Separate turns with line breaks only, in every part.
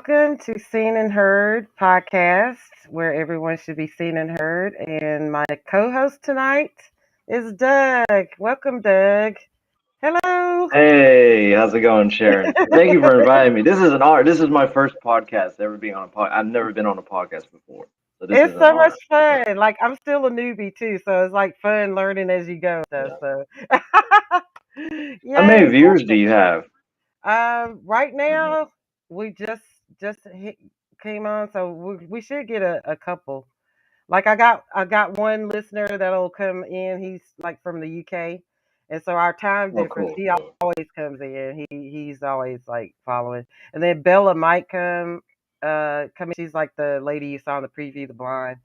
Welcome to Seen and Heard podcast, where everyone should be seen and heard. And my co-host tonight is Doug. Welcome, Doug. Hello.
Hey, how's it going, Sharon? Thank you for inviting me. This is an honor. This is my first podcast ever being on a pod. I've never been on a podcast before, so this is
It's
an
so much
honor.
fun. Like I'm still a newbie too, so it's like fun learning as you go. Though,
Yeah.
so
How
yay,
many viewers do you have?
right
Mhm.
now we just came on, so we should get a couple. Like I got one listener that'll come in. He's like from the UK, and so our time
Oh,
difference.
cool,
He
cool.
always comes in. He's always like following. And then Bella might come in. She's like the lady you saw in the preview, the blonde.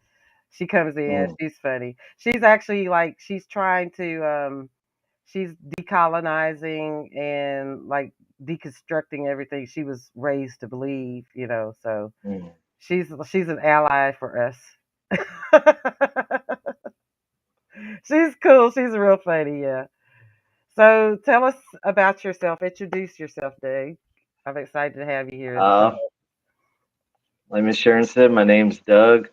She comes in.
Mm.
She's funny. She's actually like she's trying to she's decolonizing and like deconstructing everything she was raised to believe. So
Mm.
she's an ally for us. She's cool. She's real funny, yeah. So tell us about yourself. Introduce yourself, Dave. I'm excited to have you here as a
Uh, like Miss Sharon said, my name's Doug.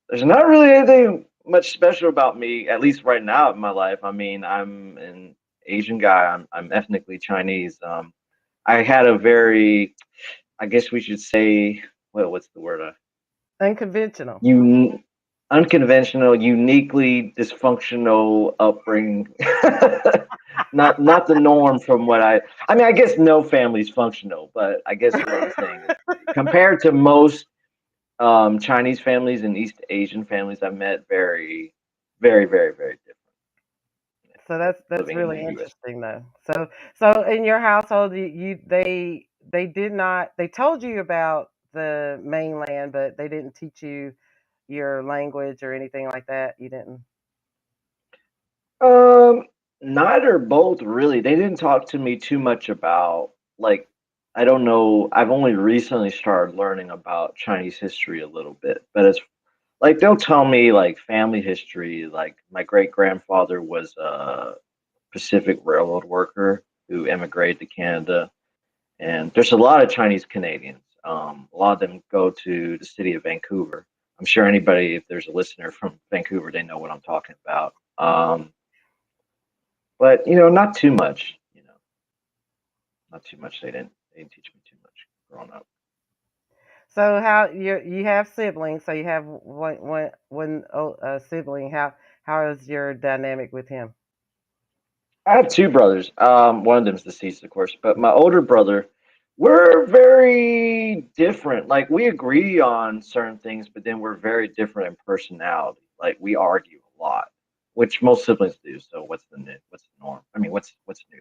There's not really anything much special about me, at least right now in my life. I mean, I'm an Asian guy. I'm ethnically Chinese. I had a very, I guess we should say, what's the word?
unconventional.
Un Unconventional, uniquely dysfunctional upbringing. Not the norm from what I mean, I guess no family's functional, but I guess what I'm saying is compared to most Chinese families and East Asian families I've met, very, very, very, very different
So that's
living in
really
the US.
interesting, though. So in your household, they did not they told you about the mainland, but they didn't teach you your language or anything like that. You didn't.
Um, Neither, both really. They didn't talk to me too much about like I don't know. I've only recently started learning about Chinese history a little bit, but it's like they'll tell me like family history. Like my great grandfather was a Pacific Railroad worker who immigrated to Canada, and there's a lot of Chinese Canadians. A lot of them go to the city of Vancouver. I'm sure anybody, if there's a listener from Vancouver, they know what I'm talking about. But not too much. Not too much. They didn't teach me too much growing up.
So how you have siblings? So you have one sibling. How is your dynamic with him?
I have two brothers. One of them's deceased, of course, but my older brother, we're very different. Like we agree on certain things, but then we're very different in personality. Like we argue a lot, which most siblings do. So what's the norm? I mean, what's new?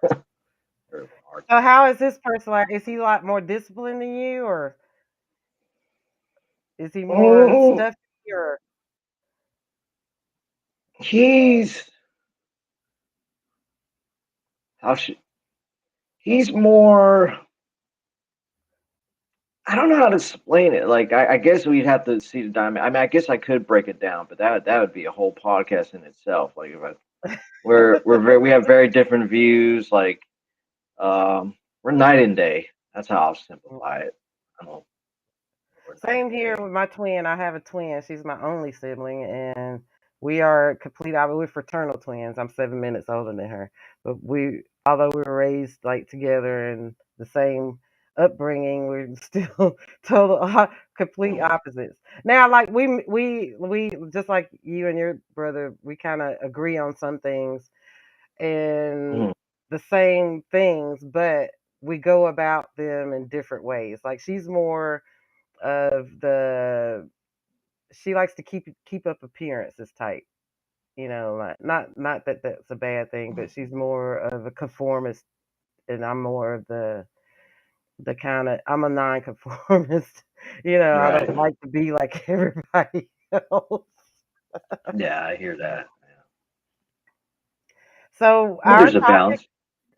So we're
So
arguing.
how is this person like? Is he a lot more disciplined than you, or is he more
Mm,
stuffy? Or
he's how should he's more. I don't know how to explain it. Like, I guess we'd have to see the diamond. I mean, I guess I could break it down, but that would be a whole podcast in itself. Like, if I, we have very different views. Like, we're night and day. That's how I'll simplify it. I don't know. We're night
same
and
here
day.
with my twin. I have a twin. She's my only sibling, and we are complete. I mean, we're fraternal twins. I'm 7 minutes older than her, but although we were raised like together and the same upbringing, we're still total complete
Mm,
opposites. Now, like we just like you and your brother, we kind of agree on some things and
mm,
the same things, but we go about them in different ways. Like she's more of the she likes to keep up appearances type. Like not that that's a bad thing,
mm.
but she's more of a conformist, and I'm more of the kind of I'm a non-conformist. I
Right.
don't like to be like everybody else.
Yeah, I hear that.
So
Well, there's a balance.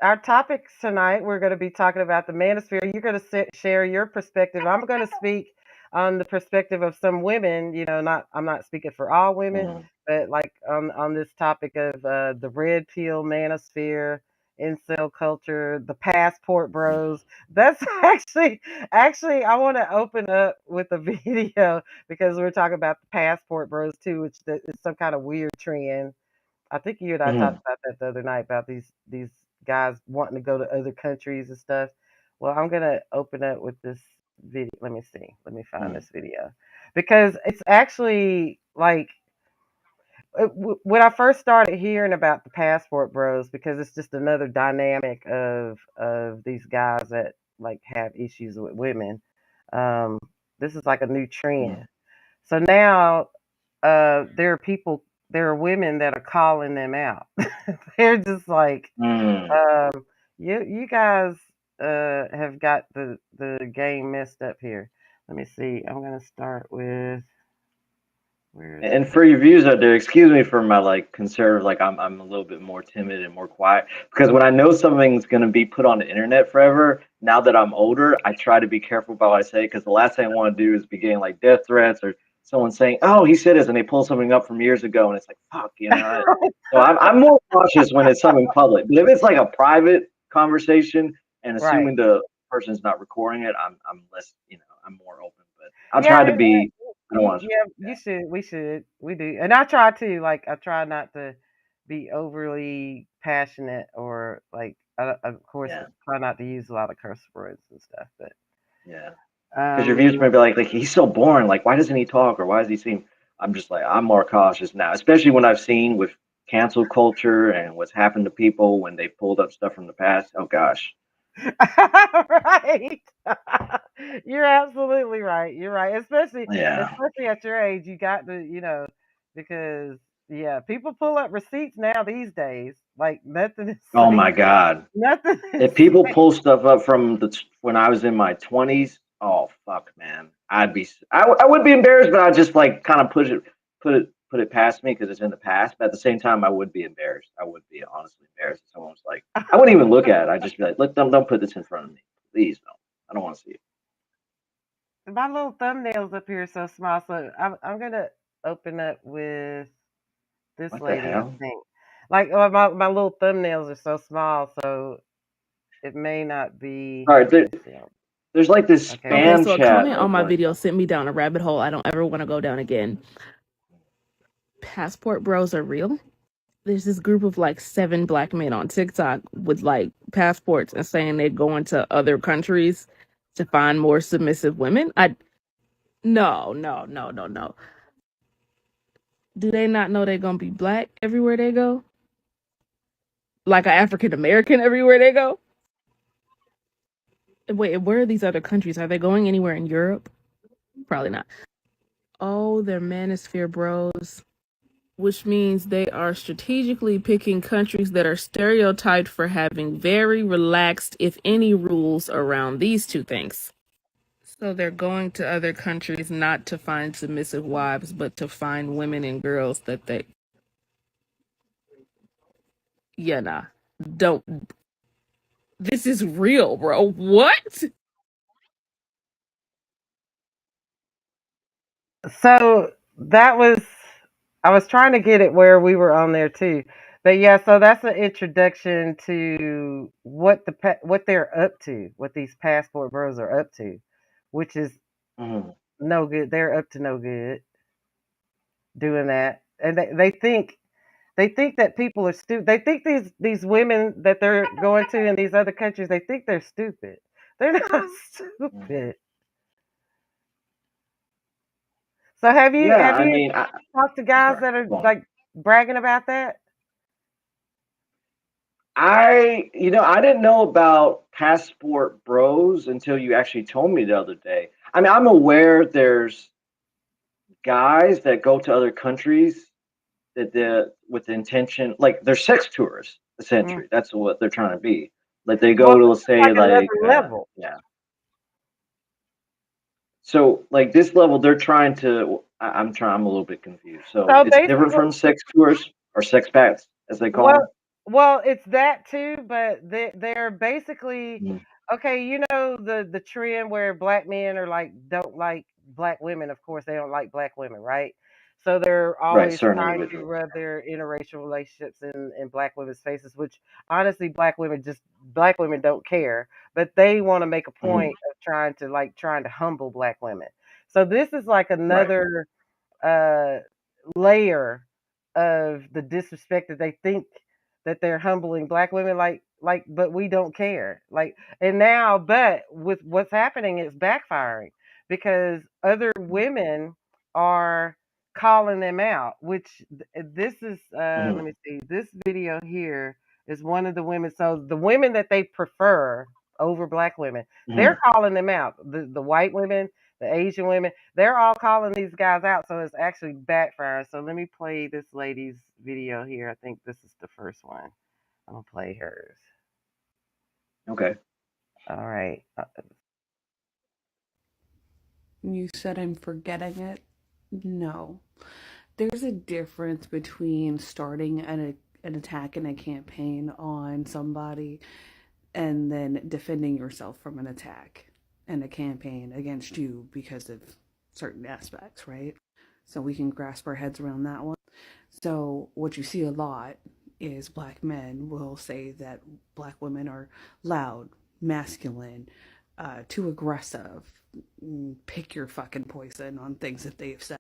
our topics tonight, we're going to be talking about the manosphere. You're going to share your perspective. I'm going to speak on the perspective of some women. Not I'm not speaking for all women,
Mm,
but like on this topic of the red pill manosphere incel culture, the passport bros. That's actually I want to open up with a video because we're talking about the passport bros too, which is some kind of weird trend. I think you and I talked about that the other night about these guys wanting to go to other countries and stuff. Well, I'm gonna open up with this video. Let me see. Let me find this video because it's actually like when I first started hearing about the passport bros, because it's just another dynamic of these guys that like have issues with women. Um, this is like a new trend. So now there are women that are calling them out. They're just like, you guys have got the game messed up here. Let me see. I'm gonna start with where is
And
it?
for your views out there, excuse me for my like conservative, like I'm a little bit more timid and more quiet because when I know something's gonna be put on the internet forever, now that I'm older, I try to be careful about what I say because the last thing I want to do is be getting like death threats or someone saying, "Oh, he said this," and they pull something up from years ago, and it's like, "Fuck," you know. So I'm more cautious when it's something public, but if it's like a private conversation and
Right.
assuming the person's not recording it, I'm less, you know, I'm more open, but I'll
Yeah,
try to be. I don't want to.
yeah, you should. We should. We do. And I try to. Like, I try not to be overly passionate or like. Of course,
Yeah.
try not to use a lot of curse words and stuff. But
Yeah. Because your
um,
viewers may be like he's so boring. Like, why doesn't he talk or why does he seem? I'm just like I'm more cautious now, especially when I've seen with cancel culture and what's happened to people when they pulled up stuff from the past. Oh gosh.
right. You're absolutely right. You're right.
Yeah.
Especially at your age, you got to, because yeah, people pull up receipts now these days. Like nothing is
Oh
safe.
my God.
Nothing is
If people
safe.
pull stuff up from when I was in my 20s, oh fuck, man, I would be embarrassed, but I'd just like kind of put it past me because it's in the past. But at the same time, I would be embarrassed. I would be honestly embarrassed if someone was like, I wouldn't even look at it. I'd just be like, look, don't put this in front of me, please, don't. I don't want to see it.
My little thumbnails up here are so small, so I'm gonna open up with this
What the
lady. I
hell?
think, like my little thumbnails are so small, so it may not be.
All right,
Let me see.
there's like this
Okay,
Okay,
spam
so a
chat
comment on
of
my
like,
video sent me down a rabbit hole I don't ever want to go down again. Passport bros are real. There's this group of like 7 black men on TikTok with like passports and saying they're going to other countries to find more submissive women. No. Do they not know they're gonna be black everywhere they go? Like an African American everywhere they go? Wait, where are these other countries? Are they going anywhere in Europe? Probably not. Oh, they're manosphere bros, which means they are strategically picking countries that are stereotyped for having very relaxed, if any, rules around these two things. So they're going to other countries not to find submissive wives, but to find women and girls that they. Yeah, nah. Don't. This is real, bro. What?
so that was I was trying to get it where we were on there too. But yeah, so that's an introduction to what they're up to, what these passport bros are up to, which is
mm,
no good. They're up to no good doing that, and they think that people are stupid. They think these women that they're going to in these other countries, they think they're stupid. They're not
mm.
stupid. So have you
Yeah,
have
I
you
mean,
talked to
I'm
guys
sorry.
that are
Go on.
like bragging about that?
I didn't know about passport bros until you actually told me the other day. I mean, I'm aware there's guys that go to other countries with the intention, like they're sex tourists,
Mm.
essentially. That's what they're trying to be. Like they
Well,
go to,
this
let's
is like
say, like,
another level.
yeah. So like this level, they're trying to. I'm a little bit confused. So
So
it's different
basically,
from sex tourists or sex packs, as they call
well,
them.
it's that too, but they're basically
Mm,
okay. You know the trend where black men are like don't like black women. Of course, they don't like black women, right? So they're
Right,
always
certain
trying to
individuals.
rub their interracial relationships in black women's faces, which honestly black women don't care, but they want to make a
Mhm.
point of trying to humble black women. So this is like
Right.
another uh layer of the disrespect that they think that they're humbling black women, but we don't care. And now, but with what's happening, it's backfiring because other women are calling them out, which this is
Mhm.
let me see, this video here is one of the women. So the women that they prefer over black women, they're
Mhm.
calling them out. The white women, the Asian women, they're all calling these guys out. So it's actually backfiring. So let me play this lady's video here. I think this is the first one. I'm gonna play hers.
Okay.
All right.
You said I'm forgetting it? No. There's a difference between starting an attack and a campaign on somebody and then defending yourself from an attack and a campaign against you because of certain aspects, right? So we can grasp our heads around that one. So, what you see a lot is black men will say that black women are loud, masculine, too aggressive, pick your fucking poison on things that they've said.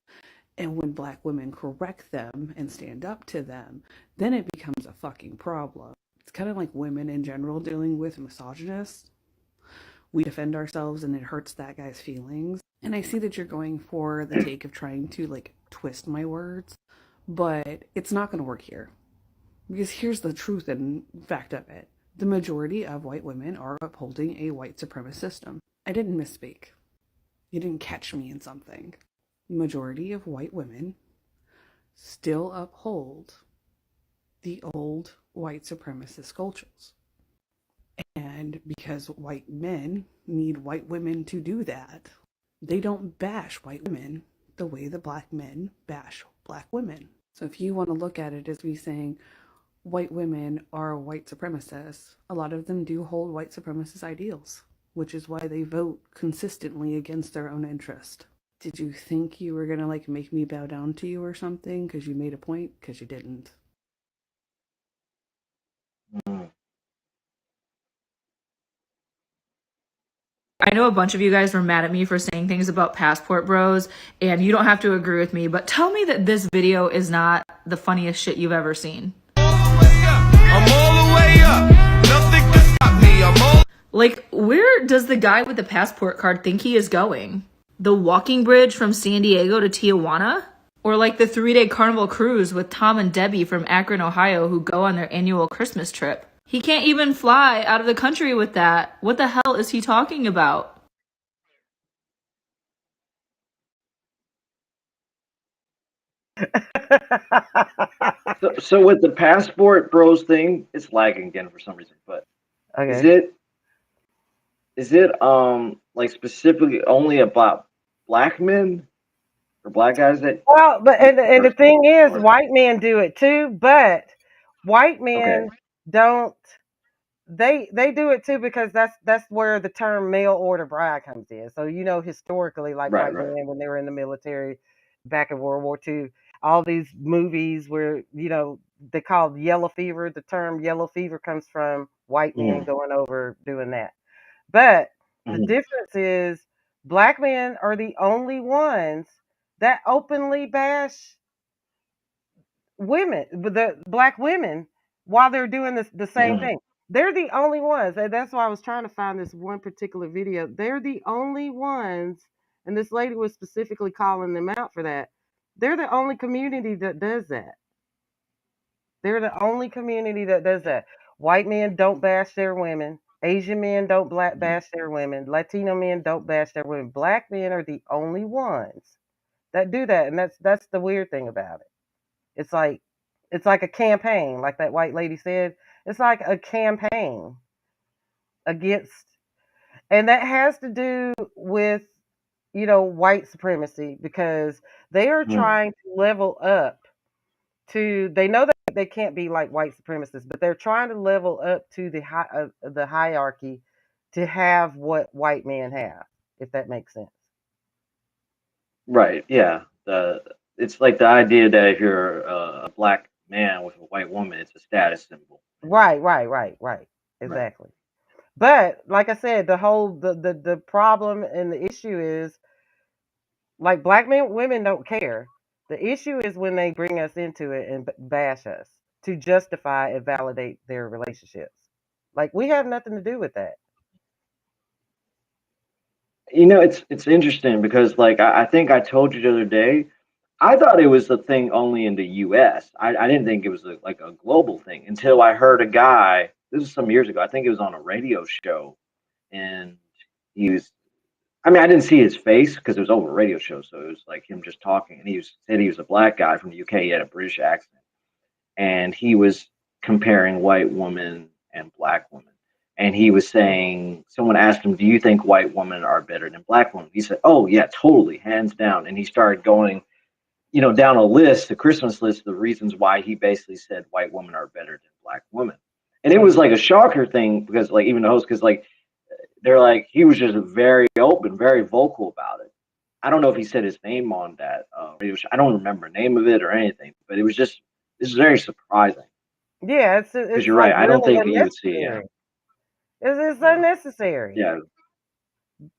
And when black women correct them and stand up to them, then it becomes a fucking problem. It's kind of like women in general dealing with misogynists. We defend ourselves and it hurts that guy's feelings. And I see that you're going for the take of trying to like twist my words, but it's not going to work here. Because here's the truth and fact of it: the majority of white women are upholding a white supremacist system. I didn't misspeak. You didn't catch me in something. The majority of white women still uphold the old white supremacist cultures. And because white men need white women to do that, they don't bash white women the way the black men bash black women. So if you want to look at it as me saying white women are white supremacists, a lot of them do hold white supremacist ideals, which is why they vote consistently against their own interest. Did you think you were going to like make me bow down to you or something because you made a point? Because you didn't.
Mhm.
I know a bunch of you guys were mad at me for saying things about passport bros, and you don't have to agree with me, but tell me that this video is not the funniest shit you've ever seen. I'm all the way up. Nothing can stop me. Like, where does the guy with the passport card think he is going? The walking bridge from San Diego to Tijuana? Or like the 3-day carnival cruise with Tom and Debbie from Akron, Ohio, who go on their annual Christmas trip? He can't even fly out of the country with that. What the hell is he talking about?
So with the passport bros thing, it's lagging again for some reason. But is
Okay.
it like specifically only about black men or black guys that
Well, but and the
or
thing is,
or
white men do it too, but white
okay,
men don't. They do it too because that's where the term mail order bride comes in. So historically, like
right,
white
right.
men when they were in the military back in World War II, all these movies where they called yellow fever. The term yellow fever comes from white men
Mhm.
going over doing that. But the
Mhm.
difference is black men are the only ones that openly bash women, the black women, while they're doing the same
Mhm.
thing. They're the only ones, and that's why I was trying to find this one particular video. They're the only ones, and this lady was specifically calling them out for that. They're the only community that does that. They're the only community that does that. White men don't bash their women. Asian men don't
Mhm.
bash their women. Latino men don't bash their women. Black men are the only ones that do that, and that's the weird thing about it. It's like a campaign, like that white lady said. It's like a campaign against, and that has to do with white supremacy because they are
Mhm.
trying to level up to. They know that they can't be like white supremacists, but they're trying to level up to the hierarchy to have what white men have, if that makes sense.
Right. Yeah. it's like the idea that if you're a black man with a white woman, it's a status symbol.
Right.
Right.
Exactly. But like I said, the problem and the issue is like black men women don't care. The issue is when they bring us into it and bash us to justify and validate their relationships. Like we have nothing to do with that.
You know, it's interesting because like I think I told you the other day, I thought it was a thing only in the U.S. I didn't think it was like a global thing until I heard a guy. This was some years ago. I think it was on a radio show, and he was. I mean, I didn't see his face because it was over a radio show, so it was like him just talking. And said he was a black guy from the UK. He had a British accent, and he was comparing white women and black women. And he was saying, someone asked him, "Do you think white women are better than black women?" He said, "Oh yeah, totally, hands down." And he started going, down a list, a Christmas list of the reasons why he basically said white women are better than black women. And it was like a shocker thing because like even the host, because like they're like he was just very open, very vocal about it. I don't know if he said his name on that radio show. I don't remember the name of it or anything, but it's very surprising
Yeah,
because
it's
you're
like
right. I don't
really
think you would see
unnecessary. It's
yeah,
unnecessary.
yeah.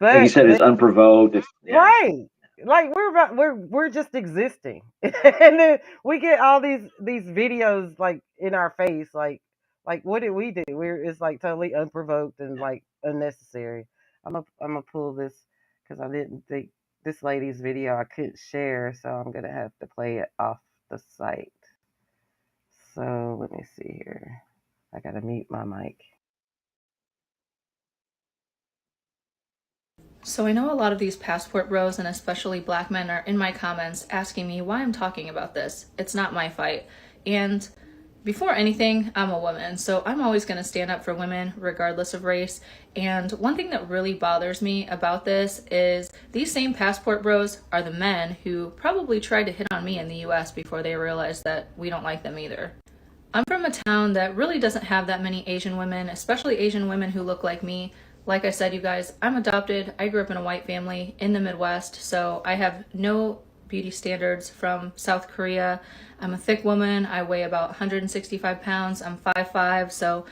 Like you
But
said, it's unprovoked. It's yeah,
right. Like we're just existing. And then we get all these videos like in our face like what did we do? It's like totally unprovoked and like unnecessary. I'm gonna pull this cuz I didn't think this lady's video I couldn't share, so I'm going to have to play it off the site. So, let me see here. I got to mute my mic.
So I know a lot of these passport bros, and especially black men, are in my comments asking me why I'm talking about this. It's not my fight. And before anything, I'm a woman, so I'm always going to stand up for women regardless of race. And one thing that really bothers me about this is these same passport bros are the men who probably tried to hit on me in the US before they realized that we don't like them either. I'm from a town that really doesn't have that many Asian women, especially Asian women who look like me. Like I said, you guys, I'm adopted. I grew up in a white family in the Midwest, so I have no beauty standards from South Korea. I'm a thick woman. I weigh about 165 pounds. I'm 5'5", so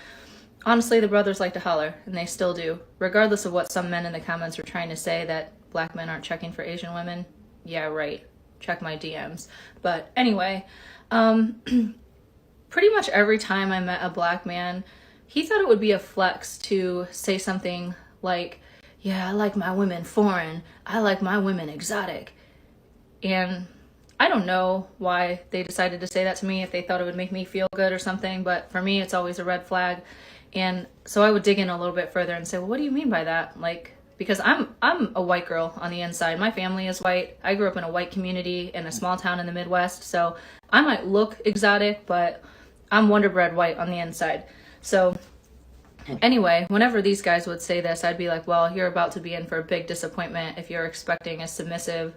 honestly, the brothers like to holler, and they still do. Regardless of what some men in the comments are trying to say that black men aren't checking for Asian women. Yeah, right. Check my DMs. But anyway, pretty much every time I met a black man, he thought it would be a flex to say something like, yeah, I like my women foreign. I like my women exotic. And I don't know why they decided to say that to me, if they thought it would make me feel good or something, but for me, it's always a red flag. And so I would dig in a little bit further and say, well, what do you mean by that? Like, because I'm a white girl on the inside. My family is white. I grew up in a white community in a small town in the Midwest. So I might look exotic, but I'm Wonder Bread white on the inside. So anyway, whenever these guys would say this, I'd be like, well, you're about to be in for a big disappointment if you're expecting a submissive,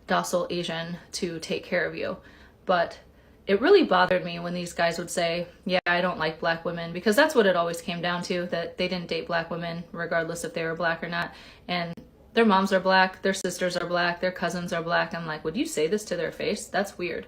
docile Asian to take care of you. But it really bothered me when these guys would say, yeah, I don't like black women, because that's what it always came down to, that they didn't date black women regardless if they were black or not. And their moms are black, their sisters are black, their cousins are black. I'm like, would you say this to their face? That's weird.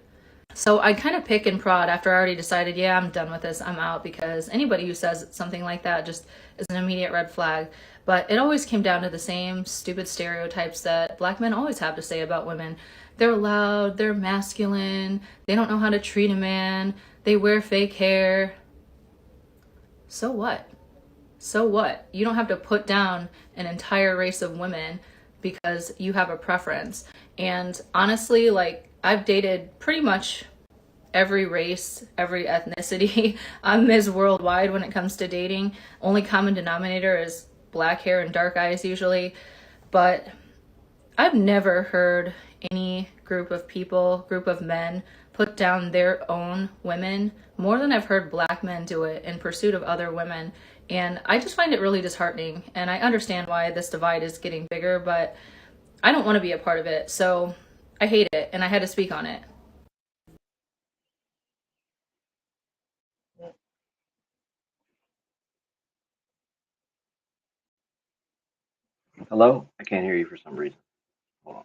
So I kind of pick and prod after I already decided, yeah, I'm done with this, I'm out, because anybody who says something like that just is an immediate red flag. But it always came down to the same stupid stereotypes that black men always have to say about women. They're loud, they're masculine, they don't know how to treat a man, they wear fake hair. So what? So what? You don't have to put down an entire race of women because you have a preference. And honestly, like, I've dated pretty much every race, every ethnicity. I'm Ms. Worldwide when it comes to dating. Only common denominator is black hair and dark eyes usually. But I've never heard any group of men put down their own women more than I've heard black men do it in pursuit of other women. And I just find it really disheartening. And I understand why this divide is getting bigger, but I don't want to be a part of it. So I hate it, and I had to speak on it.
Hello? I can't hear you for some reason. Hold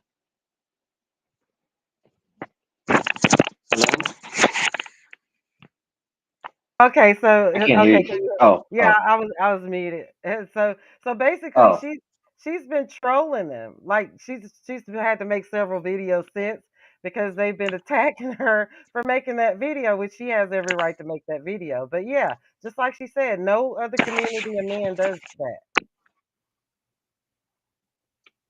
on.
Okay, so
I can't hear
okay,
you.
so
Oh,
yeah,
oh,
I was muted. And so basically
oh.
she's been trolling them. Like she's had to make several videos since because they've been attacking her for making that video, which she has every right to make that video. But yeah, just like she said, no other community of men does that.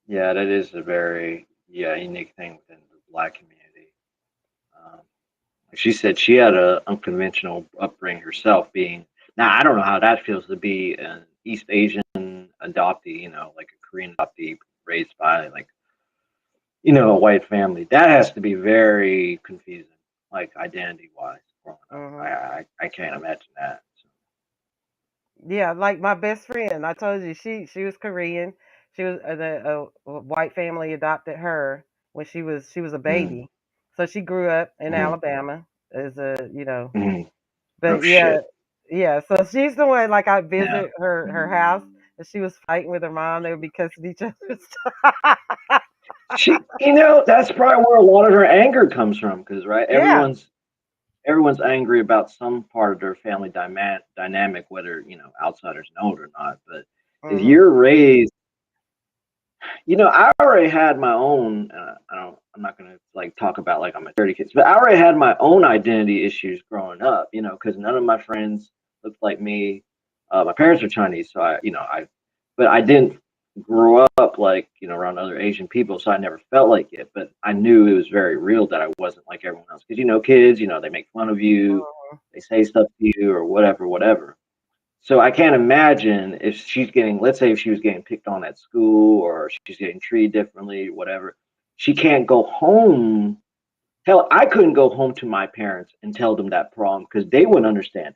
Yeah, that is a very unique thing within the black community. Um, like she said she had a unconventional upbringing herself. Being now, I don't know how that feels to be an East Asian adoptee, like a Korean adoptee raised by like a white family. That has to be very confusing, like identity wise growing up.
Hmm.
I can't imagine that. So,
Yeah, like my best friend, I told you she was Korean. She was a white family adopted her when she was a
mm,
baby. So she grew up in
mm,
Alabama as
mm. Oh
but yeah,
shit.
yeah. So she's the one like I
Yeah.
visit her house and she was fighting with her mom. They would be cussing each other.
That's probably where a lot of her anger comes from, because right,
Yeah.
everyone's angry about some part of their family dynamic, whether outsiders know it or not. But if
Mhm.
you're raised, I already had my own. I'm not gonna like talk about like I'm a 30 kids, but I already had my own identity issues growing up. Because none of my friends looked like me. My parents are Chinese, so but I didn't grow up like around other Asian people, so I never felt like it. But I knew it was very real that I wasn't like everyone else. Because kids, they make fun of you,
Mhm.
they say stuff to you or whatever, whatever. So I can't imagine if she's getting, let's say if she was getting picked on at school or she's getting treated differently, whatever. She can't go home. Hell, I couldn't go home to my parents and tell them that problem because they wouldn't understand.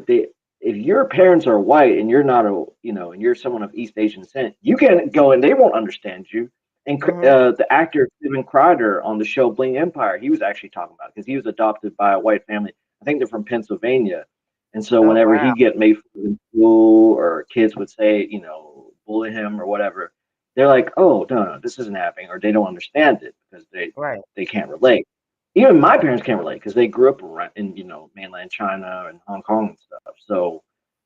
They if your parents are white and you're not and you're someone of East Asian descent, you can go and they won't understand you. And
Mhm.
the actor Steven Crider on the show Bling Empire, he was actually talking about because he was adopted by a white family. I think they're from Pennsylvania, and so
Oh
whenever
wow.
he get made fun of in school or kids would say bully him or whatever, they're like, oh no, this isn't happening, or they don't understand it because
Right.
they can't relate. Even my parents can't relate because they grew up around in mainland China and Hong Kong and stuff. So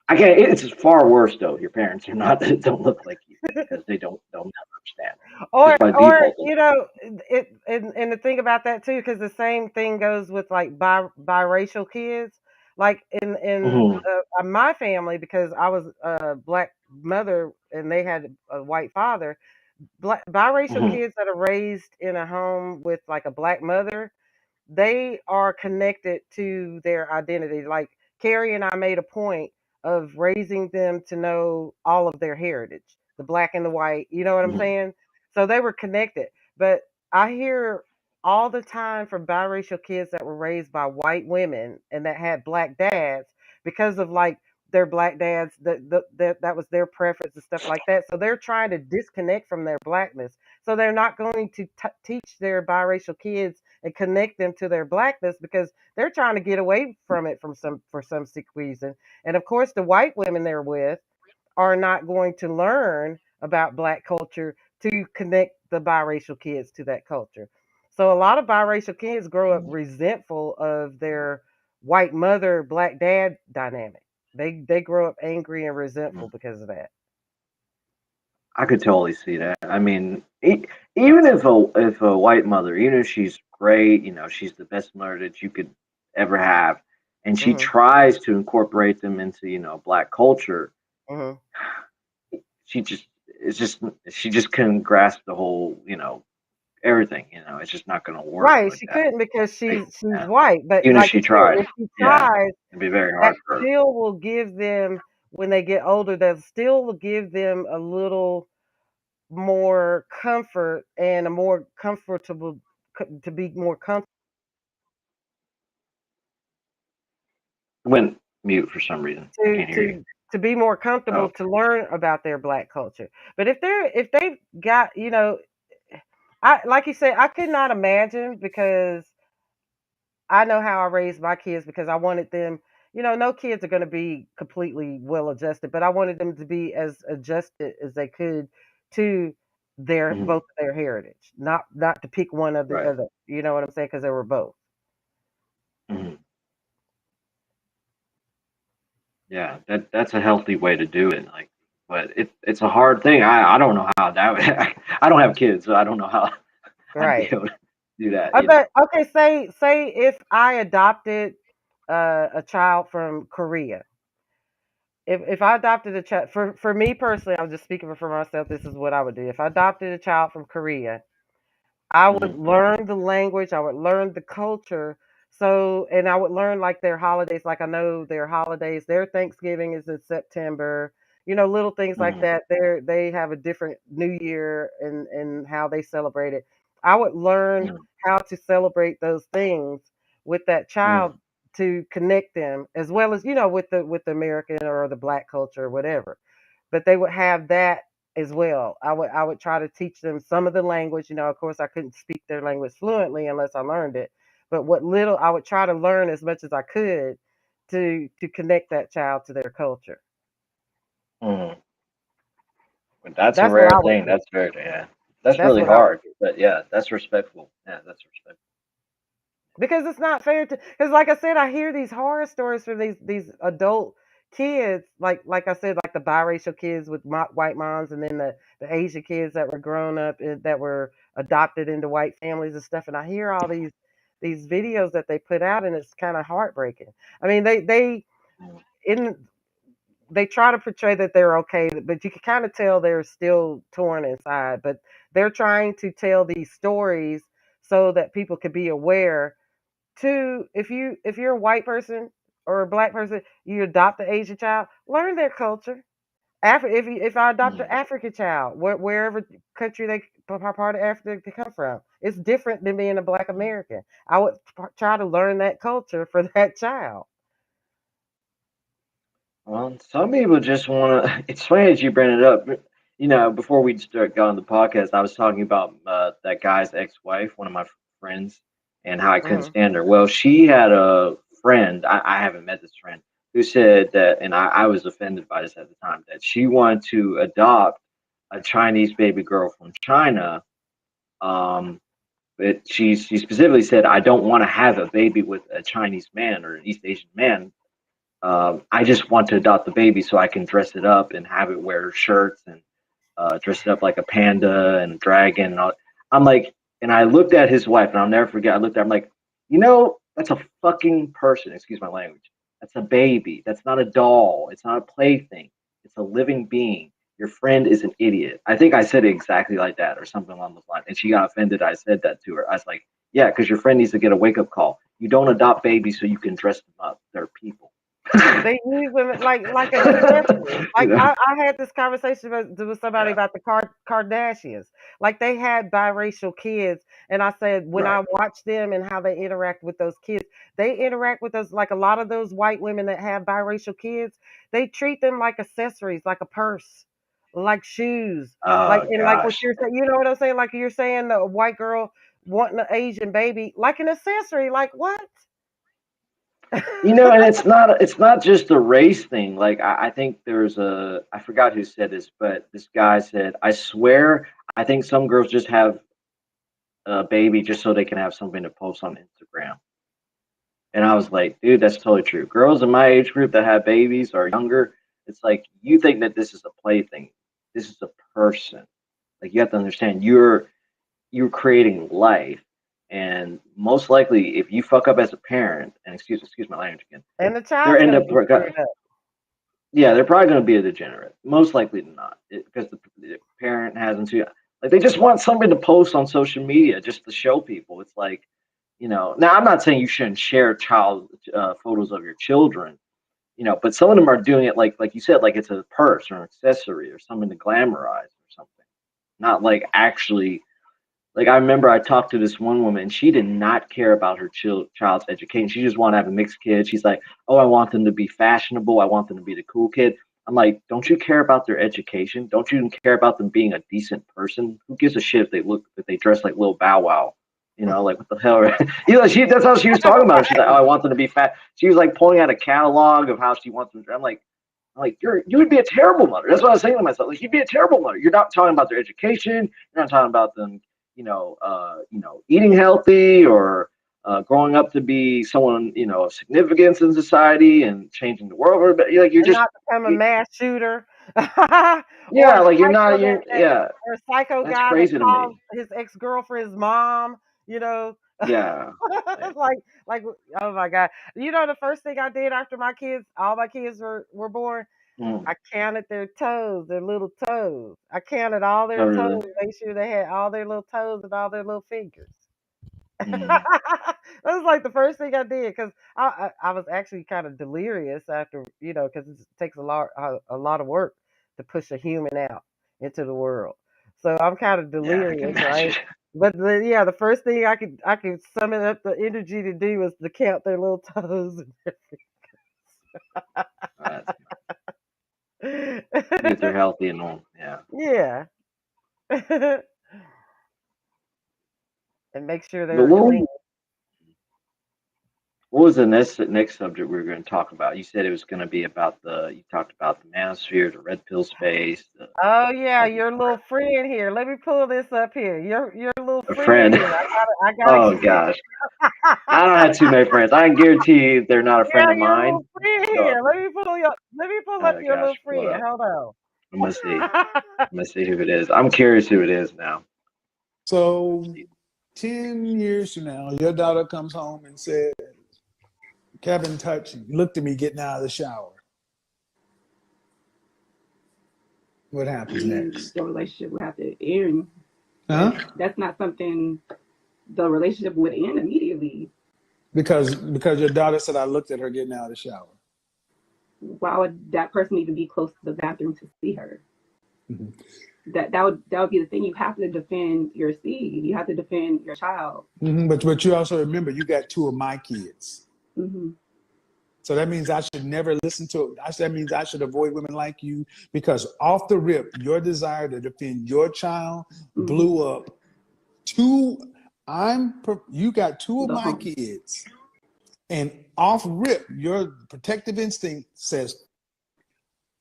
I can't. It's far worse though. Your parents are not don't look like you because they'll never understand
Or
just by
or
default.
and the thing about that too, because the same thing goes with like biracial kids. Like in
Mm-hmm,
my family, because I was a black mother and they had a white father. Biracial
mm-hmm,
kids that are raised in a home with like a black mother, they are connected to their identity. Like Carrie and I made a point of raising them to know all of their heritage, the black and the white, you know what I'm
mm-hmm,
saying? So they were connected. But I hear all the time from biracial kids that were raised by white women and that had black dads because of like their black dads that was their preference and stuff like that. So they're trying to disconnect from their blackness. So they're not going to teach their biracial kids and connect them to their blackness because they're trying to get away from it for some sick reason. And of course, the white women they're with are not going to learn about black culture to connect the biracial kids to that culture. So a lot of biracial kids grow up resentful of their white mother, black dad dynamic. They grow up angry and
mm-hmm.
resentful because of that.
I could totally see that. I mean, even if a white mother, even if she's great, she's the best mother that you could ever have, and she
Mhm.
tries to incorporate them into black culture,
Mhm.
she just it's just she just couldn't grasp the whole everything. It's just not going to work
Right,
like
she
that.
couldn't because
Like,
she's
yeah.
white. But
Even if
like you
she
said,
tried,
if she
yeah,
tries,
it'd be very
that
hard for her.
still will give them when they get older, that still will give them a little more comfort and a more comfortable to be more comfortable
Went mute for some reason. I
to
can't hear you.
to to be more comfortable
Oh,
to learn about their black culture. But if they've got, I like you said, I could not imagine because I know how I raised my kids because I wanted them, no kids are going to be completely well adjusted, but I wanted them to be as adjusted as they could to their
mhm,
both of their heritage, not to pick one or the
right.
other. You know what I'm saying? Because they were both.
Mhm. Yeah, that's a healthy way to do it. Like, but it's a hard thing. I don't know how that would, I don't have kids, so I don't know how I'd be
Right.
able to do that.
I
You know.
bet. Okay, say if I adopted a child from Korea. If I adopted a child for me personally, I'm just speaking for myself. This is what I would do. If I adopted a child from Korea, I would
Mhm.
learn the language, I would learn the culture. So, and I would learn like their holidays. Like I know their holidays, their Thanksgiving is in September. Little things like
Mhm.
that. They have a different New Year and how they celebrate it. I would learn
Mhm.
how to celebrate those things with that
Mhm.
child to connect them as well as, with the American or the black culture or whatever. But they would have that as well. I would try to teach them some of the language. Of course, I couldn't speak their language fluently unless I learned it. But what little I would try to learn as much as I could to connect that child to their culture.
Mhm. But that's a
That's what
rare
I would
thing.
do.
That's very, yeah. That's
That's
really
what I would
hard.
do.
But yeah, that's respectful. Yeah, that's respectful.
Because it's not fair to, because like I said, I hear these horror stories from these adult kids, like I said, like the biracial kids with white moms, and then the Asian kids that were grown up that were adopted into white families and stuff. And I hear all these videos that they put out, and it's kind of heartbreaking. I mean,
Mhm.
in they try to portray that they're okay, but you can kind of tell they're still torn inside. But they're trying to tell these stories so that people could be aware. Two, if you're a white person or a black person, you adopt an Asian child, learn their culture. If I adopt an
Mhm.
African child, wherever country part of Africa they come from, it's different than being a black American. I would try to learn that culture for that child.
Well, some people just want to. It's funny that you bring it up. Before we start going the podcast, I was talking about that guy's ex-wife, one of my friends, and how I couldn't
Hmm.
stand her. Well, she had a friend. I haven't met this friend who said that, and I was offended by this at the time, that she wanted to adopt a Chinese baby girl from China. Um, but she specifically said, "I don't want to have a baby with a Chinese man or an East Asian man. I just want to adopt the baby so I can dress it up and have it wear shirts and dress it up like a panda and a dragon." And all. I'm like, and I looked at his wife, and I'll never forget. I looked at him like, that's a fucking person. Excuse my language. That's a baby. That's not a doll. It's not a plaything. It's a living being. Your friend is an idiot. I think I said it exactly like that or something along those lines. And she got offended. I said that to her. I was like, yeah, because your friend needs to get a wake up call. You don't adopt babies so you can dress them up. They're people.
They use them like an accessory.
you
Like
know?
I had this conversation with somebody
Yeah.
about the Kardashians. Like they had biracial kids, and I said when
Right.
I watch them and how they interact with those kids, they interact with us like a lot of those white women that have biracial kids. They treat them like accessories, like a purse, like shoes,
Oh
like what
gosh.
you're saying. You know what I'm saying? Like you're saying the white girl wanting an Asian baby, like an accessory. Like what?
And it's not just a race thing. Like I think there's I forgot who said this, but this guy said, I swear, I think some girls just have a baby just so they can have something to post on Instagram. And I was like, dude, that's totally true. Girls in my age group that have babies or younger, it's like you think that this is a plaything. This is a person. Like you have to understand you're creating life. And most likely if you fuck up as a parent, and excuse my language again,
And the
they're
child's
end
gonna
up
be screwed up.
yeah, they're probably going to be a degenerate. Most likely not, because the parent hasn't. Like they just want something to post on social media just to show people. It's like, Now I'm not saying you shouldn't share child photos of your children, but some of them are doing it like you said, like it's a purse or an accessory or something to glamorize or something, not like actually like I remember I talked to this one woman. She did not care about her child's education. She just wanted to have a mixed kid. She's like, "Oh, I want them to be fashionable. I want them to be the cool kid." I'm like, "Don't you care about their education? Don't you even care about them being a decent person? Who gives a shit if they dress like Lil Bow Wow? Like what the hell?" That's how she was talking about it. She's like, "Oh, I want them to be fat." She was like pulling out a catalog of how she wants them. I'm like, you would be a terrible mother. That's what I was saying to myself. Like, you'd be a terrible mother. You're not talking about their education. You're not talking about them, eating healthy or growing up to be someone, you know, of significance in society and changing the world. But like you're
And
just,
not become a mass shooter, or
yeah,
a
like you're not,
psycho
you're, yeah,
or a psycho
that's
guy that
crazy to
calls
me.
his ex-girlfriend's mom, you know.
Yeah, like,
like oh my God. You know the first thing I did after all my kids were born,
mm,
I counted their toes, their little toes. I counted all their
oh
toes,
really?
make sure they had all their little toes and all their little fingers.
Mm,
That was like the first thing I did because I was actually kind of delirious after, you know, because it takes a lot of work to push a human out into the world. So I'm kind of
yeah, I can
delirious,
imagine.
right? But yeah, the first thing I could summon up the energy to do was to count their little toes.
That's, see if they're healthy and all. Yeah.
Yeah. And make sure
But
they're clean.
what was the next subject we were going to talk about? You said it was going to be about you talked about the manosphere, the red pill space,
Oh yeah,
all these
your little friend here. Let me pull this up here. Your little
a
friend
friend.
here. I gotta
Oh
get.
gosh, I don't have too many friends. I can guarantee you they're not a friend
Yeah,
of
your little
mine.
friend
So,
here. Let me pull up
oh
your
gosh,
little
pull it
friend.
up.
Hold on.
I'm gonna see. I'm gonna see who it is. I'm curious who it is now.
So 10 years from now, your daughter comes home and said, Kevin touched me, looked at me getting out of the shower. What happens next?
The relationship would have to end.
Huh?
That's not something the relationship would end immediately.
Because your daughter said I looked at her getting out of the shower.
Why would that person need to be close to the bathroom to see her?
Mm-hmm.
That would be the thing. You have to defend your seed. You have to defend your child.
Mm-hmm. But you also remember you got two of my kids.
Mm-hmm.
So that means I should never listen to it. That means I should avoid women like you because off the rip, your desire to defend your child blew up. You got two of my kids, and off rip, your protective instinct says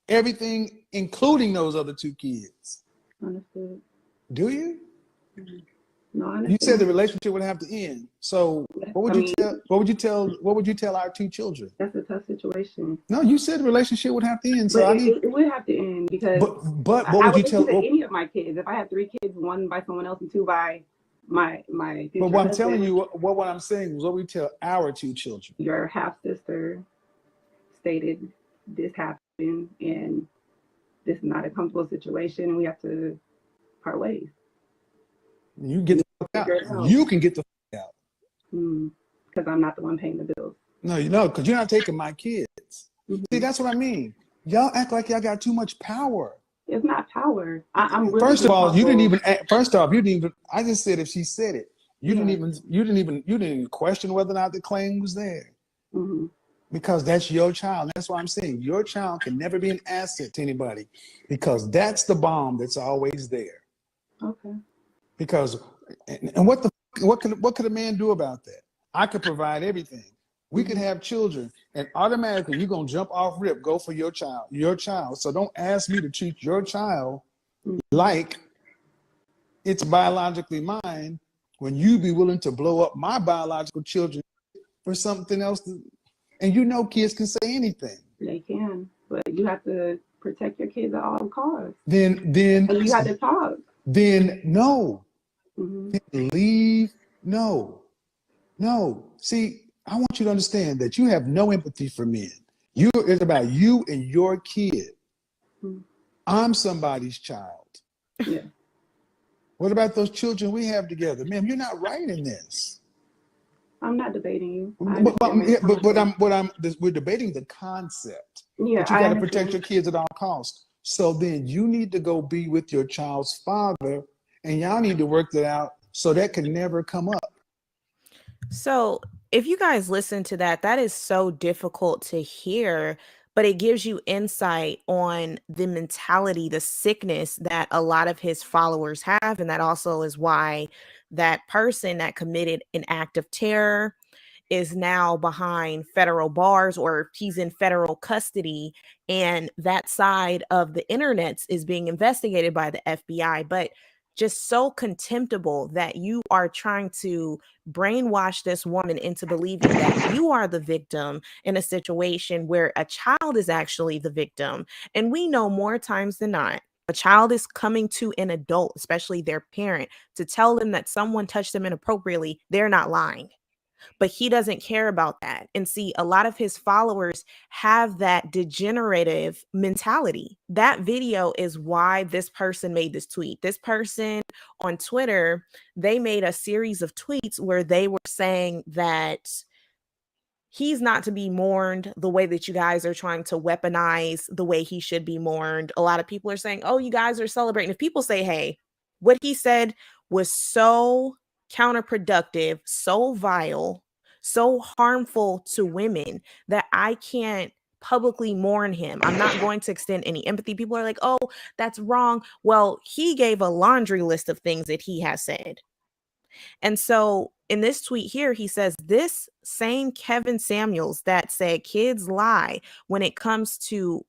everything, including those other two kids.
Understood.
Do you?
Mm-hmm. No, I understand.
You said the relationship would have to end. So what would you tell our two children?
That's a tough situation.
No, you said the relationship would have to end.
But it would have to end because
but what would you tell
any of my kids? If I have 3 kids, 1 by someone else and 2 by my future
But what I'm
husband,
telling you, what I'm saying is what we tell our two children.
Your half sister stated this happened and this is not a comfortable situation and we have to part ways.
You get the fuck out. You can get the fuck out.
Because I'm not the one paying the bills.
No, because you're not taking my kids. Mm-hmm. See, that's what I mean. Y'all act like y'all got too much power.
It's not power. I'm really
First of all, you didn't even. First off, you didn't even. I just said if she said it, you didn't even question whether or not the claim was there. Mm-hmm. Because that's your child. That's why I'm saying your child can never be an asset to anybody, because that's the bomb that's always there.
Okay.
Because and what could a man do about that? I could provide everything. We could have children, and automatically you're gonna jump off rip, go for your child. So don't ask me to treat your child like it's biologically mine when you be willing to blow up my biological children for something else. And kids can say anything.
They can, but you have to protect your kids at all costs.
Then
and you have to talk.
Then no.
Mm-hmm.
Then leave. No. See, I want you to understand that you have no empathy for men. It's about you and your kid. Mm-hmm. I'm somebody's child.
Yeah.
What about those children we have together? Ma'am, you're not right in this.
I'm not debating you.
We're debating the concept.
Yeah,
but you got to protect your kids at all costs. So then you need to go be with your child's father, and y'all need to work that out so that can never come up.
So if you guys listen to that, that is so difficult to hear, but it gives you insight on the mentality, the sickness that a lot of his followers have. And that also is why that person that committed an act of terror is now behind federal bars, or he's in federal custody, and that side of the internet is being investigated by the FBI. But just so contemptible that you are trying to brainwash this woman into believing that you are the victim in a situation where a child is actually the victim. And we know more times than not, a child is coming to an adult, especially their parent, to tell them that someone touched them inappropriately. They're not lying. But he doesn't care about that. And see, a lot of his followers have that degenerative mentality. That video is why this person made this tweet. This person on Twitter, they made a series of tweets where they were saying that he's not to be mourned the way that you guys are trying to weaponize the way he should be mourned. A lot of people are saying, oh, you guys are celebrating. If people say, hey, what he said was so counterproductive, so vile, so harmful to women that I can't publicly mourn him. I'm not going to extend any empathy. People are like, oh, that's wrong. Well, he gave a laundry list of things that he has said. And so in this tweet here, he says this same Kevin Samuels that said kids lie when it comes to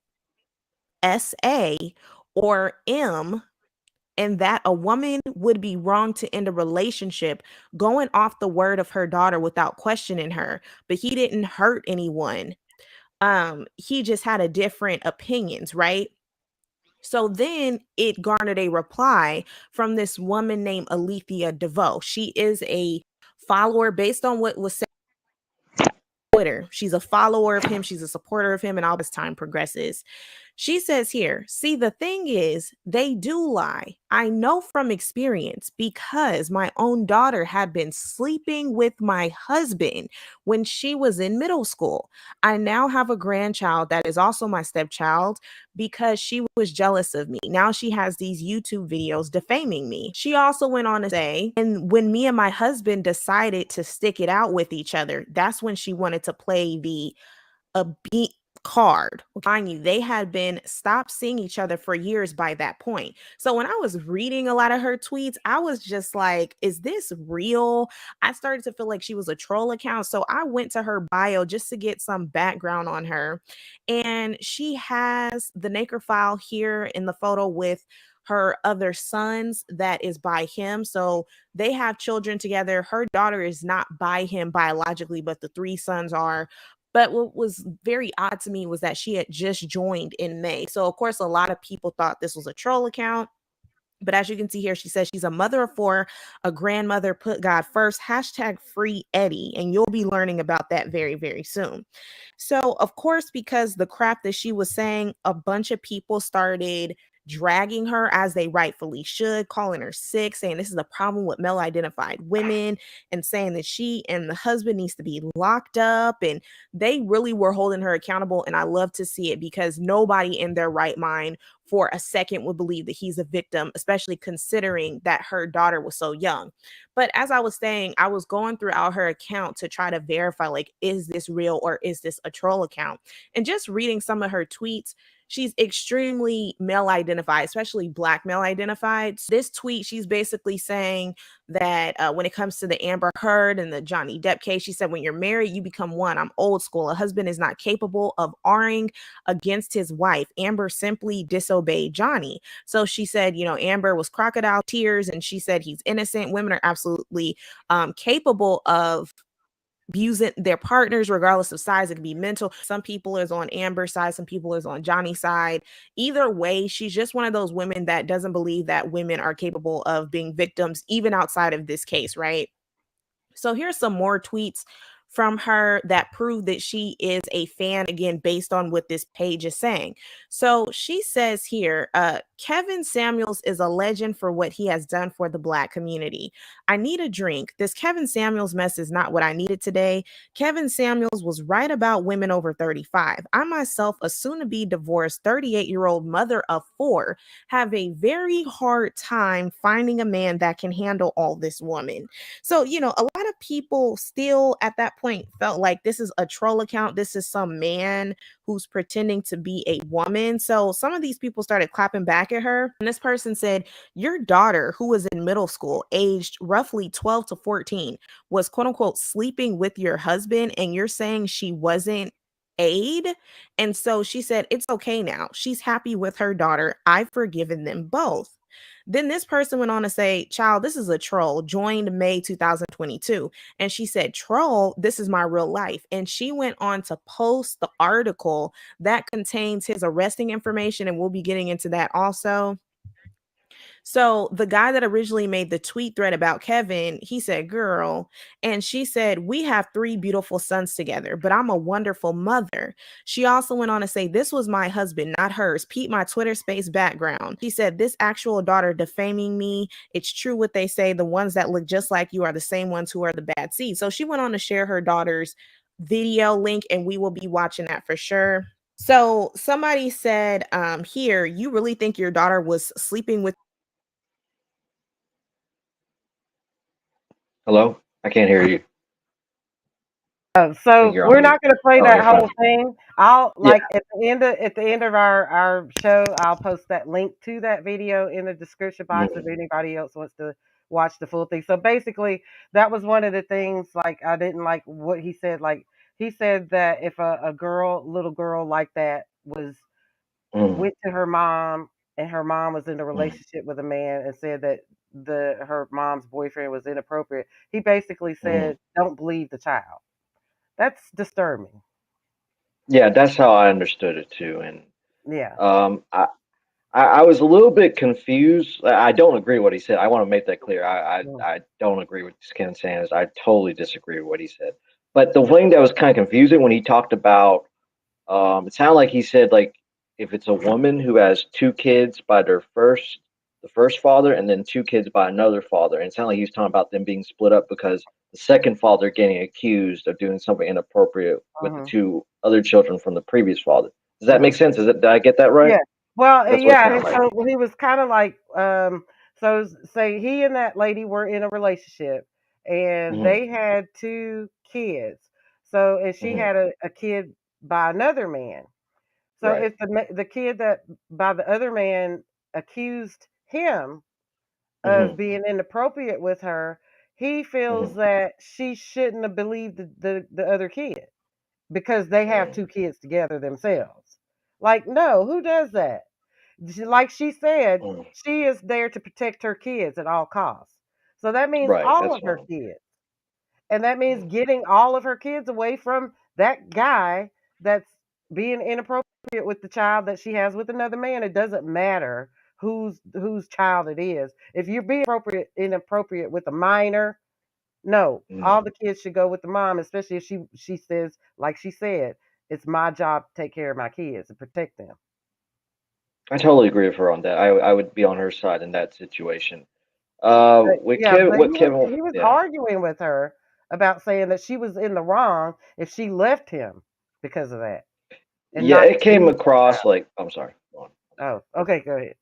SA or M, and that a woman would be wrong to end a relationship going off the word of her daughter without questioning her, but he didn't hurt anyone. He just had a different opinions, right? So then it garnered a reply from this woman named Alethea DeVoe. She is a follower based on what was said on Twitter. She's a follower of him. She's a supporter of him. And all as time progresses, she says here, see, the thing is, they do lie. I know from experience because my own daughter had been sleeping with my husband when she was in middle school. I now have a grandchild that is also my stepchild because she was jealous of me. Now she has these YouTube videos defaming me. She also went on to say, and when me and my husband decided to stick it out with each other, that's when she wanted to play a beat card. Mind you, they had been stopped seeing each other for years by that point. So when I was reading a lot of her tweets, I was just like, is this real? I started to feel like she was a troll account. So I went to her bio just to get some background on her. And she has the Naker file here in the photo with her other sons that is by him. So they have children together. Her daughter is not by him biologically, but the three sons are. But what was very odd to me was that she had just joined in May. So, of course, a lot of people thought this was a troll account. But as you can see here, she says she's a mother of four, a grandmother, put God first, hashtag free Eddie. And you'll be learning about that very, very soon. So, of course, because the crap that she was saying, a bunch of people started dragging her as they rightfully should, calling her sick, saying this is a problem with male identified women, and saying that she and the husband needs to be locked up. And they really were holding her accountable. And I love to see it because nobody in their right mind for a second would believe that he's a victim, especially considering that her daughter was so young. But as I was saying, I was going throughout her account to try to verify, like, is this real or is this a troll account? And just reading some of her tweets, she's extremely male identified, especially Black male identified. This tweet, she's basically saying that when it comes to the Amber Heard and the Johnny Depp case, she said, when you're married, you become one. I'm old school. A husband is not capable of arguing against his wife. Amber simply disobeyed Johnny. So she said, you know, Amber was crocodile tears, and she said he's innocent. Women are absolutely capable of abusing their partners regardless of size. It can be mental. Some people is on Amber's side, some people is on Johnny's side. Either way, she's just one of those women that doesn't believe that women are capable of being victims even outside of this case, right? So here's some more tweets from her that prove that she is a fan, again, based on what this page is saying. So she says here, Kevin Samuels is a legend for what he has done for the Black community. I need a drink. This Kevin Samuels mess is not what I needed today. Kevin Samuels was right about women over 35. I myself, a soon-to-be divorced 38-year-old mother of four, have a very hard time finding a man that can handle all this woman. So, you know, a lot of people still at that point felt like this is a troll account. This is some man who's pretending to be a woman. So some of these people started clapping back at her. And this person said, your daughter, who was in middle school, aged roughly 12 to 14, was quote unquote sleeping with your husband, and you're saying she wasn't aid? And so she said, it's okay now. She's happy with her daughter. I've forgiven them both. Then this person went on to say, child, this is a troll, joined May 2022. And she said, troll, this is my real life. And she went on to post the article that contains his arresting information. And we'll be getting into that also. So the guy that originally made the tweet thread about Kevin, he said, girl, and she said, we have 3 beautiful sons together, but I'm a wonderful mother. She also went on to say, this was my husband, not hers. Peep my Twitter space background. She said, this actual daughter defaming me. It's true what they say. The ones that look just like you are the same ones who are the bad seed. So she went on to share her daughter's video link, and we will be watching that for sure. So somebody said here, you really think your daughter was sleeping with...
Hello? I can't hear you. I
So
think you're on
we're
mute.
not going to play
Oh,
that
you're
whole
fine.
thing. I'll
Yeah.
like at the end of our show, I'll post that link to that video in the description box if anybody else wants to watch the full thing. So basically, that was one of the things like I didn't like what he said. Like he said that if a little girl like that went to her mom and her mom was in a relationship with a man and said that her mom's boyfriend was inappropriate, he basically said, don't believe the child. That's disturbing.
Yeah, that's how I understood it too. And
Yeah.
I was a little bit confused. I don't agree with what he said. I want to make that clear. I don't agree with Ken Sanders. I totally disagree with what he said. But the thing that was kind of confusing when he talked about, it sounded like he said like if it's a woman who has 2 kids by the first father and then 2 kids by another father, and it sounded like he was talking about them being split up because the second father getting accused of doing something inappropriate with the 2 other children from the previous father. Does that make sense? Did I get that right?
Yeah. Well,
That's what it sounded like.
so he was kind of like, so say he and that lady were in a relationship and they had 2 kids. So, and she had a kid by another man. So
Right.
if the kid that by the other man accused him of being inappropriate with her, he feels that she shouldn't have believed the other kid because they have 2 kids together themselves. Like, no, who does that? Like she said, she is there to protect her kids at all costs. So that means
Right.
all
That's
of her
fine.
kids. And that means getting all of her kids away from that guy that's being inappropriate with the child that she has with another man. It doesn't matter whose child it is. If you're being inappropriate with a minor, no, all the kids should go with the mom, especially if she says, like she said, it's my job to take care of my kids and protect them.
I totally agree with her on that. I would be on her side in that situation.
But
With
yeah, but
Kevin,
he was
yeah,
arguing with her about saying that she was in the wrong if she left him because of that and
yeah,
not
it came
leave that
across
child.
like I'm sorry. Go on.
Oh, okay, go ahead.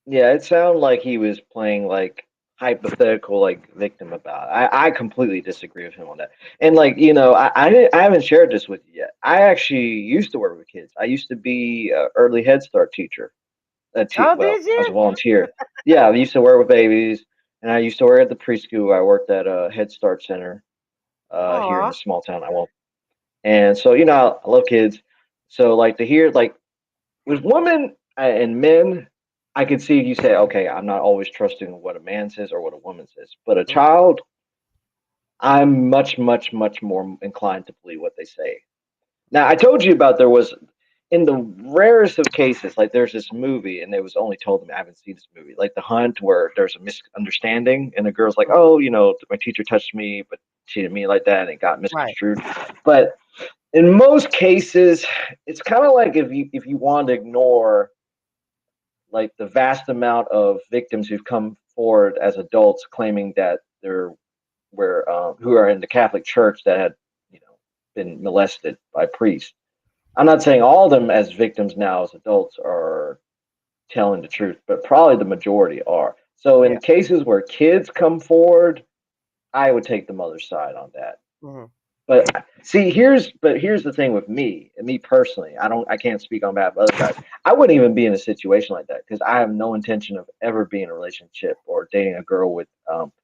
Yeah, it sounded like he was playing like hypothetical like victim about it. I completely disagree with him on that. And like I haven't shared this with you yet. I actually used to work with kids. I used to be a early Head Start teacher.
Oh,
Well,
did
as a
you?
volunteer. Yeah, I used to work with babies, and I used to work at the preschool. I worked at a Head Start center here in
Aw.
a small town. I won't. And so I love kids. So like to hear like with women and men, I could see if you say, okay, I'm not always trusting what a man says or what a woman says, but a child, I'm much, much, much more inclined to believe what they say. Now, I told you about there was, in the rarest of cases, like there's this movie, and it was only told to me, I haven't seen this movie, like The Hunt, where there's a misunderstanding, and the girl's like, oh, my teacher touched me, but she didn't mean it like that, and it got
Right.
misconstrued. But in most cases, it's kind of like if you want to ignore like the vast amount of victims who've come forward as adults claiming that who are in the Catholic Church that had been molested by priests. I'm not saying all of them as victims now as adults are telling the truth, but probably the majority are. So in
Yeah.
cases where kids come forward, I would take the mother's side on that.
Mm-hmm.
But see, here's the thing with me and me personally. I can't speak on behalf of other guys. I wouldn't even be in a situation like that because I have no intention of ever being in a relationship or dating a girl with.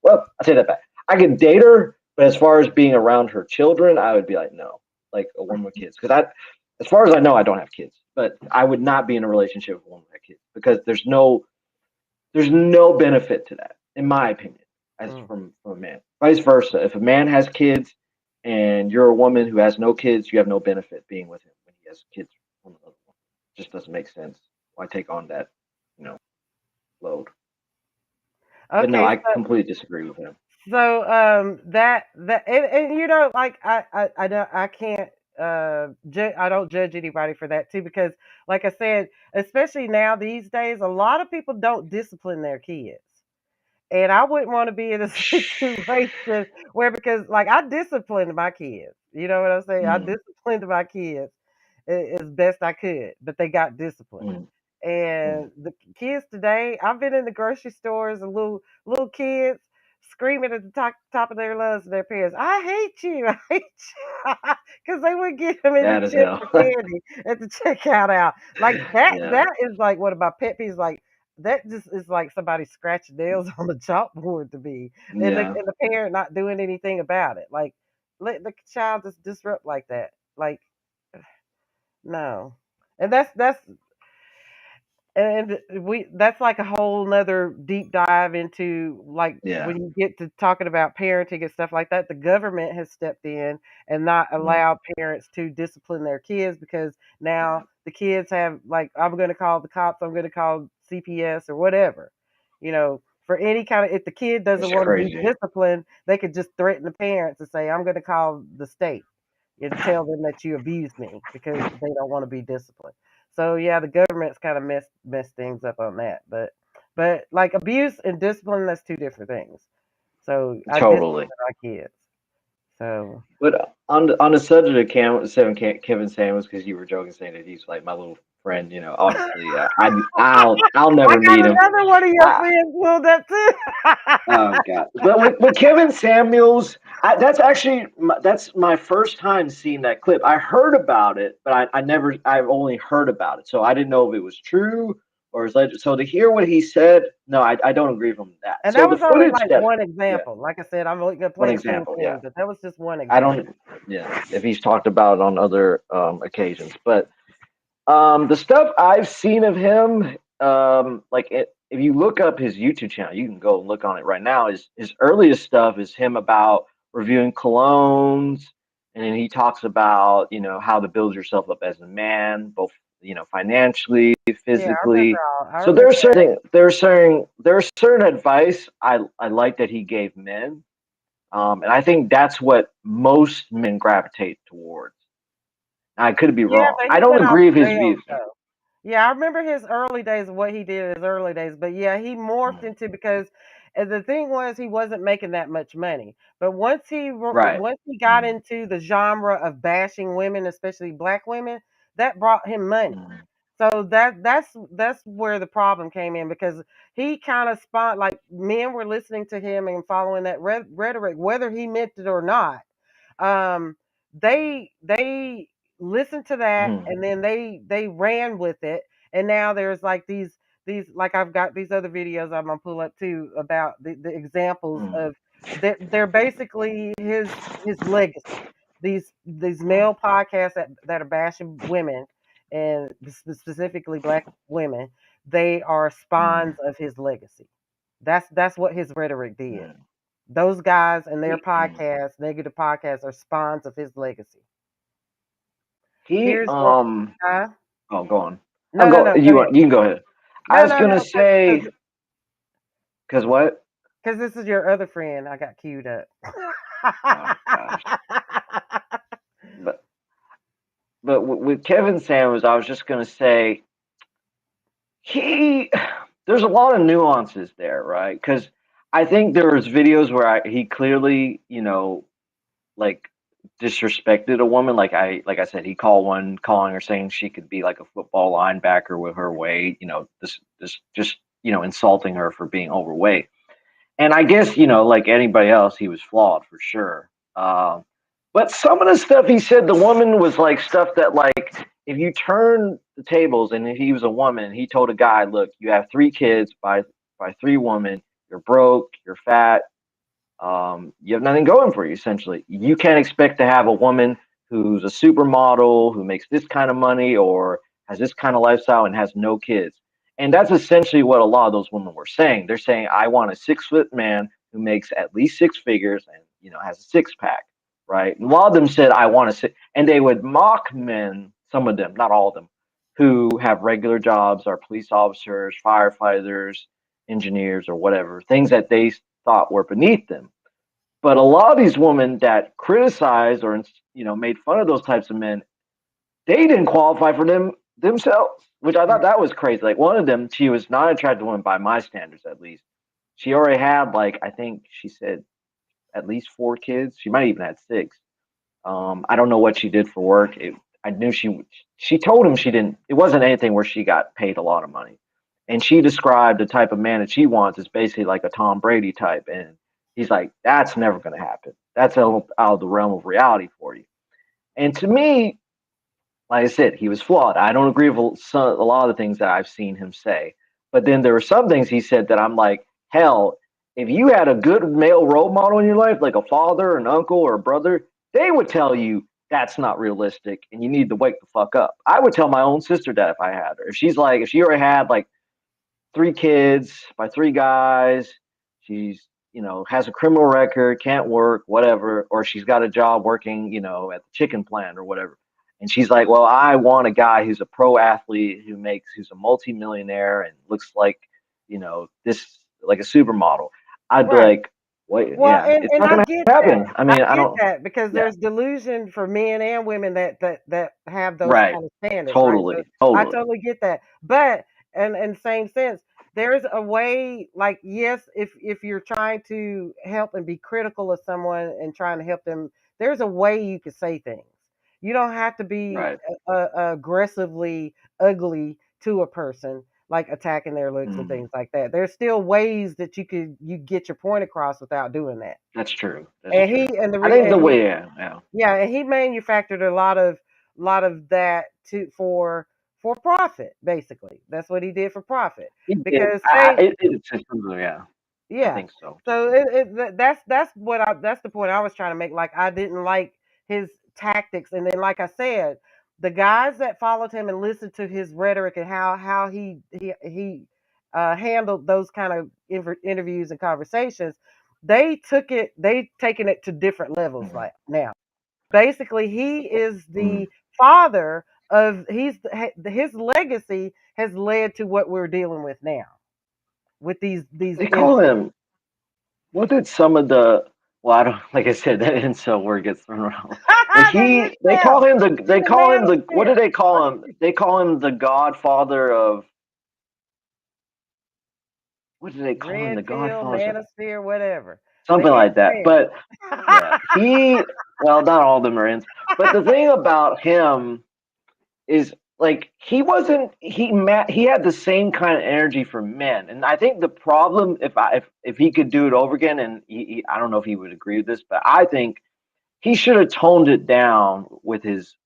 Well, I say that back. I can date her, but as far as being around her children, I would be like no, like a woman with kids. Because as far as I know, I don't have kids, but I would not be in a relationship with a woman with kids because there's no. there's no benefit to that, in my opinion, as from a man. Vice versa. If a man has kids and you're a woman who has no kids, you have no benefit being with him when he has kids from another woman. It just doesn't make sense. Why take on that, load? But no,
Okay,
I completely disagree with him.
so that and like I can't I don't judge anybody for that too, because like I said, especially now these days, a lot of people don't discipline their kids. And I wouldn't want to be in a situation where, because like I disciplined my kids, you know what I'm saying? I
Mm,
disciplined my kids as best I could, but they got disciplined.
mm, mm.
And the kids today, I've been in the grocery stores and little kids screaming at the top of their lungs to their parents, "I hate you, I hate you," because they would get them in the
Bad as
chips
hell.
or candy at the checkout out. Like that,
Yeah,
that is like one of my pet peeves. Like that just is like somebody scratching nails on the chalkboard to me, and
yeah.
the parent not doing anything about it. Like let the child just disrupt like that. Like no, and that's like a whole nother deep dive into, like,
Yeah.
when you get to talking about parenting and stuff like that, the government has stepped in and not
Mm,
allowed parents to discipline their kids, because now the kids have, like, I'm going to call the cops, I'm going to call CPS or whatever, for any kind of, if the kid doesn't
it's
want to be
crazy.
disciplined, they could just threaten the parents and say, I'm going to call the state and tell them that you abused me because they don't want to be disciplined. So yeah, the government's kind of messed things up on that. But like abuse and discipline, that's two different things. So I discipline
Totally.
my kids. So
But on the subject of Kevin Samuels, because you were joking saying that he's like my little friend, obviously, I'll
I
never
got
meet him.
another one of your
I,
friends pulled up too.
oh God! But with Kevin Samuels, that's my first time seeing that clip. I heard about it, but I've only heard about it, so I didn't know if it was true or is legend. So to hear what he said, no, I don't agree with him with that.
And
So
that
the
was only
footage
like
that,
one
yeah,
example. Like I said, I'm only gonna
one
play a full
example, yeah.
thing, but that was just one
I
example.
don't, yeah, if he's talked about it on other occasions, but the stuff I've seen of him, if you look up his YouTube channel, you can go and look on it right now. His earliest stuff is him about reviewing colognes, and then he talks about how to build yourself up as a man, both financially,
Yeah, I remember
physically.
all. I
So
remember that.
there's certain advice I like that he gave men, and I think that's what most men gravitate towards. I could be
Yeah,
wrong.
but
I
he
don't
went off
agree with
the
his
rails
views.
though. Yeah, I remember his early days, what he did in his early days. But yeah, he morphed into, because the thing was he wasn't making that much money. But
Right.
once he got into the genre of bashing women, especially black women, that brought him money.
Mm,
So that's where the problem came in, because he kind of spot, like, men were listening to him and following that rhetoric, whether he meant it or not. um they listened to that,
mm,
and then they ran with it, and now there's like these, like, I've got these other videos I'm gonna pull up too about the examples
mm,
of that. They're basically his legacy. These
mm,
male podcasts that are bashing women, and specifically black women, they are spawns
mm,
of his legacy. That's what his rhetoric did.
mm.
Those guys and their
Mm.
podcasts, negative podcasts, are spawns of his legacy.
He
Here's one. Huh?
oh, go on. I'm
No, no,
go
no. Go
you
ahead.
you can go ahead. I
No,
was
no, no.
gonna say because what?
Because this is your other friend. I got queued up.
Oh gosh. But with Kevin Samuels, I was just gonna say he there's a lot of nuances there, right? Because I think there was videos where he clearly, like disrespected a woman. Like I said, he calling her saying she could be like a football linebacker with her weight. This just insulting her for being overweight. And I guess like anybody else, he was flawed for sure. But some of the stuff he said, the woman was like stuff that, like, if you turn the tables and if he was a woman, he told a guy, look, you have 3 kids by 3 women, you're broke, you're fat, you have nothing going for you. Essentially, you can't expect to have a woman who's a supermodel who makes this kind of money or has this kind of lifestyle and has no kids. And that's essentially what a lot of those women were saying. They're saying, I want a 6 foot man who makes at least six figures and, has a six pack, right? And a lot of them said, I want to sit, and they would mock men, some of them, not all of them, who have regular jobs, are police officers, firefighters, engineers, or whatever, things that they thought were beneath them. But a lot of these women that criticized or, made fun of those types of men, they didn't qualify for them themselves, which I thought that was crazy. Like one of them, she was not an attractive woman by my standards, at least. She already had I think she said at least 4 kids. She might even had 6. I don't know what she did for work. I knew she told him she didn't. It wasn't anything where she got paid a lot of money, and she described the type of man that she wants as basically like a Tom Brady type, and he's like, that's never going to happen. That's out of the realm of reality for you. And to me, like I said, he was flawed. I don't agree with a lot of the things that I've seen him say. But then there were some things he said that I'm like, hell, if you had a good male role model in your life, like a father, an uncle, or a brother, they would tell you that's not realistic and you need to wake the fuck up. I would tell my own sister that if I had her. If if she already had 3 kids by 3 guys, she's has a criminal record, can't work, whatever, or she's got a job working, at the chicken plant or whatever. And she's like, well, I want a guy who's a pro athlete, who's a multimillionaire and looks like, this like a supermodel. I'd be
Right.
like, wait,
Well,
yeah, it's
and
not
I
gonna
get
happen.
that.
I mean, I
I get
don't.
that because
Yeah,
there's delusion for men and women that have those
right.
kind of standards, right? So
Totally,
I
totally.
totally get that. But and in same sense, there's a way, like, yes, if you're trying to help and be critical of someone and trying to help them, there's a way you can say things. You don't have to be
Right.
aggressively ugly to a person, like attacking their looks and
Mm,
things like that. There's still ways that you get your point across without doing that.
that's true. That's
And
true.
he and the
I
re
think the
and he
way, yeah.
yeah, and he manufactured a lot of that to for profit, basically. That's what he did for profit. Because say
It's yeah. I
yeah.
think so.
So that's the point I was trying to make. Like, I didn't like his tactics, and then like I said, the guys that followed him and listened to his rhetoric and how he handled those kind of interviews and conversations, they taken it to different levels.
Mhm.
Like now, basically, he is
Mm.
the father of his legacy has led to what we're dealing with now with these
They call
incels.
him. What did some of the? Well, I don't. Like I said, that incel word gets thrown around. But
The
they
incel.
call him the.
He's
They
a
call him the. What do
manosphere.
they call him? They call him the Godfather of. What do they call him? The
Red pill,
Godfather,
manosphere, whatever. The
something
it
like that.
man.
But yeah, he. Well, not all of them are ins. But the thing about him is he had the same kind of energy for men, and I think the problem, if he could do it over again, and I don't know if he would agree with this, but I think he should have toned it down with his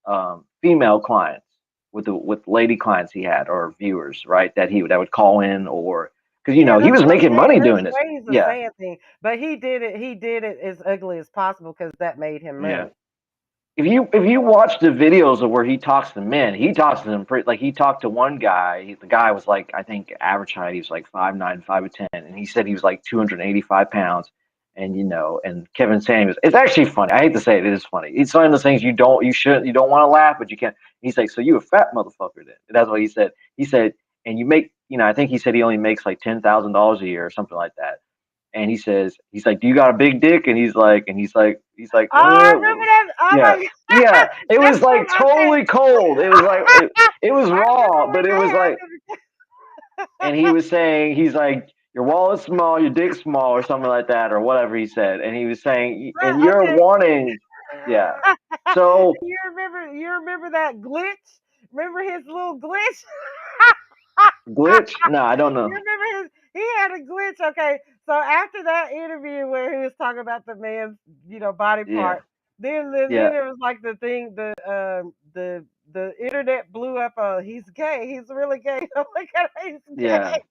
female clients, with lady clients he had, or viewers, right, that would call in, or because
Yeah,
he
that's
was
what I'm
making
saying.
money
There's
doing this.
ways of
Yeah,
saying things, but he did it as ugly as possible because that made him
yeah.
money.
If you watch the videos of where he talks to men, he talks to them pretty, like he talked to one guy. The guy was like, I think average height, he was like 5'9", 5'10", and he said he was like 285 pounds. And and Kevin Samuels, it's actually funny. I hate to say it, it is funny. It's one of those things you don't want to laugh, but you can't. He's like, so you a fat motherfucker then? That's what he said. He said, and you make, I think he said he only makes like $10,000 a year or something like that. And he's like, do you got a big dick? And he's like,
Oh, I remember that. Oh
yeah,
my
yeah.
god,
It
that's
was
from
like totally cold. It was like it was
I remember
raw, but
when
it
that
was like, and he
happened.
was saying, he's like, your wallet's small, your dick's small, or something like that, or whatever he said. And he was saying, and
But
you're
okay.
wanting, yeah. So
You remember that glitch? Remember his little glitch?
glitch? No, I don't
You
know.
remember he had a glitch. Okay, so after that interview where he was talking about the man's, body
Yeah,
part, then
yeah,
there was like the thing, the internet blew up. He's gay. He's really gay. Look at him, he's
yeah.
gay.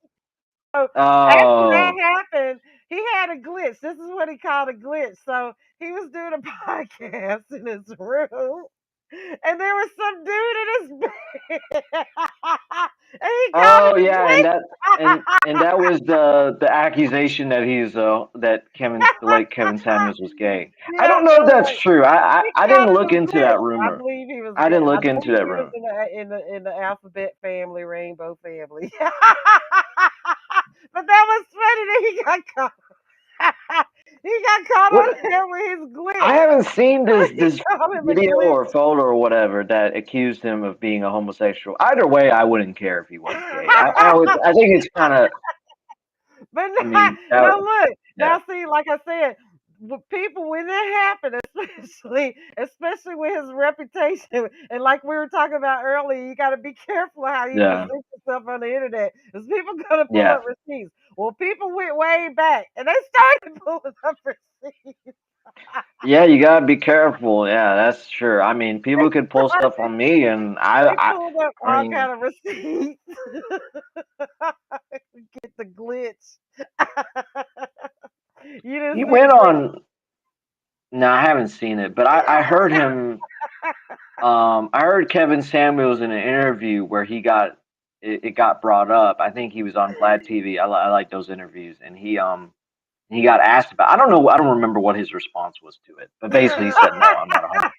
So after that
Oh,
happened, he had a glitch. This is what he called a glitch. So he was doing a podcast in his room, and there was some dude in his bed, he called
Oh
it a
yeah,
glitch.
and that was the accusation that that the late Kevin Samuels was gay. I
Yeah,
don't know if
they're
that's
like,
true. I
he
didn't
called it
look
a
into that
glitch. I
rumor.
believe he was
I
gay.
didn't
I
look into
believe
that
he was
rumor.
in the alphabet family, rainbow family. But that was funny that he got caught. He got caught
What?
on there with his
I
glitch.
haven't seen
He
this
called him a
video
glitch.
or photo or whatever that accused him of being a homosexual. Either way, I wouldn't care if he was gay. I think it's kind of.
But
I mean,
now look,
yeah,
now see, like I said, people when that happened, especially with his reputation, and like we were talking about earlier, you got to be careful how you
yeah,
present yourself on the internet, because people gonna pull
yeah.
up receipts. Well, people went way back, and they started pulling up receipts.
Yeah, you gotta be careful. Yeah, that's true. I mean, people could pull stuff on me, and
They pulled up
I
all
mean,
kind of receipts. Get the glitch. You
he
didn't see the
went
glitch.
on. No, I haven't seen it, but I heard him. I heard Kevin Samuels in an interview where it got brought up. I think he was on Vlad TV. I like those interviews, and he got asked about. I don't know. I don't remember what his response was to it, but basically he said, "No, I'm not a homo."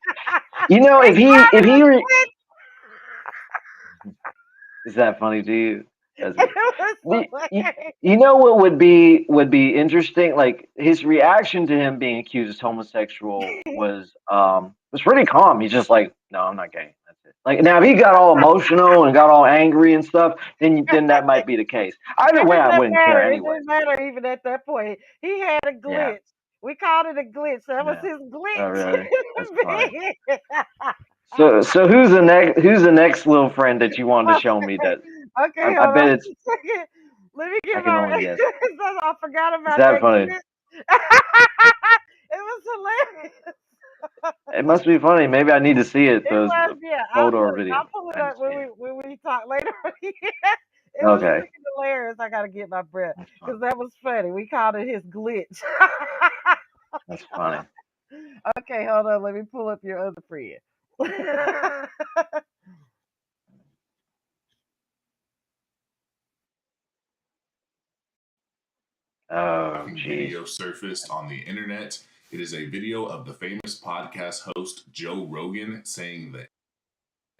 You know,
They called
if
it a
he
glitch.
is that funny to you? That's
It
good.
was
You,
hilarious.
you know what would be interesting? Like his reaction to him being accused as homosexual was pretty calm. He's just like, no, I'm not gay. That's it. Like now, if he got all emotional and got all angry and stuff, then that might be the case. Either
It
way,
did
I
not
wouldn't care
matter. It
anyways.
didn't matter even at that point. He had a
Yeah,
glitch. We called it a glitch. That was
yeah.
his
Oh, really? That's funny.
glitch.
So who's the next little friend that you wanted to show me that
Okay,
I
hold
bet
on a
it's
second. Let me
I
get
can
my.
only guess.
I forgot
Is
about
that
that
funny?
glitch. It was hilarious.
It must be funny. Maybe I need to see it.
It
Those
was, yeah.
photo or video.
I'll pull it
I need
up
to see it.
when we talk later. Yeah, it was
Okay,
freaking hilarious. I gotta get my breath
that's
because
funny.
that was funny. We called it his glitch.
That's funny.
Okay, hold on. Let me pull up your other friend.
Oh, jeez.
Video surfaced on the internet. It is a video of the famous podcast host Joe Rogan saying the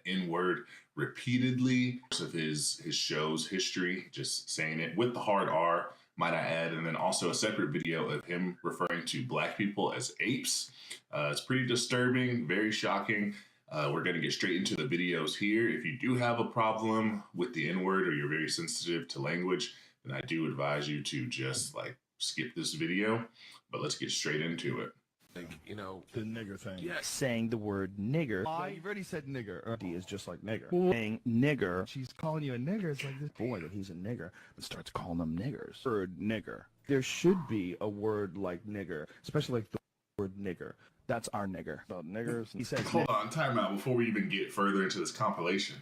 N word repeatedly of his show's history, just saying it with the hard R, might I add, and then also a separate video of him referring to black people as apes. It's pretty disturbing, very shocking. We're going to get straight into the videos here. If you do have a problem with the N word or you're very sensitive to language, then I do advise you to just like skip this video. But let's get straight into it.
Like, you know,
The nigger thing.
yes.
Saying the word nigger.
I already said nigger.
D is just like nigger. Saying nigger.
She's calling you a nigger. It's like this
Boy, that he's a nigger, and starts calling them niggers. Word nigger. There should be a word like nigger, especially like the word nigger. That's our nigger. About niggers. He says
Hold on, time out before we even get further into this compilation.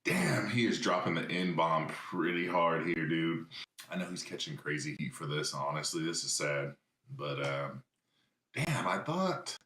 Damn, he is dropping the N-bomb pretty hard here, dude. I know he's catching crazy heat for this, honestly. This is sad. But damn, I thought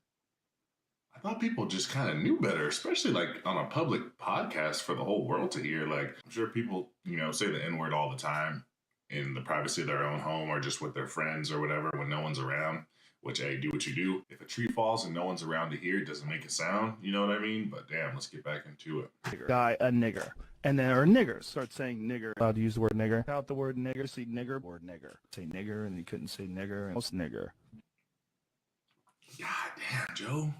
people just kind of knew better, especially like on a public podcast for the whole world to hear. Like, I'm sure people, you know, say the N-word all the time in the privacy of their own home or just with their friends or whatever when no one's around. Which, hey, do what you do. If a tree falls and no one's around to hear, it doesn't make a sound. You know what I mean? But damn, let's get back into it.
guy a nigger. And then or niggers. Start saying nigger. Allowed to use the word nigger. Out the word nigger. See nigger. Word nigger. Say nigger and you couldn't say nigger. And most nigger.
God damn, Joe.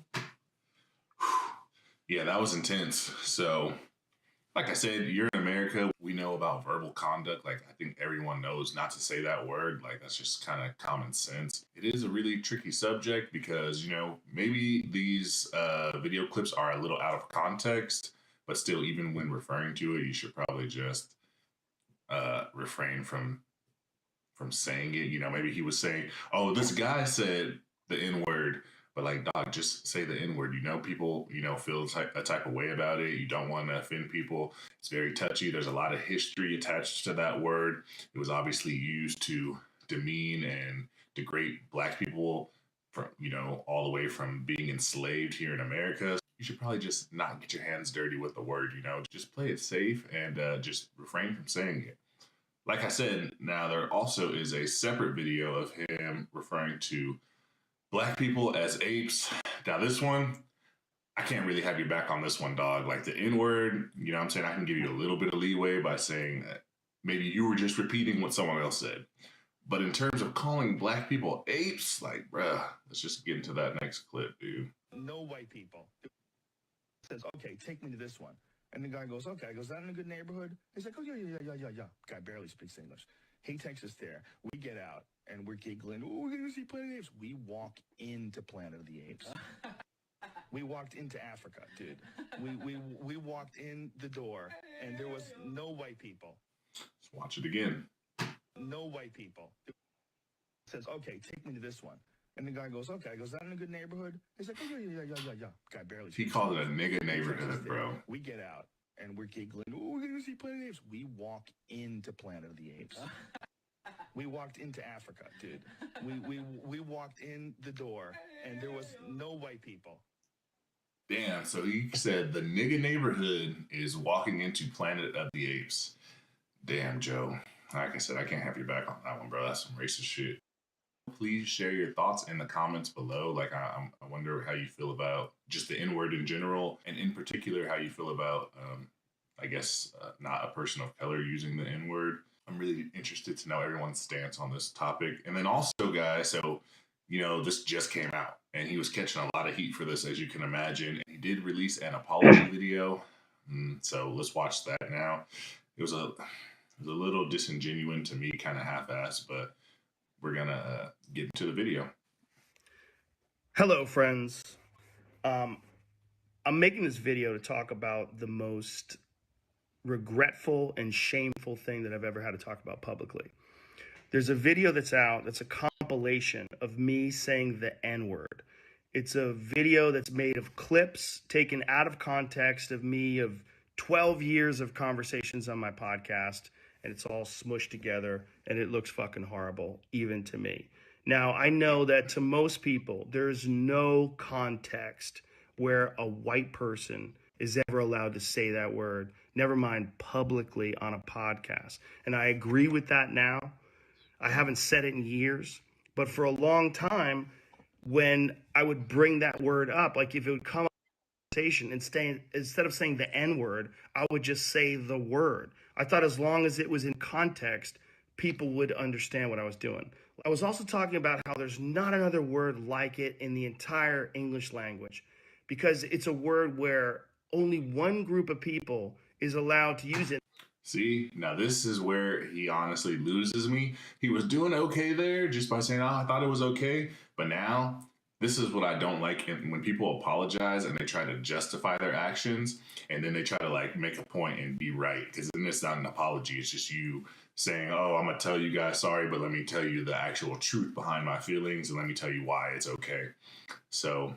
Yeah, that was intense. So, like I said, you're in America. We know about verbal conduct. Like, I think everyone knows not to say that word. Like, that's just kind of common sense. It is a really tricky subject because, you know, maybe these video clips are a little out of context, but still, even when referring to it, you should probably just refrain from saying it. You know, maybe he was saying, oh, this guy said the N-word. But like, dog, just say the N-word. You know, people, you know, feel a type of way about it. You don't want to offend people. It's very touchy. There's a lot of history attached to that word. It was obviously used to demean and degrade black people from, you know, all the way from being enslaved here in America. you should probably just not get your hands dirty with the word, you know, just play it safe and just refrain from saying it. Like I said, now there also is a separate video of him referring to black people as apes. Now this one, I can't really have you back on this one, dog. Like the N-word, you know what I'm saying? I can give you a little bit of leeway by saying that maybe you were just repeating what someone else said. But in terms of calling black people apes, like, bruh, let's just get into that next clip, dude.
No white people. Says, okay, take me to this one. And the guy goes, okay. I goes, is that in a good neighborhood? He's like, oh, yeah. Guy barely speaks English. He takes us there. We get out, and we're giggling. Oh, we're going to see Planet of the Apes. We walk into Planet of the Apes. We walked into Africa, dude. We walked in the door, and there was no white people.
Let's watch it again.
No white people. Says, okay, take me to this one. And the guy goes, okay. I goes, is that in a good neighborhood? He's like, oh, yeah. Guy barely
He called it a nigga neighborhood, bro.
We get out, and we're giggling. Oh, we're going to see Planet of the Apes. We walk into Planet of the Apes. We walked into Africa, dude. We walked in the door, and there was no white people.
Damn, so he said the nigga neighborhood is walking into Planet of the Apes. Damn, Joe. Like I said, I can't have you back on that one, bro. That's some racist shit. Please share your thoughts in the comments below. Like, I wonder how you feel about just the N-word in general, and in particular, how you feel about, I guess, not a person of color using the N-word. I'm really interested to know everyone's stance on this topic. And then also, guys, so, you know, this just came out, and he was catching a lot of heat for this, as you can imagine. He did release an apology video, so let's watch that now. It was a little disingenuous to me, kind of half-assed, but we're gonna get into the video.
Hello, friends. I'm making this video to talk about the most regretful and shameful thing that I've ever had to talk about publicly. There's a video that's out that's a compilation of me saying the N-word. It's a video that's made of clips taken out of context of me of 12 years of conversations on my podcast, and it's all smushed together, and it looks fucking horrible, even to me. Now, I know that to most people, there's no context where a white person is ever allowed to say that word, never mind publicly on a podcast. And I agree with that now. I haven't said it in years, but for a long time, when I would bring that word up, like if it would come up in conversation, instead of saying the N-word, I would just say the word. I thought as long as it was in context, people would understand what I was doing. I was also talking about how there's not another word like it in the entire English language, because it's a word where only one group of people is allowed to use it.
See, now this is where he honestly loses me. He was doing okay there just by saying, oh, I thought it was okay. But now, this is what I don't like when people apologize and they try to justify their actions, and then they try to like make a point and be right. Because then it's not an apology. It's just you saying, oh, I'm going to tell you guys sorry, but let me tell you the actual truth behind my feelings, and let me tell you why it's okay. So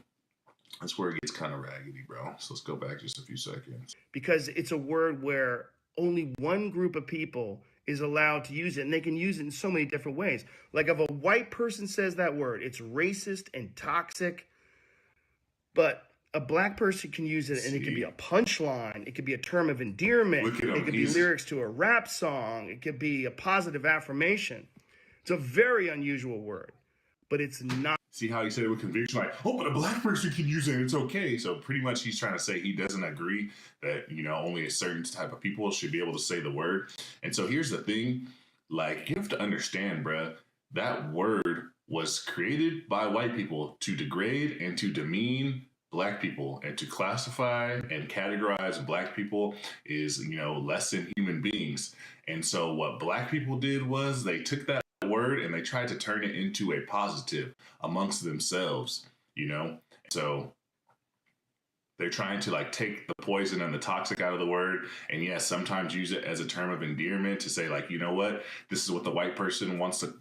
that's where it gets kind of raggedy, bro. So let's go back just a few seconds.
Because it's a word where only one group of people is allowed to use it, and they can use it in so many different ways. Like if a white person says that word, it's racist and toxic, but a black person can use it, and it could be a punchline. It could be a term of endearment. It could be lyrics to a rap song. It could be a positive affirmation. It's a very unusual word, but it's not.
See how he said it with conviction, like, oh, but a black person can use it, it's okay. So pretty much he's trying to say he doesn't agree that, you know, only a certain type of people should be able to say the word. And so here's the thing, like, you have to understand, bruh, that word was created by white people to degrade and to demean black people, and to classify and categorize black people is, you know, less than human beings. And so what black people did was they took that word and they tried to turn it into a positive amongst themselves, you know? So they're trying to like take the poison and the toxic out of the word, and yes, sometimes use it as a term of endearment to say like, you know what, this is what the white person wants to,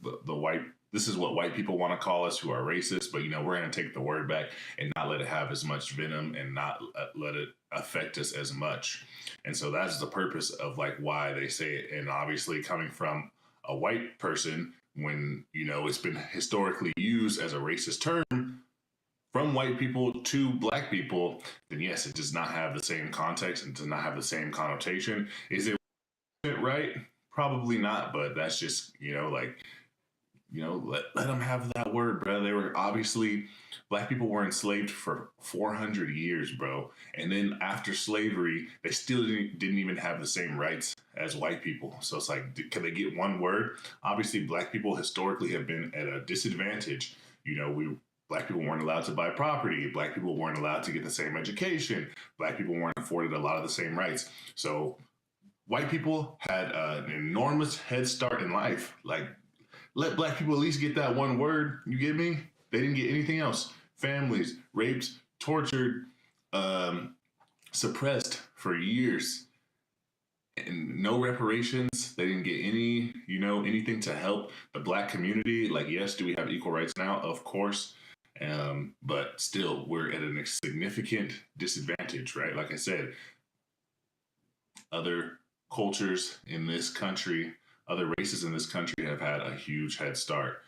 this is what white people want to call us who are racist, but you know, we're going to take the word back and not let it have as much venom and not let it affect us as much. And so that's the purpose of like why they say it. And obviously coming from a white person, when, you know, it's been historically used as a racist term from white people to black people, then yes, it does not have the same context and does not have the same connotation. Is it right? Probably not, but that's just, let them have that word, bro. They were obviously, black people were enslaved for 400 years, bro. And then after slavery, they still didn't even have the same rights as white people. So it's like, can they get one word? Obviously, black people historically have been at a disadvantage. Black people weren't allowed to buy property. Black people weren't allowed to get the same education. Black people weren't afforded a lot of the same rights. So white people had an enormous head start in life. Like, let black people at least get that one word. You get me? They didn't get anything else. Families raped, tortured, suppressed for years, and no reparations. They didn't get anything to help the black community. Like, yes, do we have equal rights now? Of course. But still, we're at a significant disadvantage, right? Like I said, other cultures in this country, other races in this country have had a huge head start,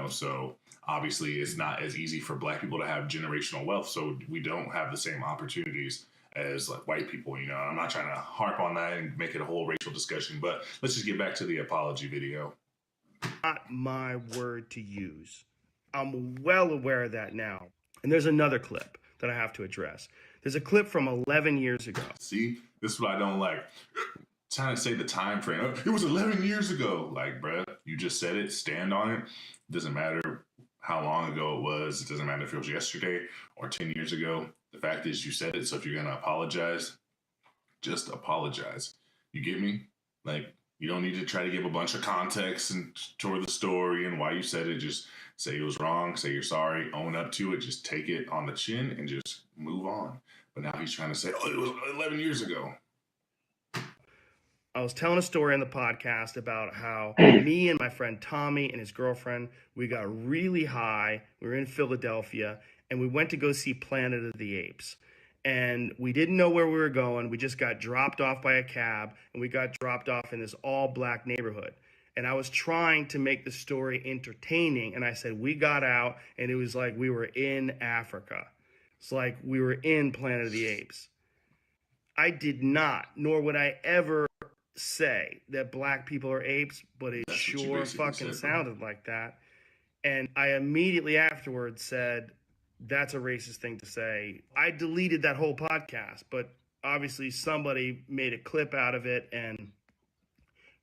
so obviously it's not as easy for black people to have generational wealth. So we don't have the same opportunities as like white people. I'm not trying to harp on that and make it a whole racial discussion, but let's just get back to the apology video.
Not my word to use. I'm well aware of that now. And there's another clip that I have to address. There's a clip from 11 years ago.
See, this is what I don't like. Trying to say the time frame. It was 11 years ago. Like, bruh, you just said it. Stand on it. It doesn't matter how long ago it was. It doesn't matter if it was yesterday or 10 years ago. The fact is you said it. So if you're going to apologize, just apologize. You get me? Like, you don't need to try to give a bunch of context and toward the story and why you said it. Just say it was wrong. Say you're sorry. Own up to it. Just take it on the chin and just move on. But now he's trying to say, it was 11 years ago.
I was telling a story on the podcast about how me and my friend Tommy and his girlfriend, we got really high. We were in Philadelphia and we went to go see Planet of the Apes. And we didn't know where we were going. We just got dropped off by a cab and we got dropped off in this all black neighborhood. And I was trying to make the story entertaining. And I said, we got out and it was like we were in Africa. It's like we were in Planet of the Apes. I did not, nor would I ever say that black people are apes, but it sure fucking sounded like that. And I immediately afterwards said, that's a racist thing to say. I deleted that whole podcast, but obviously somebody made a clip out of it and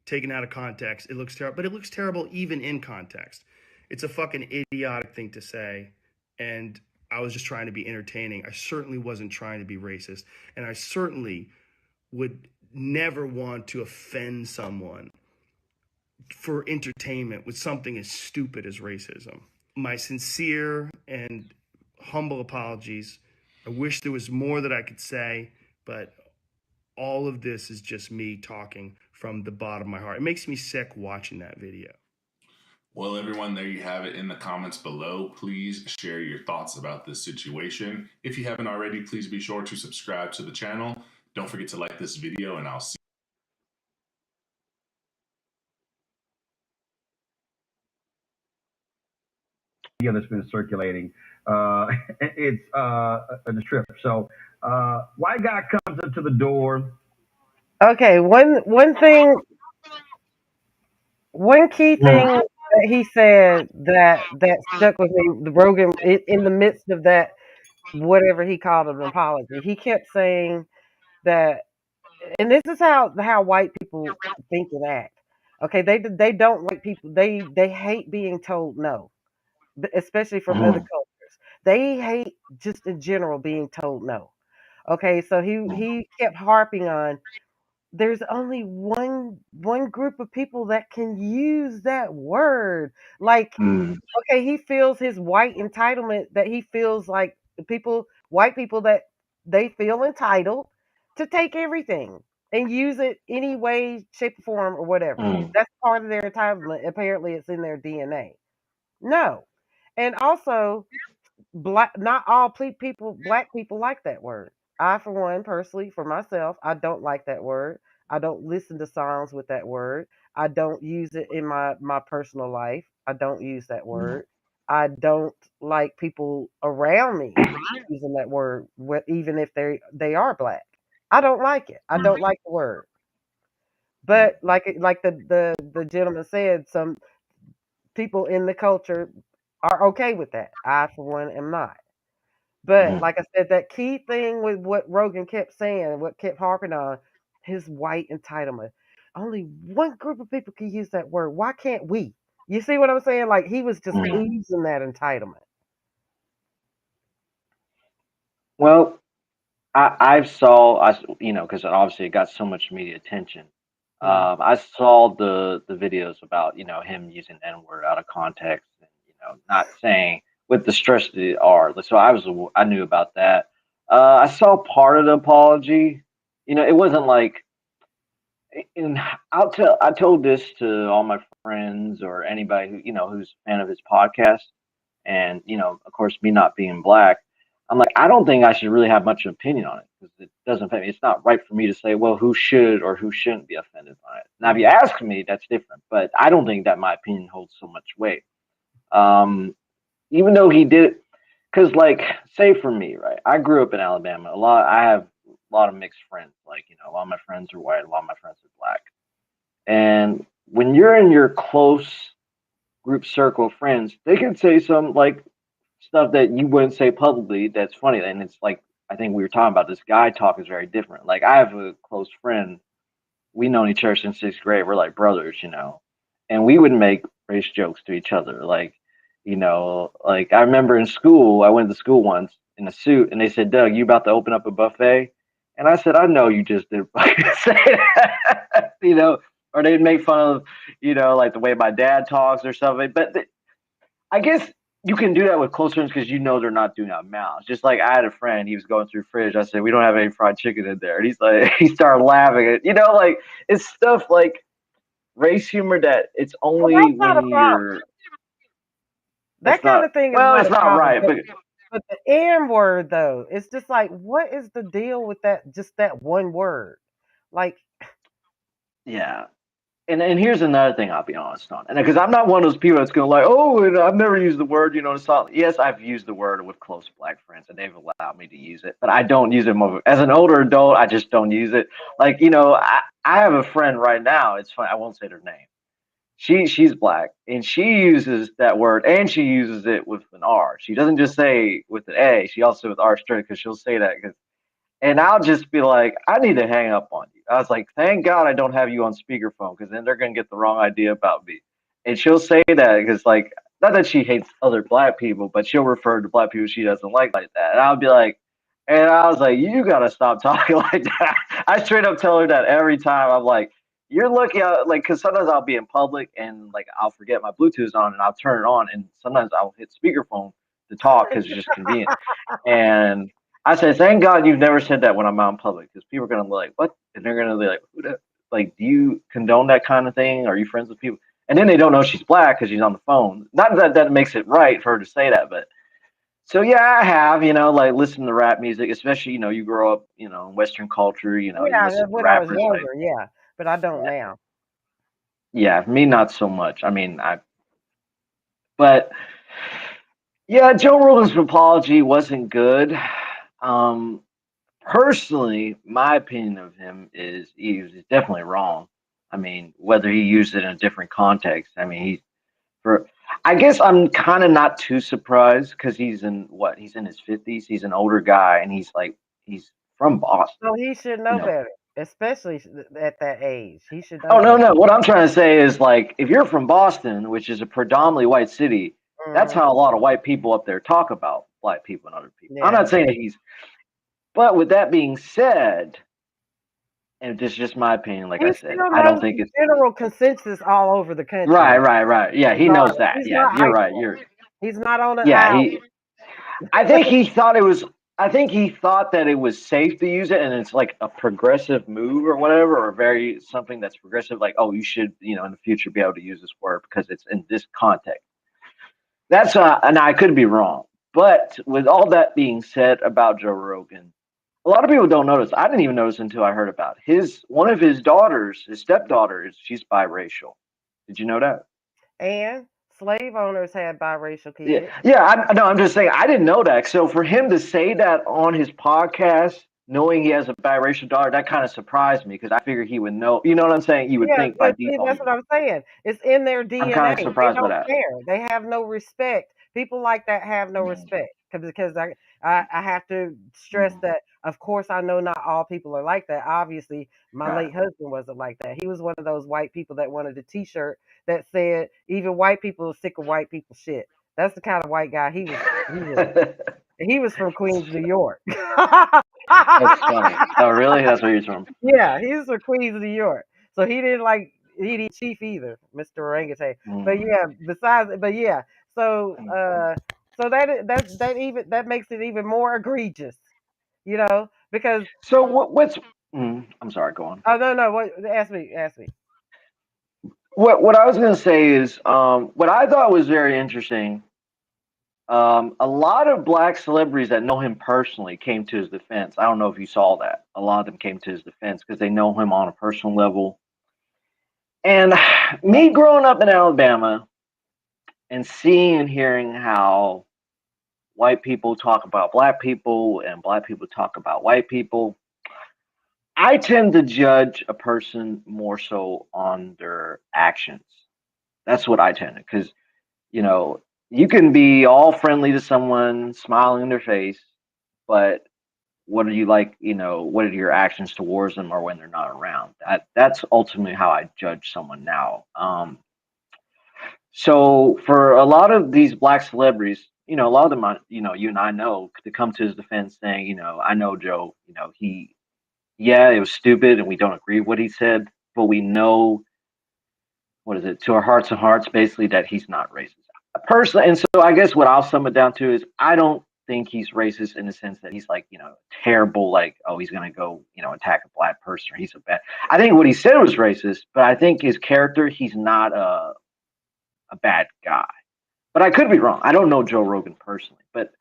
taken out of context. It looks terrible, but it looks terrible even in context. It's a fucking idiotic thing to say. And I was just trying to be entertaining. I certainly wasn't trying to be racist. And I certainly would never want to offend someone for entertainment with something as stupid as racism. My sincere and humble apologies. I wish there was more that I could say, but all of this is just me talking from the bottom of my heart. It makes me sick watching that video.
Well, everyone, there you have it in the comments below. Please share your thoughts about this situation. If you haven't already, please be sure to subscribe to the channel. Don't forget to like this video, and I'll see
you. That's been circulating. It's the trip. So, white guy comes up to the door.
Okay, one key thing that he said that stuck with me. The Rogan in the midst of that, whatever he called an apology, he kept saying that, and this is how white people think and act. Okay, they don't like people. They hate being told no, especially from other cultures. They hate just in general being told no. Okay, so he kept harping on there's only one group of people that can use that word. Like, okay, he feels his white entitlement that he feels like white people that they feel entitled to take everything and use it any way, shape, or form, or whatever. That's part of their entitlement. Apparently, it's in their DNA. No, and also not all black people like that word. I, for one, personally, for myself, I don't like that word. I don't listen to songs with that word. I don't use it in my personal life. I don't use that word. I don't like people around me using that word, even if they are black. I don't like it. I don't like the word. But like the gentleman said, some people in the culture are okay with that. I, for one, am not. But like I said, that key thing with what Rogan kept saying, what kept harping on, his white entitlement. Only one group of people can use that word. Why can't we? You see what I'm saying? Like he was just oozing that entitlement.
Well, I saw, because obviously it got so much media attention. I saw the videos about him using N word out of context and not saying with the stress of the R. So I knew about that. I saw part of the apology. It wasn't like, and I told this to all my friends or anybody who's a fan of his podcast, and of course me not being black, I'm like, I don't think I should really have much opinion on it because it doesn't affect me. It's not right for me to say, well, who should or who shouldn't be offended by it. Now if you ask me, that's different, but I don't think that my opinion holds so much weight. Even though he did, because like, say for me, right, I grew up in Alabama. I have a lot of mixed friends. Like a lot of my friends are white, a lot of my friends are black. And when you're in your close group circle of friends, they can say some like stuff that you wouldn't say publicly that's funny. And it's like, I think we were talking about this guy talk is very different. Like I have a close friend, we known each other since 6th grade. We're like brothers, and we would make race jokes to each other. Like, like I remember in school, I went to school once in a suit and they said, Doug, you about to open up a buffet? And I said, I know you just did say that, or they'd make fun of, like the way my dad talks or something. But I guess you can do that with close friends because they're not doing out mouths. Just like I had a friend, he was going through the fridge. I said, we don't have any fried chicken in there. And he's like, he started laughing. Like it's stuff like race humor that it's only
That's not a
when
problem.
you're.
That kind of thing is not
it's
a
not
problem.
right,
But the N word though, it's just like, what is the deal with that? Just that one word, like.
Yeah. And here's another thing I'll be honest on, and because I'm not one of those people that's gonna like, oh, and I've never used the word, it's not. Yes, I've used the word with close black friends, and they've allowed me to use it, but I don't use it more. As an older adult, I just don't use it. Like, I have a friend right now. It's funny. I won't say their name. She's black, and she uses that word, and she uses it with an R. She doesn't just say with an A. She also with R straight because she'll say that because. And I'll just be like, I need to hang up on you. I was like, thank God I don't have you on speakerphone because then they're going to get the wrong idea about me. And she'll say that because, like, not that she hates other black people, but she'll refer to black people she doesn't like that. And I'll be like, and I was like, you got to stop talking like that. I straight up tell her that every time. I'm like, you're looking at, like, because sometimes I'll be in public and, like, I'll forget my Bluetooth on and I'll turn it on. And sometimes I'll hit speakerphone to talk because it's just convenient. And I said, thank God you've never said that when I'm out in public because people are going to be like, what? And they're going to be like, who the, like, do you condone that kind of thing? Are you friends with people? And then they don't know she's black because she's on the phone. Not that that makes it right for her to say that, but so yeah, I have, like listen to rap music, especially, you grow up, in Western culture, you
Yeah,
listen to
when I was
rappers like,
younger, yeah, but I don't now.
yeah, me not so much. I mean, but yeah, Joe Rogan's apology wasn't good. Um, Personally, my opinion of him is he was definitely wrong. I mean, whether he used it in a different context, I mean, for. I guess I'm kind of not too surprised because he's in what? He's in his 50s. He's an older guy, and he's from Boston.
So he should know better, especially at that age. He should know
Oh no,
better.
no. What I'm trying to say is like if you're from Boston, which is a predominantly white city, that's how a lot of white people up there talk about black people and other people. I'm
Yeah.
not saying that he's. But with that being said, and it's just my opinion, like
He
I said,
still
I don't
knows
think
the
it's
general consensus all over the country.
right. Yeah, he knows that.
He's
Yeah,
not
you're right.
isolated. He's not on an
Yeah,
island.
I think he thought it was. I think he thought that it was safe to use it, and it's like a progressive move or whatever, or very something that's progressive. Like, oh, you should, in the future, be able to use this word because it's in this context. That's and I could be wrong, but with all that being said about Joe Rogan, a lot of people don't notice. I didn't even notice until I heard about one of his daughters, his stepdaughter, she's biracial. Did you know that?
And slave owners had biracial
Yeah,
kids.
yeah. No, I'm just saying I didn't know that. So for him to say that on his podcast, knowing he has a biracial daughter, that kind of surprised me because I figured he would know. You know what I'm saying? You would
Yeah,
think by
see,
default.
that's what I'm saying. It's in their
I'm kind
DNA.
of
They
surprised by
don't
that.
care. They have no respect. People like that have no
Mm,
respect because I have to stress
mm.
that. Of course, I know not all people are like that. Obviously, my
Got
late husband wasn't like that. He was one of those white people that wanted a T-shirt that said, "Even white people are sick of white people shit." That's the kind of white guy he was. He was.
it.
He was from Queens, New York.
That's funny. Oh, really? That's where he's from.
Yeah, he's from Queens, New York. So he didn't like eating chief either, Mr. Orangutan. But
Mm.
yeah, but yeah. So
Mm.
so that makes it even more egregious, because
So what's? I'm sorry. Go on.
oh no, what ask me.
What I was going to say is what I thought was very interesting. A lot of black celebrities that know him personally came to his defense. I don't know if you saw that. A lot of them came to his defense because they know him on a personal level. And me growing up in Alabama and seeing and hearing how white people talk about black people and black people talk about white people, I tend to judge a person more so on their actions. That's what I tend to, because you know, you can be all friendly to someone, smiling in their face, but what are you like? What are your actions towards them, or when they're not around? That's ultimately how I judge someone now. So for a lot of these black celebrities, a lot of them, you and I know, to come to his defense, saying, I know Joe, yeah, it was stupid, and we don't agree with what he said, but we know, what is it, to our hearts and hearts, basically, that he's not racist. Personally, and so I guess what I'll sum it down to is I don't think he's racist in the sense that he's like, terrible, like, oh, he's gonna go, attack a black person, or he's a bad. I think what he said was racist, but I think his character, he's not a bad guy. But I could be wrong. I don't know Joe Rogan personally, but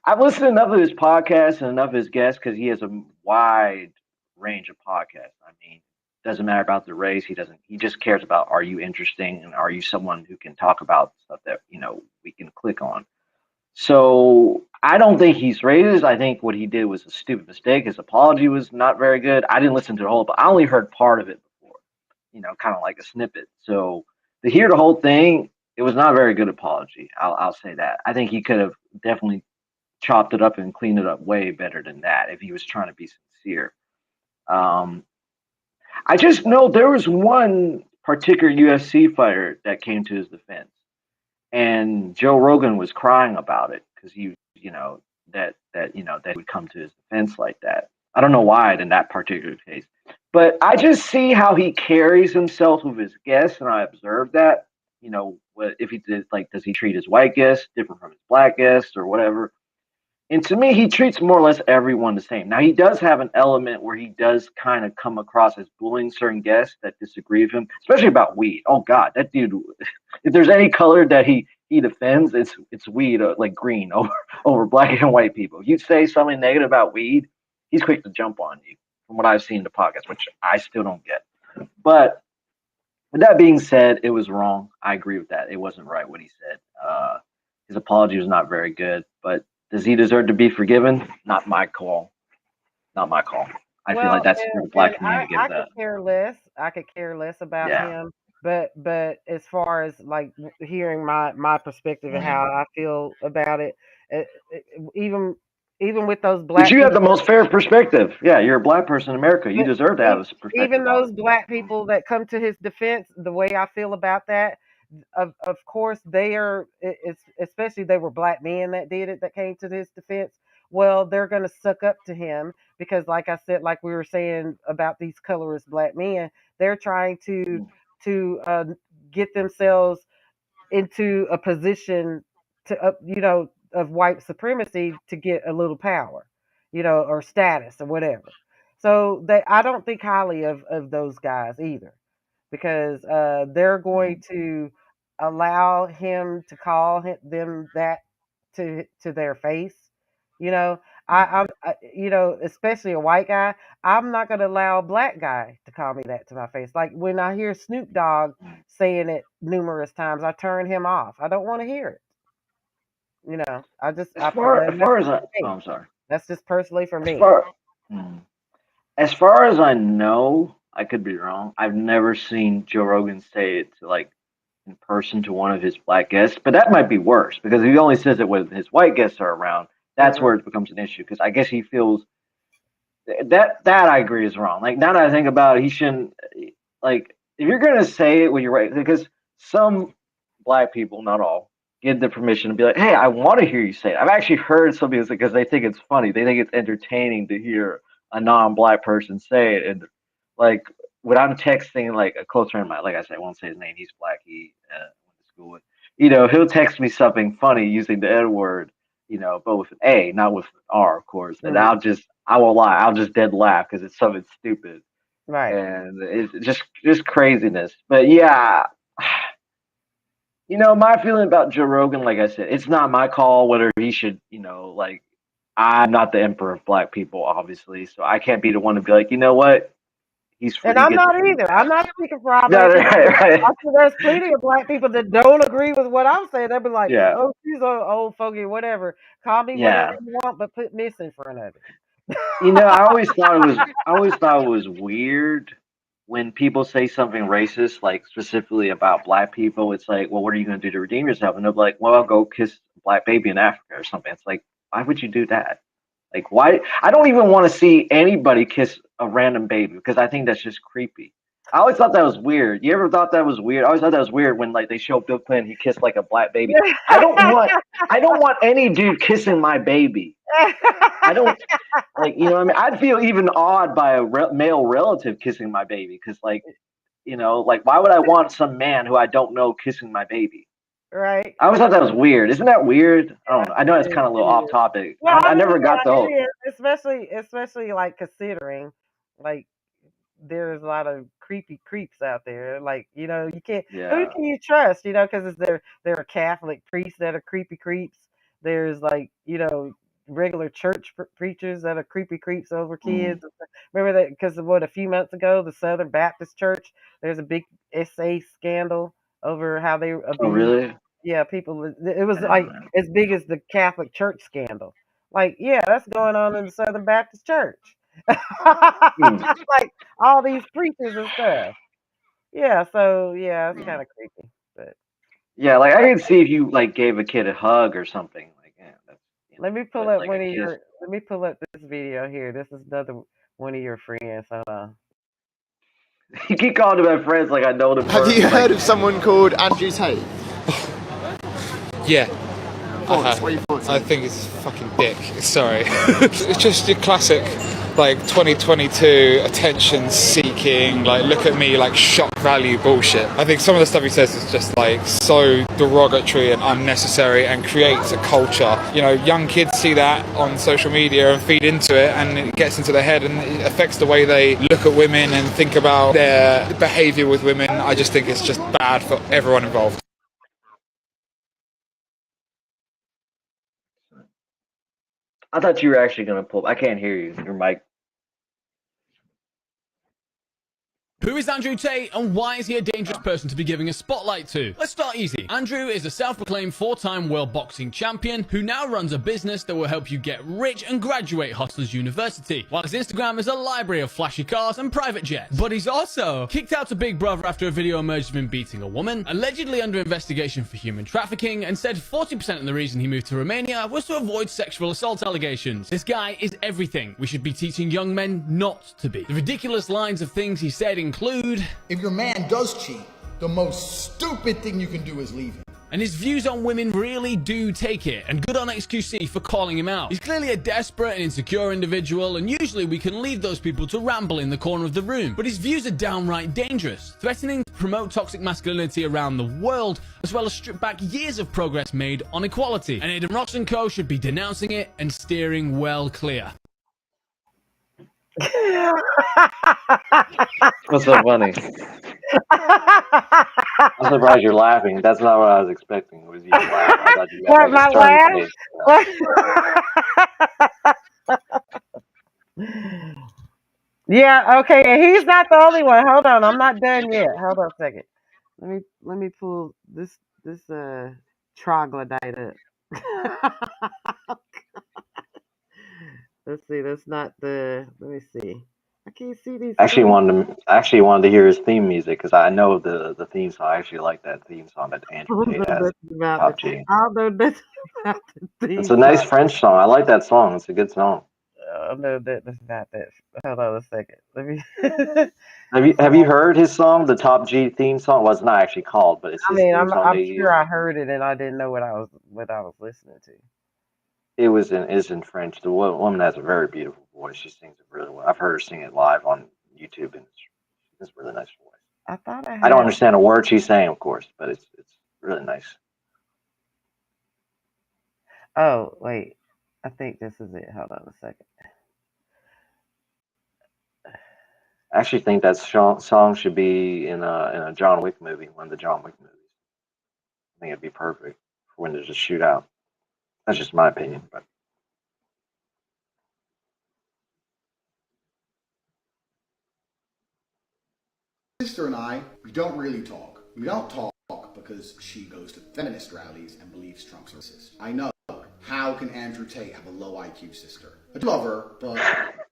I've listened to enough of his podcasts and enough of his guests because he has a wide range of podcasts. I mean, doesn't matter about the race. He just cares about, are you interesting, and are you someone who can talk about stuff that, we can click on. So I don't think he's racist. I think what he did was a stupid mistake. His apology was not very good. I didn't listen to the whole, but I only heard part of it before, kind of like a snippet. So to hear the whole thing, it was not a very good apology. I'll say that. I think he could have definitely chopped it up and cleaned it up way better than that if he was trying to be sincere. Um, I just know there was one particular UFC fighter that came to his defense, and Joe Rogan was crying about it because that would come to his defense like that. I don't know why in that particular case, but I just see how he carries himself with his guests, and I observed that. What if he did, like, does he treat his white guests different from his black guests or whatever? And to me, he treats more or less everyone the same. Now, he does have an element where he does kind of come across as bullying certain guests that disagree with him, especially about weed. Oh God, that dude! If there's any color that he defends, it's weed, like green over black and white people. If you say something negative about weed, he's quick to jump on you. From what I've seen in the podcast, which I still don't get. But with that being said, it was wrong. I agree with that. It wasn't right what he said. His apology was not very good, but does he deserve to be forgiven? Not my call. Not my call. I feel like
Well,
that's for the
and
black community to give
I could
that.
care less. I could care less about
Yeah.
him. But as far as like hearing my perspective and how I feel about it, it, it even with those
But
black
you have the
people,
most fair perspective. Yeah, you're a black person in America. You
but
deserve to have a perspective
even
on
those black people that come to his defense, the way I feel about that, of course they are. It's especially they were black men that did it that came to his defense. Well, they're going to suck up to him because, like I said, like we were saying about these colorist black men, they're trying to get themselves into a position to of white supremacy to get a little power, or status or whatever. So I don't think highly of those guys either, because they're going to allow him to call them that to their face. you know, especially a white guy, I'm not gonna allow a black guy to call me that to my face. Like when I hear Snoop Dogg saying it numerous times, I turn him off. I don't want to hear it. You know,
As far as I'm sorry.
That's just personally for
As
me.
far mm, as far as I know, I could be wrong. I've never seen Joe Rogan say it to like in person to one of his black guests, but that might be worse because if he only says it when his white guests are around. That's where it becomes an issue because I guess he feels that I agree is wrong. Like now that I think about it, he shouldn't like if you're gonna say it when you're right because some black people, not all, get the permission to be like, hey, I want to hear you say it. I've actually heard some people because they think it's funny. They think it's entertaining to hear a non-black person say it. And like when I'm texting like a close friend of mine, like I said, I won't say his name. He's black. He went to school with. You know, he'll text me something funny using the N word. You know, but with an A, not with an R, of course. And I won't lie, I'll just dead laugh because it's something stupid.
Right.
And it's just craziness. But yeah, you know, my feeling about Joe Rogan, like I said, it's not my call whether he should, you know, like I'm not the emperor of black people, obviously, so I can't be the one to be like, you know what, he's free
And
to
I'm
get
not
the
either. I'm not speaking for all
No,
black people.
right.
I see there's plenty of black people that don't agree with what I'm saying. They'll be like,
Yeah.
oh, she's old fogey, whatever. Call me whatever
Yeah.
you want, but put miss in front of it.
You know, I always thought it was weird when people say something racist, like specifically about black people. It's like, well, what are you going to do to redeem yourself? And they're like, well, I'll go kiss a black baby in Africa or something. It's like, why would you do that? Like, why? I don't even want to see anybody kiss a random baby because I think that's just creepy. I always thought that was weird. You ever thought that was weird? I always thought that was weird when like they show Bill Clinton, he kissed like a black baby. I don't want any dude kissing my baby. I don't like, you know what I mean? I'd feel even awed by a male relative kissing my baby because like, you know, like why would I want some man who I don't know kissing my baby?
Right.
I always thought that was weird. Isn't that weird? I don't know. I know it's kind of a little off topic.
Well,
I never got the whole.
it is, especially like considering like there's a lot of creepy creeps out there. Like, you know, you can't who
Yeah.
can you trust, you know, because there are Catholic priests that are creepy creeps. There's like, you know, regular church preachers that are creepy creeps over kids. Remember that because what a few months ago, the Southern Baptist Church, there's a big SA scandal over how they abused.
Oh, really?
Yeah, people. It was like as big as the Catholic Church scandal. Like, yeah, that's going on in the Southern Baptist Church. Like all these preachers and stuff. Yeah, so yeah, it's kind of creepy. But
yeah, like I can see if you like gave a kid a hug or something. Like, yeah, that's.
Let me pull up one of your. Let me pull up this video here. This is another one of your friends. Hold on.
You keep calling to my friends like I know them.
Have you heard of someone called Andrew Tate?
Yeah.
What are your thoughts?
I think it's fucking dick. Sorry. It's just your classic, like, 2022 attention seeking, like, look at me, like, shock value bullshit. I think some of the stuff he says is just, like, so derogatory and unnecessary and creates a culture. You know, young kids see that on social media and feed into it, and it gets into their head and it affects the way they look at women and think about their behaviour with women. I just think it's just bad for everyone involved.
I thought you were actually going to pull. I can't hear you. Your mic.
Who is Andrew Tate and why is he a dangerous person to be giving a spotlight to? Let's start easy. Andrew is a self-proclaimed 4-time world boxing champion who now runs a business that will help you get rich and graduate Hustlers University, while his Instagram is a library of flashy cars and private jets. But he's also kicked out to Big Brother after a video emerged of him beating a woman, allegedly under investigation for human trafficking, and said 40% of the reason he moved to Romania was to avoid sexual assault allegations. This guy is everything we should be teaching young men not to be. The ridiculous lines of things he said include,
if your man does cheat, the most stupid thing you can do is leave him.
And his views on women really do take it, and good on XQC for calling him out. He's clearly a desperate and insecure individual, and usually we can leave those people to ramble in the corner of the room. But his views are downright dangerous, threatening to promote toxic masculinity around the world, as well as strip back years of progress made on equality. And Aiden Ross & Co. should be denouncing it and steering well clear.
What's so funny? I'm surprised you're laughing. That's not what I was expecting. Was you laughing? I thought you
What, my laugh? Yeah, okay, and he's not the only one. Hold on, I'm not done yet. Hold on a second. Let me pull this troglodyte up. Let's see, that's not the. Let me see. I can't see these.
I actually wanted to hear his theme music because I know the theme song. I actually like that theme song that
I
Andrew
don't
Tate
know
has.
nothing about
Top
it.
G.
I don't know nothing about the
It's
theme
a nice
song.
French song. I like that song. It's a good song.
I don't know nothing about that. Hold on a second. Let me.
Have you heard his song, the Top G theme song? Well, it's not actually called, but it's
I
his
mean,
theme song
I'm
they
sure
use.
I heard it and I didn't know what I was listening to.
It was in French. The woman has a very beautiful voice. She sings it really well. I've heard her sing it live on YouTube, and it's a really nice voice.
I thought I
I don't
had.
understand a word she's saying, of course, but it's really nice.
Oh wait, I think this is it. Hold on a second.
I actually think that song should be in a John Wick movie, one of the John Wick movies. I think it'd be perfect for when there's a shootout. That's just my opinion, but
Sister and I, we don't really talk. We don't talk because she goes to feminist rallies and believes Trump's racist. I know. How can Andrew Tate have a low IQ sister? I do love her, but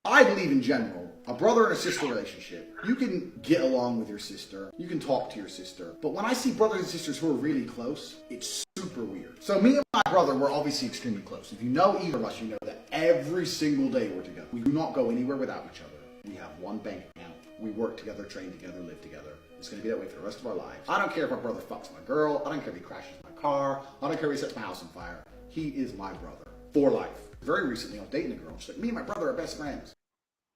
I believe in general, a brother and a sister relationship, you can get along with your sister, you can talk to your sister, but when I see brothers and sisters who are really close, it's super weird. So me and my brother, we're obviously extremely close. If you know either of us, you know that every single day we're together. We do not go anywhere without each other. We have one bank account. We work together, train together, live together. It's going to be that way for the rest of our lives. I don't care if my brother fucks my girl. I don't care if he crashes my car. I don't care if he sets my house on fire. He is my brother for life. Very recently, I was dating a girl. She's like, me and my brother are best friends.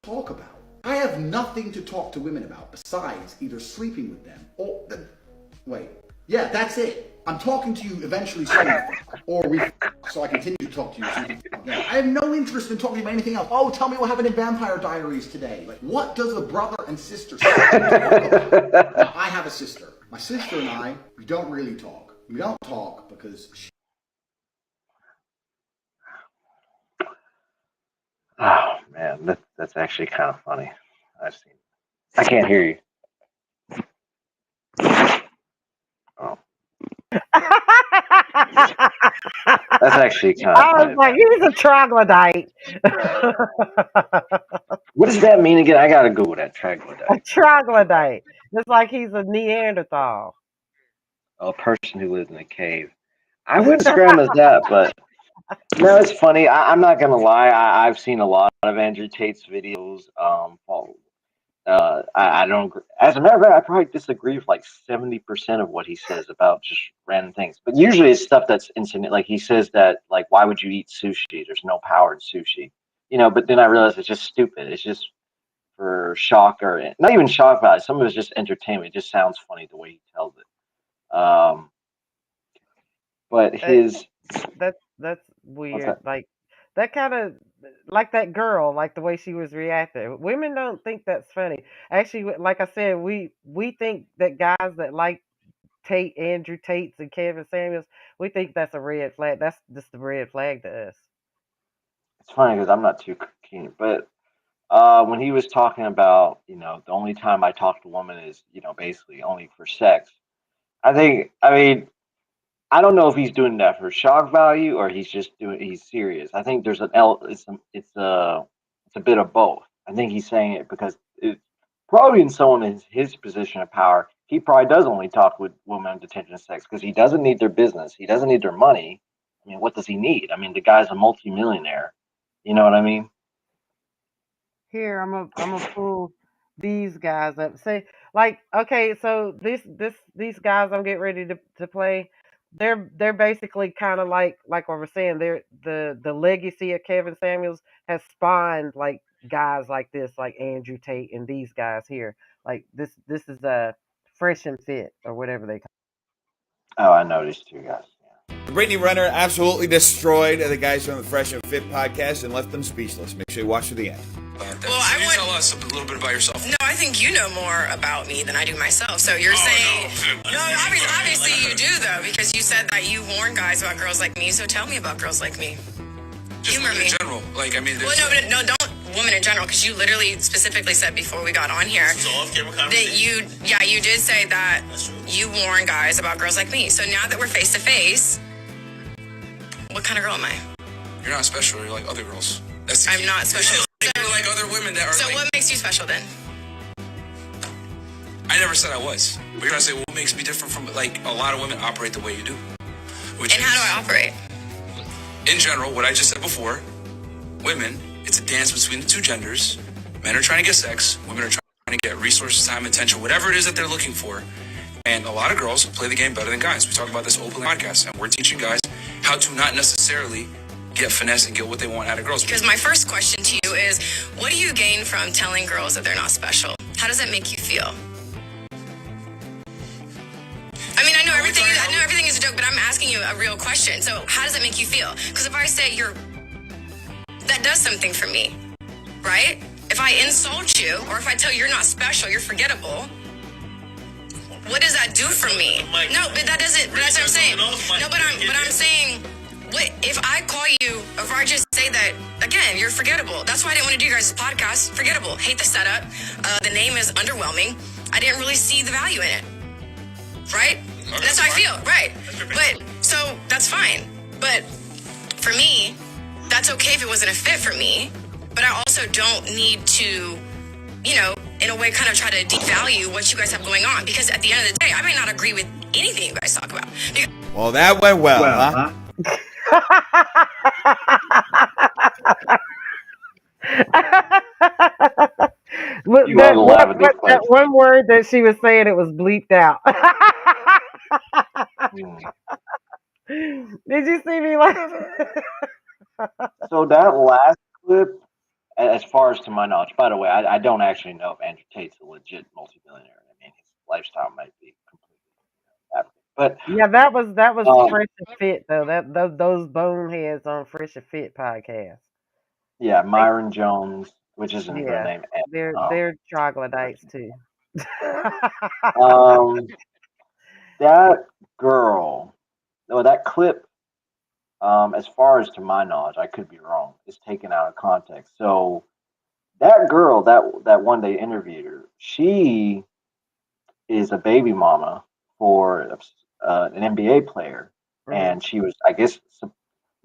Talk about. I have nothing to talk to women about besides either sleeping with them or... wait. Yeah, that's it. I'm talking to you eventually soon, or we so I continue to talk to you. So I have no interest in talking about anything else. Oh, tell me what happened in Vampire Diaries today. Like, what does a brother and sister say? Now, I have a sister. My sister and I, we don't really talk. We don't talk because she...
oh man, that's actually kind of funny. I can't hear you. Oh. That's actually kind of
I
funny.
was like, he's a troglodyte.
What does that mean again? I gotta Google that troglodyte.
A troglodyte. It's like he's a Neanderthal.
A person who lives in a cave. I wouldn't describe him as that, but no, it's funny. I'm not gonna lie. I've seen a lot of Andrew Tate's videos. I don't. As a matter of fact, I probably disagree with like 70% of what he says about just random things. But usually it's stuff that's insignificant. Like he says that, like, why would you eat sushi? There's no power in sushi, But then I realize it's just stupid. It's just for shock or not even shock value. Some of it's just entertainment. It just sounds funny the way he tells it. But his
That's weird. Like that kind of like that girl, like the way she was reacting. Women don't think that's funny. Actually, like I said, we think that guys that like Andrew Tate's and Kevin Samuels, we think that's a red flag. That's just a red flag to us.
It's funny because I'm not too keen, but when he was talking about, the only time I talk to a woman is, basically only for sex. I mean, I don't know if he's doing that for shock value or he's serious. I think there's it's a bit of both. I think he's saying it because probably in someone in his position of power, he probably does only talk with women of detention and sex because he doesn't need their business. He doesn't need their money. I mean, what does he need? I mean, the guy's a multimillionaire. You know what I mean?
Here, I'm gonna pull these guys up. Say, like, okay, so these guys I'm getting ready to play. They're basically kind of like what we're saying. They're the legacy of Kevin Samuels has spawned like guys like this, like Andrew Tate and these guys here. Like this is a fresh and fit or whatever they call
Oh, I know these two guys.
Brittany Renner absolutely destroyed the guys from the Fresh and Fit podcast and left them speechless. Make sure you watch to the end.
Well, Can you tell us a little bit about yourself? No, I think you know more about me than I do myself. So you're saying... No, obviously you do, though, because you said that you warn guys about girls like me. So tell me about girls like me.
Just
Humor me.
in general. Like, I mean...
Well, no, don't women in general, because you literally specifically said before we got on here that you did say that you warn guys about girls like me. So now that we're face to face, what kind of girl am I?
You're not special. You're like other girls.
I'm not special.
You're like other women that are.
So what makes you special then?
I never said I was. But you're gonna say what makes me different from like a lot of women operate the way you do.
And how do I operate?
In general, what I just said before, women, it's a dance between the two genders. Men are trying to get sex. Women are trying to get resources, time, attention, whatever it is that they're looking for. And a lot of girls play the game better than guys. We talk about this openly on the podcast, and we're teaching guys how to not necessarily get finesse and get what they want out of girls.
Because my first question to you is, what do you gain from telling girls that they're not special? How does that make you feel? I mean, I know everything is a joke, but I'm asking you a real question. So how does it make you feel? Because if I say that does something for me, right? If I insult you, or if I tell you you're not special, you're forgettable, what does that do for me? No, but that doesn't, that's what I'm saying. No, but I'm saying, what if I call you, if I just say that, again, you're forgettable. That's why I didn't want to do your guys' podcast. Forgettable. Hate the setup. The name is underwhelming. I didn't really see the value in it. Right? Okay, that's how I feel. Right. But, so, that's fine. But, for me, that's okay if it wasn't a fit for me. But I also don't need to, in a way kind of try to devalue what you guys have going on. Because at the end of the day, I may not agree with anything you guys talk about.
Well, that went well, huh?
That one word that she was saying, it was bleeped out. Did you see me laughing?
So that last clip, as far as to my knowledge, by the way, I don't actually know if Andrew Tate's a legit multimillionaire. I mean, his lifestyle might be completely average. But
yeah, that was Fresh and Fit though. Those boneheads on Fresh and Fit podcast.
Yeah, Myron Jones, which isn't his real name.
They're troglodytes too.
That girl, that clip, as far as to my knowledge, I could be wrong, is taken out of context. So that girl, that one they interviewed her, she is a baby mama for an NBA player, and she was, I guess,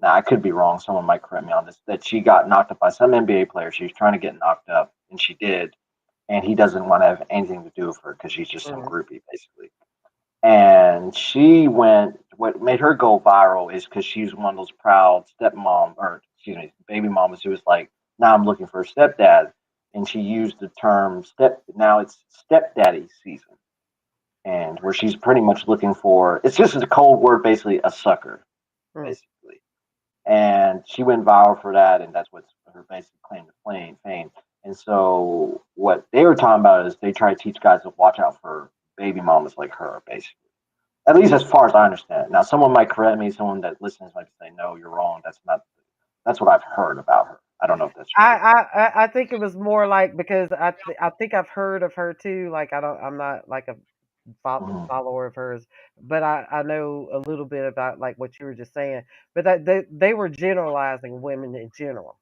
now I could be wrong. Someone might correct me on this. That she got knocked up by some NBA player. She was trying to get knocked up, and she did. And he doesn't want to have anything to do with her because she's just some groupie, basically. And she went. What made her go viral is because she's one of those proud baby mamas who was like, "Now I'm looking for a stepdad," and she used the term Now it's stepdaddy season, and where she's pretty much looking for. It's just a cold word, basically a sucker, basically. And she went viral for that, and that's what's her basic claim to fame. And so what they were talking about is they try to teach guys to watch out for baby mamas like her, basically. At least as far as I understand. Now, someone might correct me. Someone that listens might say, "No, you're wrong. That's what I've heard about her." I don't know if that's true.
I think it was more like, because I think I've heard of her too. Like I'm not like a follower of hers, but I know a little bit about like what you were just saying. But that they were generalizing women in general,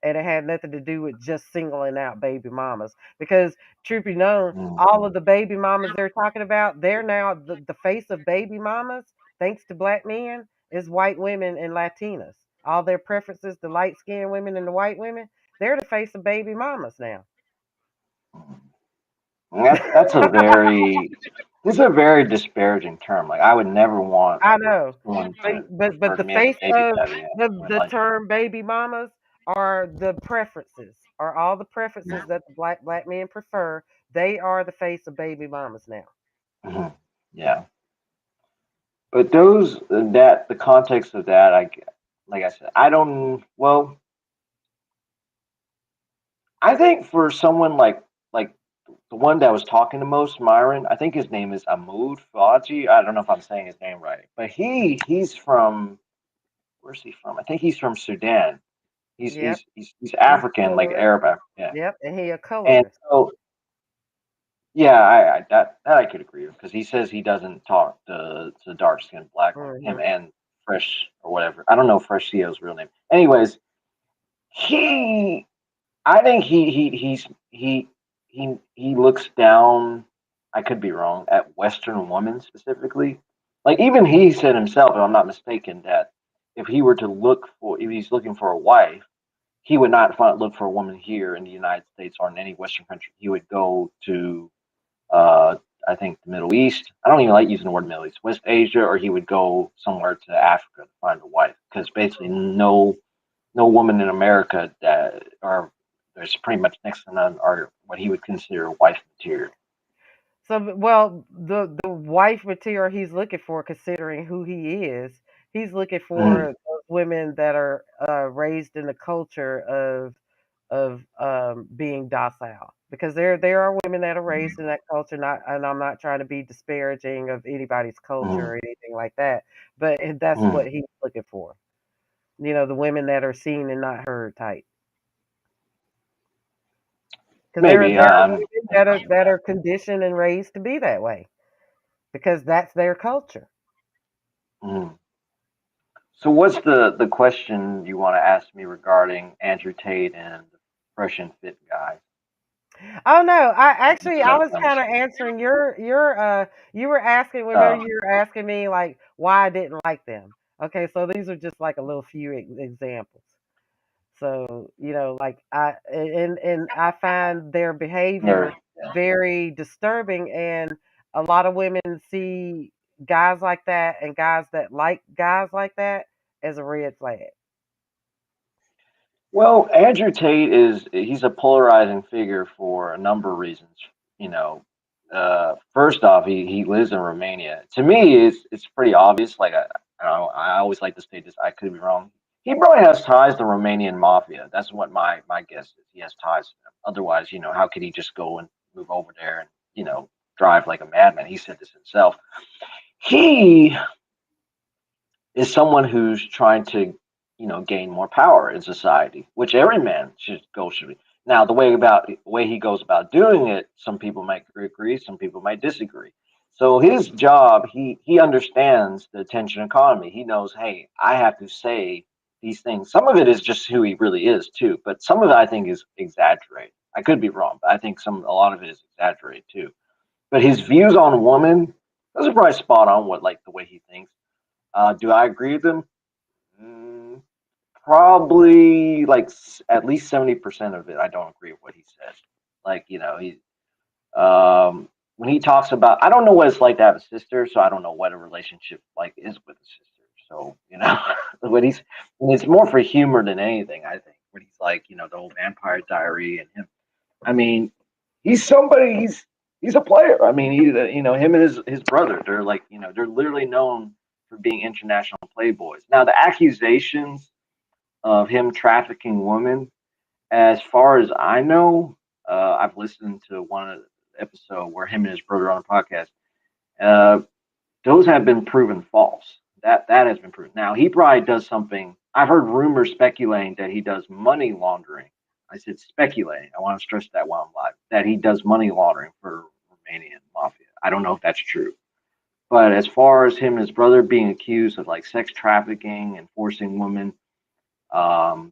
and it had nothing to do with just singling out baby mamas. Because truth be known, all of the baby mamas they're talking about, they're now the face of baby mamas, thanks to black men, is white women and Latinas. All their preferences, the light skinned women and the white women, they're the face of baby mamas now.
That's a very disparaging term. Like, I would never want.
I know, but the face of the term baby mamas are the preferences, are all the preferences that the black men prefer. They are the face of baby mamas now.
Yeah, but the context of that, like I said, I don't. Well, I think for someone like the one that was talking the most, Myron, I think his name is Ahmoud Faji. I don't know if I'm saying his name right, but he's from, where's he from? I think he's from Sudan. He's African, like Arab. Yeah.
Yep, and he a colorist.
And so, yeah, that I could agree with, because he says he doesn't talk to dark skinned black women, him and Fresh or whatever. I don't know Fresh CEO's real name. Anyways, he I think he looks down. I could be wrong at Western women specifically. Like even he said himself, if I'm not mistaken, that if he were to if he's looking for a wife, he would not look for a woman here in the United States or in any Western country. He would go to, uh, I think, the Middle East. I don't even like using the word Middle East, West Asia, or he would go somewhere to Africa to find a wife because basically no woman in America that are there's pretty much next to none are what he would consider wife material.
So, well, the wife material he's looking for, considering who he is, he's looking for those women that are raised in the culture of being docile, because there are women that are raised in that culture. Not, and I'm not trying to be disparaging of anybody's culture or anything like that, but that's what he's looking for. You know, the women that are seen and not heard type. Because
Maybe.
there are women that are conditioned and raised to be that way, because that's their culture.
So what's the question you want to ask me regarding Andrew Tate and the Fresh and Fit guy?
Oh no, I was kind of answering you were asking, remember you were asking me like why I didn't like them. Okay, so these are just like a little few examples. So, you know, like and I find their behavior very disturbing, and a lot of women see guys like that and guys that like guys like that as a red flag.
Well, Andrew Tate he's a polarizing figure for a number of reasons. You know, first off, he lives in Romania. To me, it's pretty obvious. Like I don't know, I always like to state this. I could be wrong. He probably has ties to the Romanian mafia. That's what my guess is. He has ties to them. Otherwise, you know, how could he just go and move over there and drive like a madman? He said this himself. He is someone who's trying to, gain more power in society, which every man should be. Now, the way he goes about doing it, some people might agree, some people might disagree. So his job, he understands the attention economy. He knows, hey, I have to say these things. Some of it is just who he really is too, but some of it I think is exaggerated. I could be wrong, but I think a lot of it is exaggerated too. But his views on women, those are probably spot on what the way he thinks. Do I agree with him? Probably at least 70% of it. I don't agree with what he says. When he talks about, I don't know what it's like to have a sister, so I don't know what a relationship is with a sister. So when it's more for humor than anything. I think when he's the whole Vampire Diary and him. I mean, he's somebody. He's a player. I mean, him and his brother. They're they're literally known for being international playboys. Now the accusations of him trafficking women, as far as I know, I've listened to one episode where him and his brother on a podcast. Those have been proven false. That has been proven. Now he probably does something. I've heard rumors speculating that he does money laundering. I said speculating. I want to stress that while I'm live. That he does money laundering for Romanian mafia. I don't know if that's true. But as far as him and his brother being accused of sex trafficking and forcing women to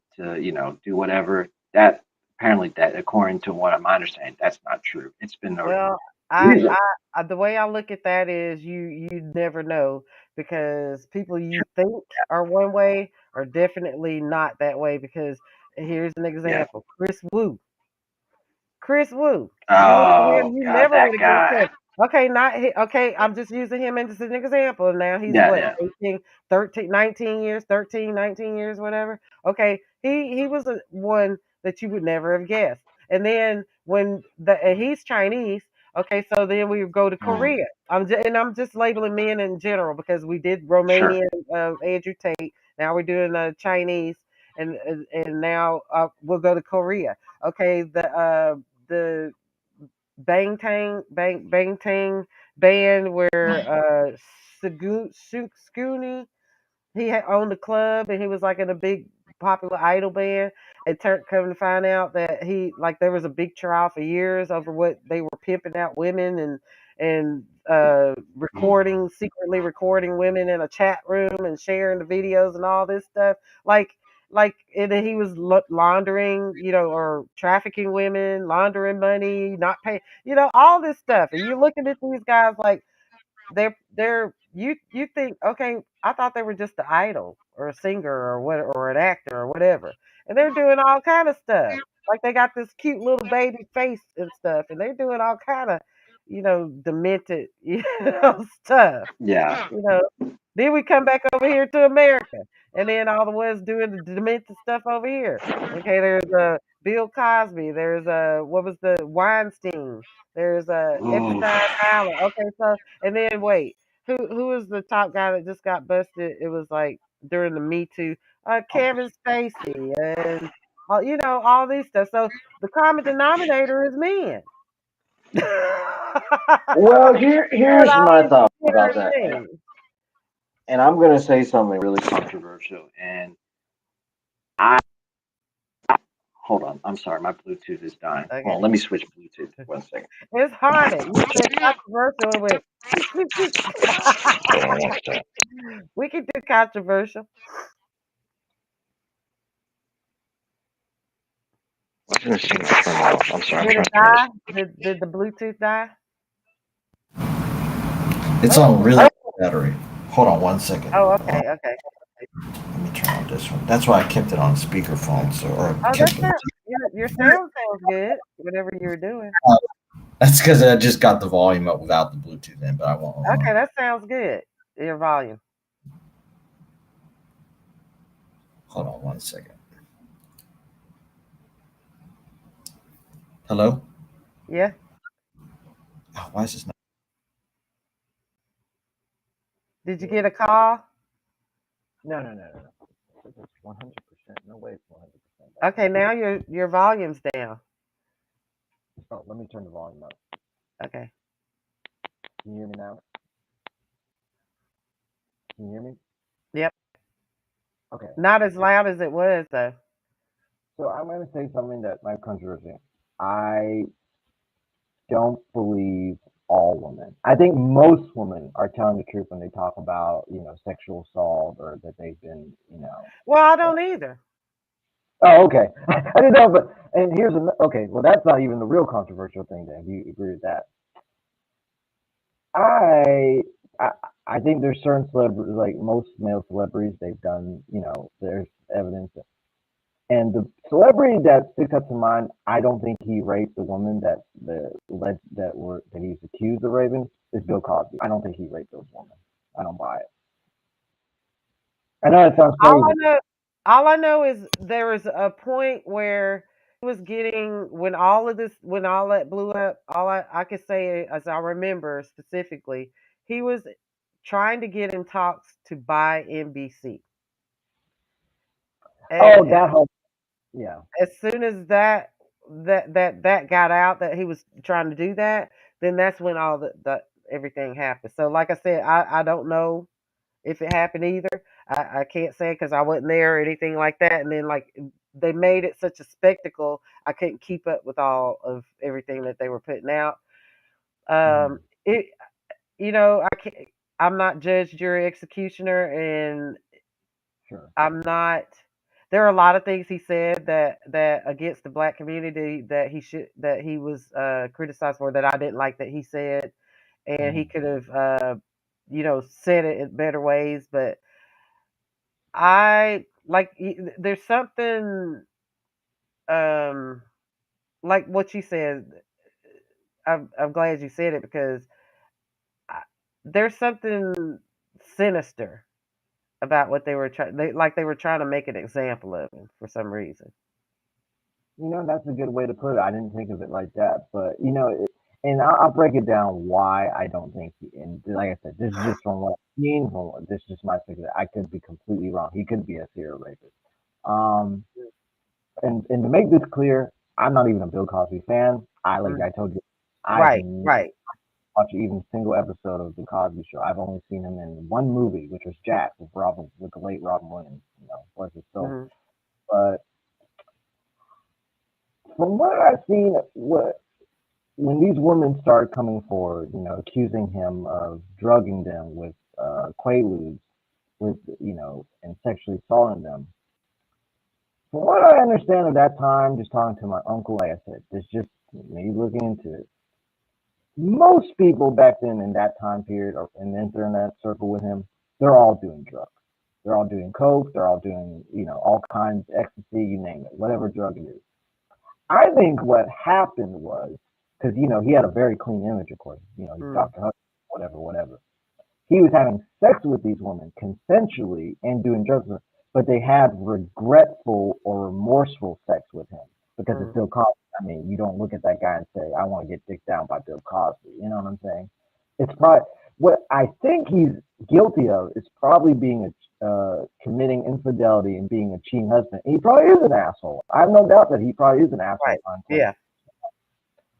do whatever, that apparently, that according to what I'm understanding, that's not true. It's been
Well, the way I look at that is you never know, because people you think are one way are definitely not that way. Because here's an example: Chris Wu. You look at him,
Oh
you
God,
never
that
would have guessed
guy.
him. Okay, okay, I'm just using him as an example. Now he's
Yeah,
what,
yeah.
18, 13, 19 years, 13, 19 years, whatever. Okay, he was one that you would never have guessed. And then and he's Chinese. Okay, so then we go to Korea. I'm just labeling men in general, because we did
Sure.
Romanian Andrew Tate. Now we're doing Chinese, and now we'll go to Korea. Okay, the Bang Tang band where Scooney, he had owned the club, and he was in a big popular idol band. It turned coming to find out that there was a big trial for years over what they were pimping out women and secretly recording women in a chat room and sharing the videos and all this stuff. like, and then he was laundering, or trafficking women, laundering money, not paying, all this stuff. And you're looking at these guys like you think, okay, I thought they were just an idol or a singer or what, or an actor or whatever, and they're doing all kind of stuff. Like they got this cute little baby face and stuff, and they're doing all kind of, demented, stuff.
Yeah.
Then we come back over here to America, and then all the ones doing the demented stuff over here. Okay, there's Bill Cosby. There's what was the Weinstein? There's
Ooh.
Epstein Island. Okay, so and then wait, who is the top guy that just got busted? It was like during the Me Too, Kevin Spacey, and all these stuff. So the common denominator is men.
Well,
Doing
here's
all
my
these
thought about
scary
that,
things.
and I'm going to say something really controversial. And I hold on, I'm sorry, my Bluetooth is dying. Hold on,
Okay.
let me switch Bluetooth. 1 second.
It's haunted. You said controversial. It went.
Hold on 1 second.
We can do controversial.
I'm going to see my turn off. I'm sorry, I'm
Did
trying
it
to turn
die?
this.
Did the Bluetooth die?
It's on really low battery. Hold on 1 second.
Oh, okay, okay.
Let me turn on this one. That's why I kept it on speakerphone.
Oh, your sound sounds good. Whatever you're doing.
That's because I just got the volume up without the Bluetooth in, but I won't.
Okay, that sounds good. Your volume.
Hold on 1 second. Hello?
Yeah.
Oh, why is this not?
Did you get a call?
No. It's 100%. No way it's 100%.
Okay, now your volume's down.
Oh, let me turn the volume up.
Okay.
Can you hear me now? Can you hear me?
Yep.
Okay.
Not as loud as it was though.
So I'm going to say something that might be controversial. I don't believe all women. I think most women are telling the truth when they talk about, sexual assault or that they've been,
Well, I don't either.
Oh, okay. I didn't know, but and here's okay. Well, that's not even the real controversial thing. Then, do you agree with that? I I, I think there's certain celebrities, like most male celebrities, they've done. There's evidence, and the celebrity that sticks up to mind, I don't think he raped the woman that he's accused of raping is Bill Cosby. I don't think he raped those women. I don't buy it. I know it sounds crazy.
All I know is there was a point where he was getting when all that blew up. All I could say, as I remember specifically, he was trying to get in talks to buy NBC.
Oh, that whole yeah.
As soon as that got out that he was trying to do that, then that's when all the everything happened. So, like I said, I don't know if it happened either. I can't say because I wasn't there or anything like that. And then like they made it such a spectacle, I couldn't keep up with all of everything that they were putting out. It I can't. I'm not judge, jury, executioner, and
Sure.
I'm not. There are a lot of things he said that against the black community that he was criticized for that I didn't like that he said, and he could have said it in better ways, but I like there's something like what you said. I'm glad you said it because there's something sinister about what they were trying. They were trying to make an example of him for some reason.
That's a good way to put it. I didn't think of it like that, but and I'll break it down why I don't think. And like I said, this is just from what I've seen. This is just my figure. I could be completely wrong. He could be a serial rapist. And to make this clear, I'm not even a Bill Cosby fan. I told you,
Right.
Watch even a single episode of the Cosby Show. I've only seen him in one movie, which was Jack with the late Robin Williams. Was it so?
Mm-hmm.
But from what I've seen, when these women started coming forward, accusing him of drugging them with Quaaludes, and sexually assaulting them,
From what I understand at that time, just talking to my uncle, like I said, it's just me looking into it. Most people back then in that time period, or in the internet circle with him, they're all doing drugs. They're all doing coke. They're all doing, all kinds of ecstasy, you name it, whatever drug it is. I think what happened was because he had a very clean image, of course. He's Dr. Huck, whatever. He was having sex with these women consensually and doing drugs, but they had regretful or remorseful sex with him because it's Bill Cosby. I mean, you don't look at that guy and say, "I want to get dicked down by Bill Cosby." You know what I'm saying? It's probably what I think he's guilty of is probably being committing infidelity and being a cheating husband. He probably is an asshole. I have no doubt that he probably is an asshole.
Right. Yeah.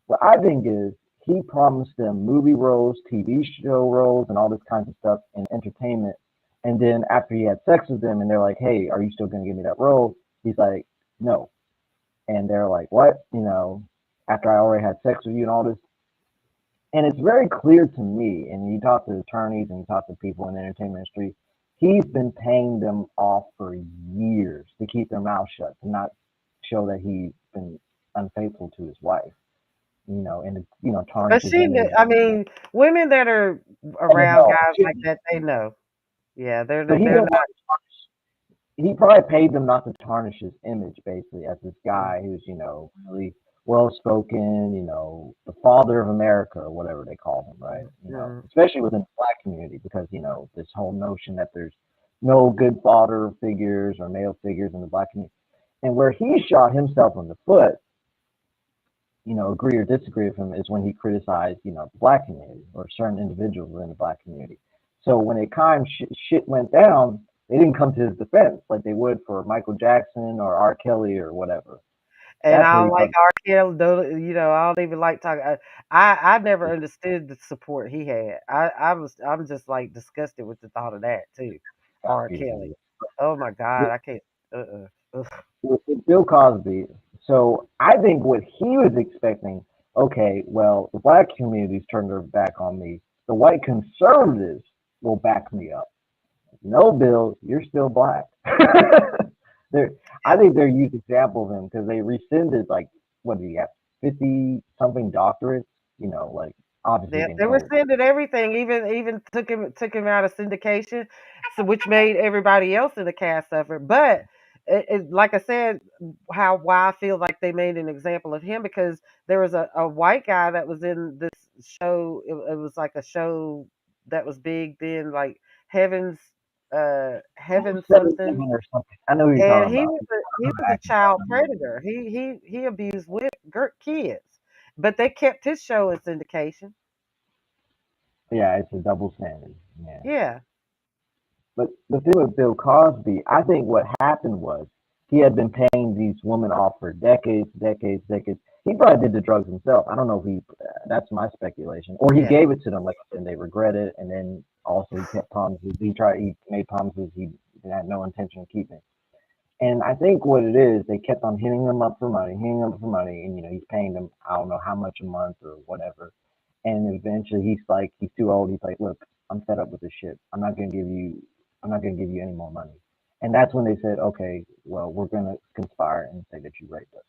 What I think is he promised them movie roles, TV show roles, and all this kinds of stuff in entertainment. And then after he had sex with them, and they're like, "Hey, are you still going to give me that role?" He's like, "No." And they're like, "What?" After I already had sex with you and all this. And it's very clear to me, and you talk to attorneys and you talk to people in the entertainment industry, he's been paying them off for years to keep their mouth shut, to not show that he's been unfaithful to his wife. And tarnish
But
his
she,
image.
I mean, women that are around guys like that, they know. Yeah, they're
But
not.
He probably paid them not to tarnish his image, basically, as this guy who's, really well spoken, the father of America or whatever they call him, right? Especially within the black community, because, this whole notion that there's no good father figures or male figures in the black community. And where he shot himself in the foot, agree or disagree with him, is when he criticized, the black community or certain individuals within the black community. So when it kind of shit went down, they didn't come to his defense like they would for Michael Jackson or R. Kelly or whatever.
And I don't like R. Kelly, though. I don't even like talking. I never understood the support he had. I'm just like disgusted with the thought of that too. R. Kelly. Oh my God, I can't.
With Bill Cosby. So I think what he was expecting. Okay, well, the black community's turned their back on me. The white conservatives will back me up. No, Bill, you're still black. I think they're a huge example of him because they rescinded what did he have, 50 something doctorates? Obviously
they rescinded everything. Even took him out of syndication, so which made everybody else in the cast suffer. But like I said, why I feel like they made an example of him because there was a white guy that was in this show. It was like a show that was big then, like Heaven something.
Or something. I know who you're
And
talking about.
he was a child predator. He abused kids, but they kept his show in syndication.
Yeah, it's a double standard. Yeah.
Yeah.
But the thing with Bill Cosby, I think what happened was he had been paying these women off for decades. He probably did the drugs himself. I don't know if that's my speculation. Or he gave it to them and they regret it. And then also he kept promises. He made promises he had no intention of keeping. And I think what it is, they kept on hitting him up for money. And, he's paying them, I don't know how much a month or whatever. And eventually he's too old. He's like, "Look, I'm fed up with this shit. I'm not going to give you any more money." And that's when they said, "Okay, well, we're going to conspire and say that you raped us."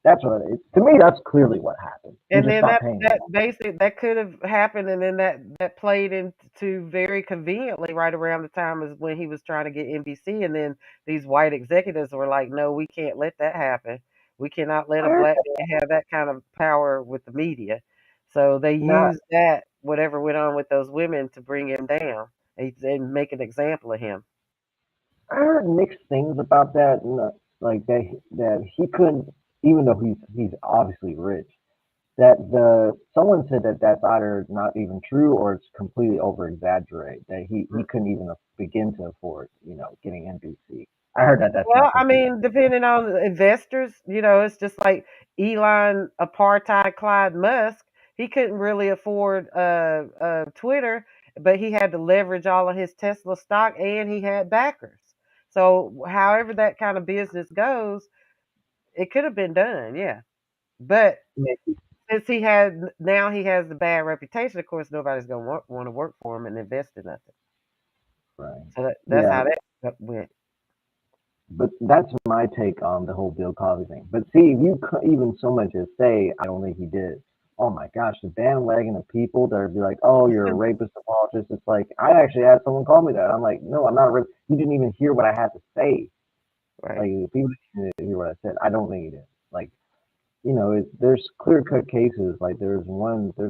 That's what it is. To me, that's clearly what happened.
And then that could have happened, and then that played into very conveniently right around the time as when he was trying to get NBC, and then these white executives were like, "No, we can't let that happen. We cannot let a black man have that kind of power with the media." So they used that whatever went on with those women to bring him down and make an example of him.
I heard mixed things about that, like that he couldn't, even though he's obviously rich. Someone said that that's either not even true or it's completely over exaggerated. That he couldn't even begin to afford, getting NBC. I heard that.
Well, I mean, depending on the investors, it's just like Elon apartheid Clyde Musk. He couldn't really afford Twitter, but he had to leverage all of his Tesla stock, and he had backers. So, however that kind of business goes, it could have been done, yeah. But since he has the bad reputation, of course, nobody's gonna want to work for him and invest in nothing.
Right.
So that's how that went.
But that's my take on the whole Bill Cosby thing. But see, if you even so much as say, I don't think he did. Oh my gosh, the bandwagon of people that would be like, "Oh, you're a rapist apologist." It's like I actually had someone call me that. I'm like, "No, I'm not a rapist. You didn't even hear what I had to say."
Right.
Like if people didn't hear what I said, I don't think he did. Like there's clear cut cases. Like there's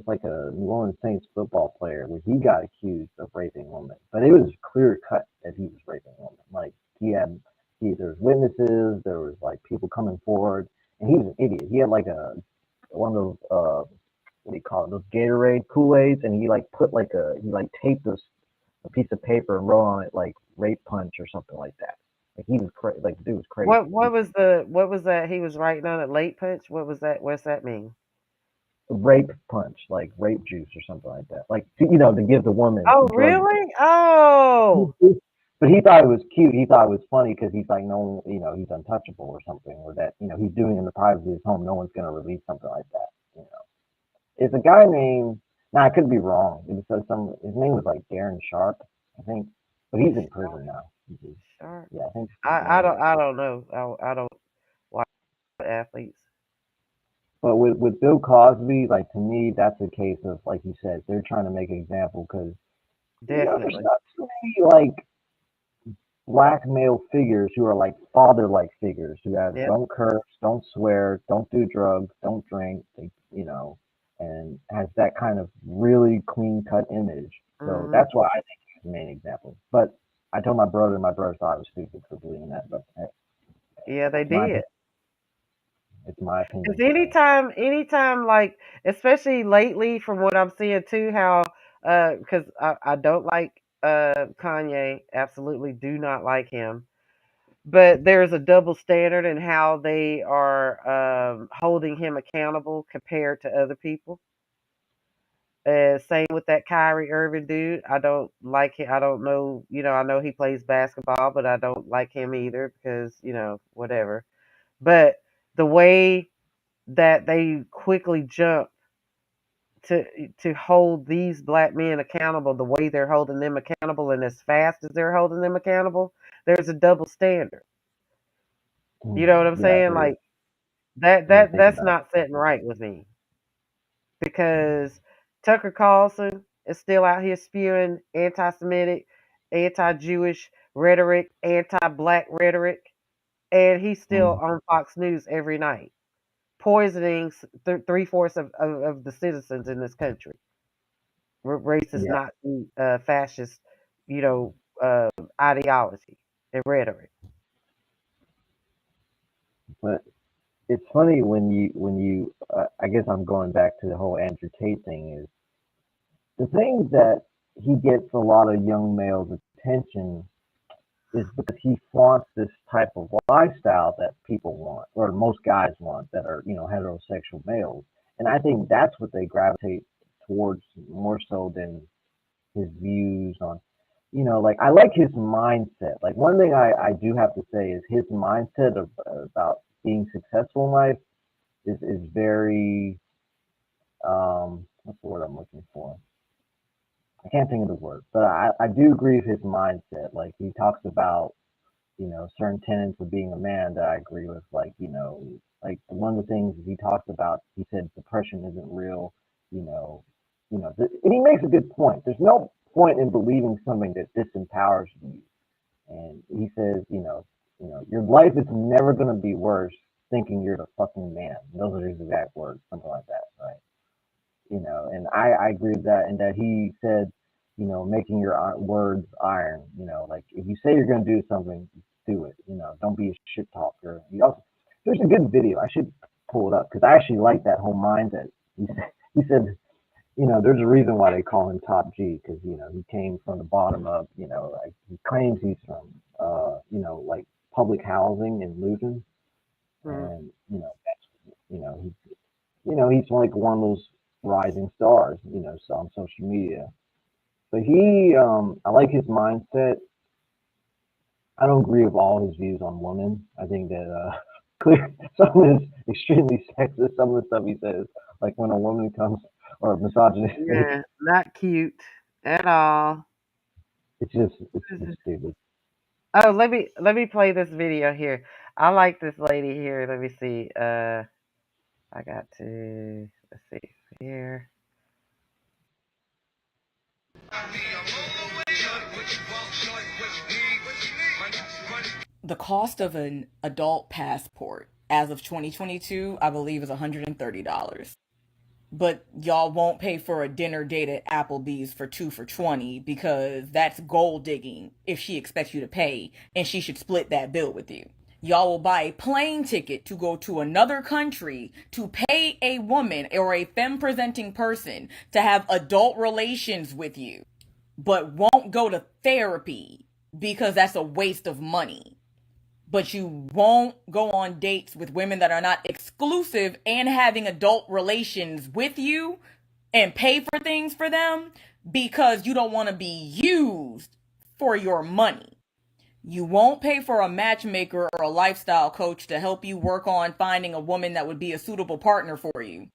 like a New Orleans Saints football player where he got accused of raping a woman, but it was clear cut that he was raping a woman. Like there's witnesses, there was like people coming forward, and he was an idiot. He had like one of those what do you call it? Those Gatorade Kool-Aids, and he like taped a piece of paper and wrote on it like rape punch or something like that. Like he was crazy. Like the dude was crazy.
What was that he was writing on it? Late punch? What was that? What's that mean?
Rape punch, like rape juice or something like that. Like to give the woman.
Oh,
the drug.
really? Oh.
But he thought it was cute. He thought it was funny because he's like, no, he's untouchable or something, or that, he's doing it in the privacy of his home. No one's going to release something like that. It's a guy named, now I could be wrong. It was his name was like Darren Sharp, I think, but he's in prison now.
Sharp.
Yeah, I think.
I don't know. I don't watch athletes.
But with Bill Cosby, like to me, that's a case of, like you said, they're trying to make an example because there's
Definitely.
not too many like black male figures who are like father-like figures who
Yep.
don't curse, don't swear, don't do drugs, don't drink, and has that kind of really clean-cut image. So that's why I think he's the main example. But I told my brother, and my brother thought I was stupid for believing that. But hey,
Yeah, they did.
It's my opinion.
Because anytime, like, especially lately, from what I'm seeing too, how, because I don't like Kanye, absolutely do not like him, but there's a double standard in how they are holding him accountable compared to other people. Same with that Kyrie Irving dude. I don't like him. I don't know. I know he plays basketball, but I don't like him either because whatever. But the way that they quickly jump to hold these black men accountable, the way they're holding them accountable, and as fast as they're holding them accountable, there's a double standard. You know what I'm saying? Like that's not sitting right with me, because Tucker Carlson is still out here spewing anti-Semitic, anti-Jewish rhetoric, anti-black rhetoric, and he's still on Fox News every night, poisoning 3/4 of the citizens in this country. Racist, Nazi, fascist, ideology and rhetoric.
But it's funny when you I guess I'm going back to the whole Andrew Tate thing, is the thing that he gets a lot of young males' attention is because he flaunts this type of lifestyle that people want, or most guys want, that are heterosexual males, and I think that's what they gravitate towards more so than his views on, like I like his mindset. Like one thing I do have to say is his mindset about being successful in life is very what's the word I'm looking for? I can't think of the word, but I do agree with his mindset. Like he talks about, certain tenets of being a man that I agree with. Like, like one of the things he talked about, he said depression isn't real, and he makes a good point. There's no point in believing something that disempowers you. And he says, your life is never going to be worse thinking you're the fucking man. Those are his exact words, something like that, right? And I agree with that. And that he said, making your words iron, like if you say you're going to do something, do it, don't be a shit talker. There's a good video. I should pull it up because I actually like that whole mindset. He said, there's a reason why they call him Top G, because, he came from the bottom up, like he claims he's from, like public housing in Luton. And, that's, he's like one of those rising stars, so on social media. But I like his mindset. I don't agree with all his views on women. I think that some of his extremely sexist, some of the stuff he says, like when a woman comes, or misogynistic.
Yeah, not cute at all.
It's just stupid.
Oh, let me play this video here. I like this lady here. Let me see. I got to let's see here.
The cost of an adult passport as of 2022, I believe, is $130. But y'all won't pay for a dinner date at Applebee's for 2 for $20 because that's gold digging if she expects you to pay, and she should split that bill with you. Y'all will buy a plane ticket to go to another country to pay a woman or a femme presenting person to have adult relations with you, but won't go to therapy because that's a waste of money. But you won't go on dates with women that are not exclusive and having adult relations with you and pay for things for them because you don't want to be used for your money. You won't pay for a matchmaker or a lifestyle coach to help you work on finding a woman that would be a suitable partner for you.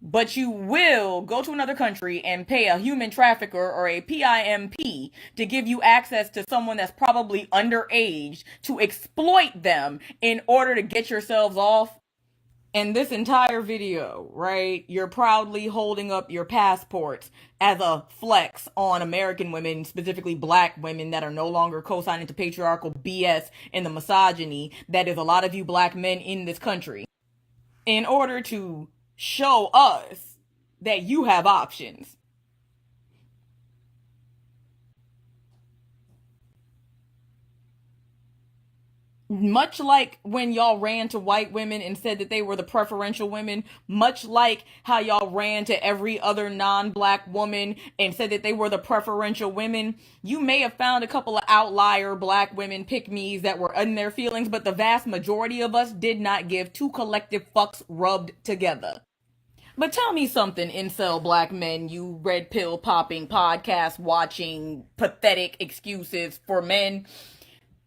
But you will go to another country and pay a human trafficker or a PIMP to give you access to someone that's probably underage to exploit them in order to get yourselves off. In this entire video, right, you're proudly holding up your passports as a flex on American women, specifically black women that are no longer co-signing to patriarchal BS and the misogyny that is a lot of you black men in this country, in order to show us that you have options. Much like when y'all ran to white women and said that they were the preferential women, much like how y'all ran to every other non-black woman and said that they were the preferential women, you may have found a couple of outlier black women pick-me's that were in their feelings, but the vast majority of us did not give two collective fucks rubbed together. But tell me something, incel black men, you red pill popping, podcast watching, pathetic excuses for men.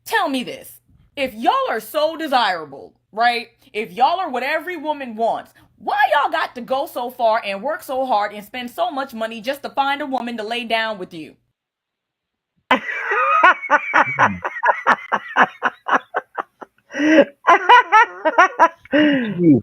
Tell me this. If y'all are so desirable, right? If y'all are what every woman wants, why y'all got to go so far and work so hard and spend so much money just to find a woman to lay down with you?
She's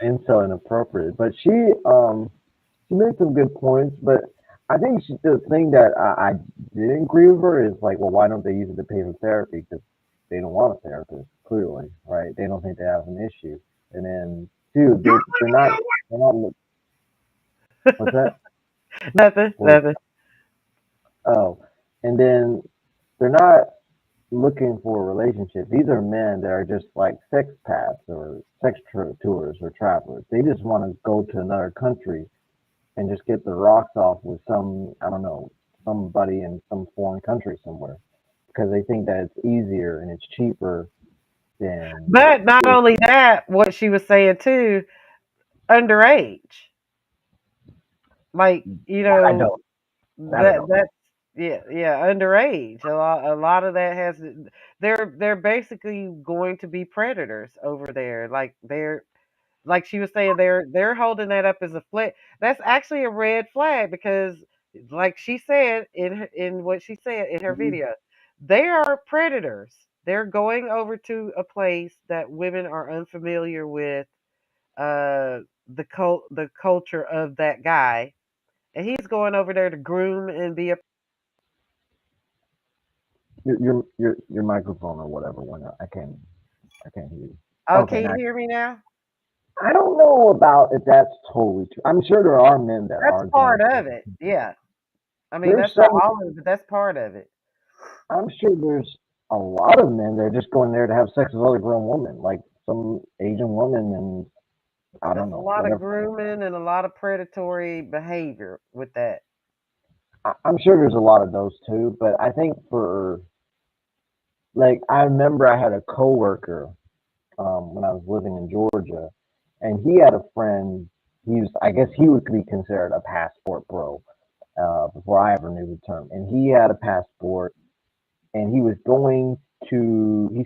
incel inappropriate, but she made some good points. But I think the thing that I didn't agree with her is like, well, why don't they use it to pay for therapy? Because they don't want a therapist, clearly, right? They don't think they have an issue. And then, dude, they're not. What's that?
Nothing.
Oh, and then they're not looking for a relationship. These are men that are just like sex paths or sex tours or travelers. They just want to go to another country and just get the rocks off with somebody in some foreign country somewhere because they think that it's easier and it's cheaper than.
But not only that, what she was saying too, underage. Like, that's underage. A lot of that has they're basically going to be predators over there. Like she was saying, they're holding that up as a flag. That's actually a red flag because, like she said in what she said in her video, they are predators. They're going over to a place that women are unfamiliar with, the culture of that guy, and he's going over there to groom and be a.
Your microphone or whatever went out. I can't hear you.
Oh, okay, can you hear me now?
I don't know about if that's totally true. I'm sure there are men that are.
That's part of it. Yeah. I mean, that's not all of it, but that's part of it.
I'm sure there's a lot of men that are just going there to have sex with other grown women, like some Asian woman, and I don't know.
A lot of grooming and a lot of predatory behavior with that.
I'm sure there's a lot of those too, but I think I remember I had a coworker when I was living in Georgia, and he had a friend. I guess he would be considered a passport bro before I ever knew the term. And he had a passport, and he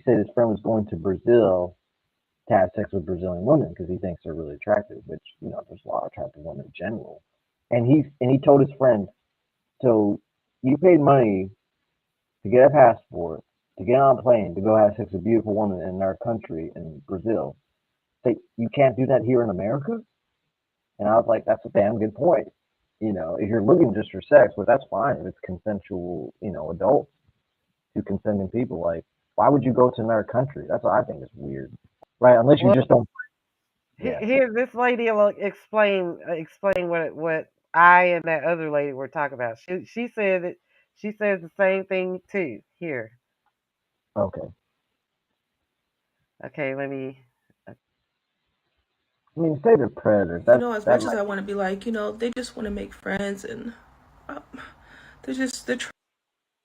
said his friend was going to Brazil to have sex with Brazilian women because he thinks they're really attractive, which, there's a lot of attractive women in general. And he told his friend, so you paid money to get a passport to get on a plane to go have sex with a beautiful woman in our country in Brazil. You can't do that here in America? And I was like, that's a damn good point. If you're looking just for sex, well, that's fine. If it's consensual, adults, two consenting people, like, why would you go to another country? That's what I think is weird, right? Unless you
Well,
just don't. Yeah.
here, this lady will explain what I and that other lady were talking about. She said that she says the same thing too. Here,
Okay.
okay, let me.
I mean, say they're predators.
As
That
much as
might.
I want to be like, they just want to make friends and uh, they're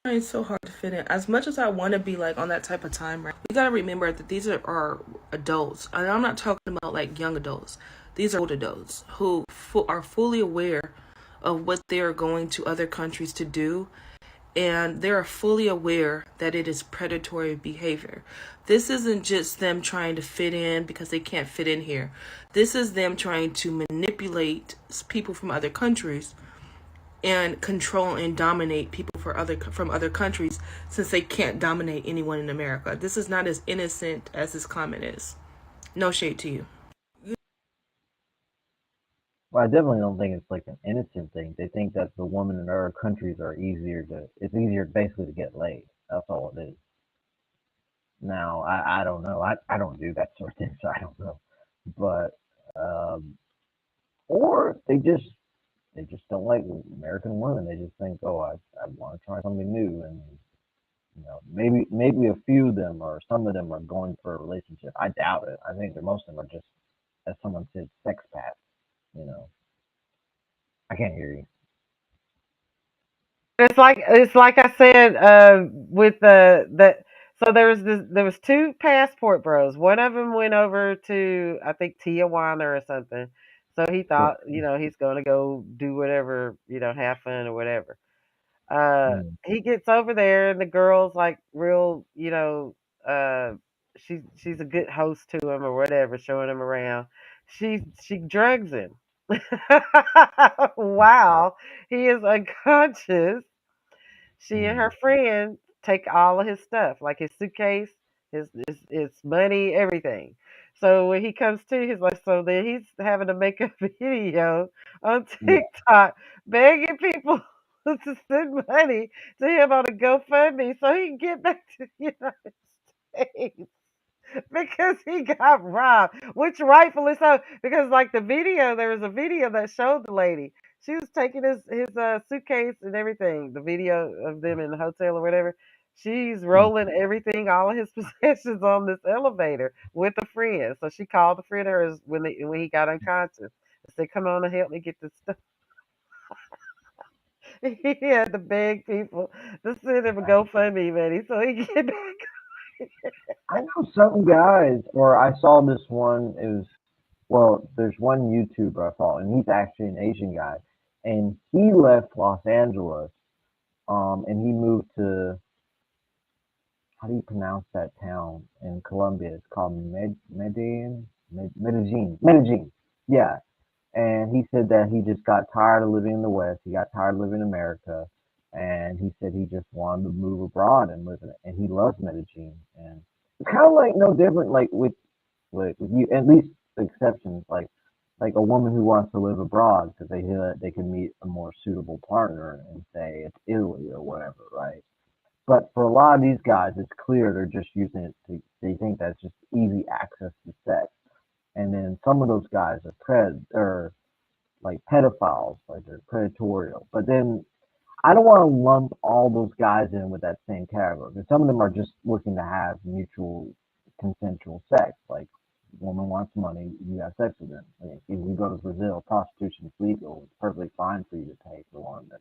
trying so hard to fit in. As much as I want to be like on that type of time, right? We gotta remember that these are adults, and I'm not talking about like young adults. These are old adults who are fully aware of what they are going to other countries to do, and they are fully aware that it is predatory behavior. This isn't just them trying to fit in because they can't fit in here. This is them trying to manipulate people from other countries and control and dominate people from other countries, since they can't dominate anyone in America. This is not as innocent as this comment is. No shade to you.
Well, I definitely don't think it's like an innocent thing. They think that the women in other countries are it's easier basically to get laid. That's all it is. Now, I don't know. I don't do that sort of thing, so I don't know. But, or they just don't like American women. They just think, oh, I want to try something new. And, maybe a few of them or some of them are going for a relationship. I doubt it. I think that most of them are just, as someone said, sex pats, you know. I can't hear you.
It's like I said with the so there was two passport bros. One of them went over to I think Tijuana or something. So he thought he's going to go do whatever have fun or whatever. He gets over there and the girl's like real she's a good host to him or whatever, showing him around. She drugs him. Wow, he is unconscious. She and her friend take all of his stuff, like his suitcase, his money, everything. So when he comes to, he's like, so then he's having to make a video on
Yeah.
TikTok begging people to send money to him on a GoFundMe so he can get back to the United States. Because he got robbed, which rightfully so. Because like there was a video that showed the lady. She was taking his suitcase and everything. The video of them in the hotel or whatever. She's rolling everything, all of his possessions on this elevator with a friend. So she called a friend of hers when he got unconscious and said, "Come on and help me get this stuff." He had to beg people to send him a GoFundMe money so he can get back.
I know some guys, or I saw this one. It was there's one YouTuber I follow, and he's actually an Asian guy, and he left Los Angeles, and he moved to how do you pronounce that town in Colombia? It's called Medellin. Yeah, and he said that he just got tired of living in the West. He got tired of living in America, and he said he just wanted to move abroad and live in it. And he loves Medellin, and it's kind of like no different, like with you, at least exceptions, like a woman who wants to live abroad because they hear that they can meet a more suitable partner and say it's Italy or whatever, right? But for a lot of these guys, it's clear they're just using it they think that's just easy access to sex. And then some of those guys are like pedophiles, like they're predatorial. But then I don't want to lump all those guys in with that same category. Because some of them are just looking to have mutual consensual sex. Like, woman wants money, you have sex with them. Like, if you go to Brazil, prostitution is legal. It's perfectly fine for you to pay for one. That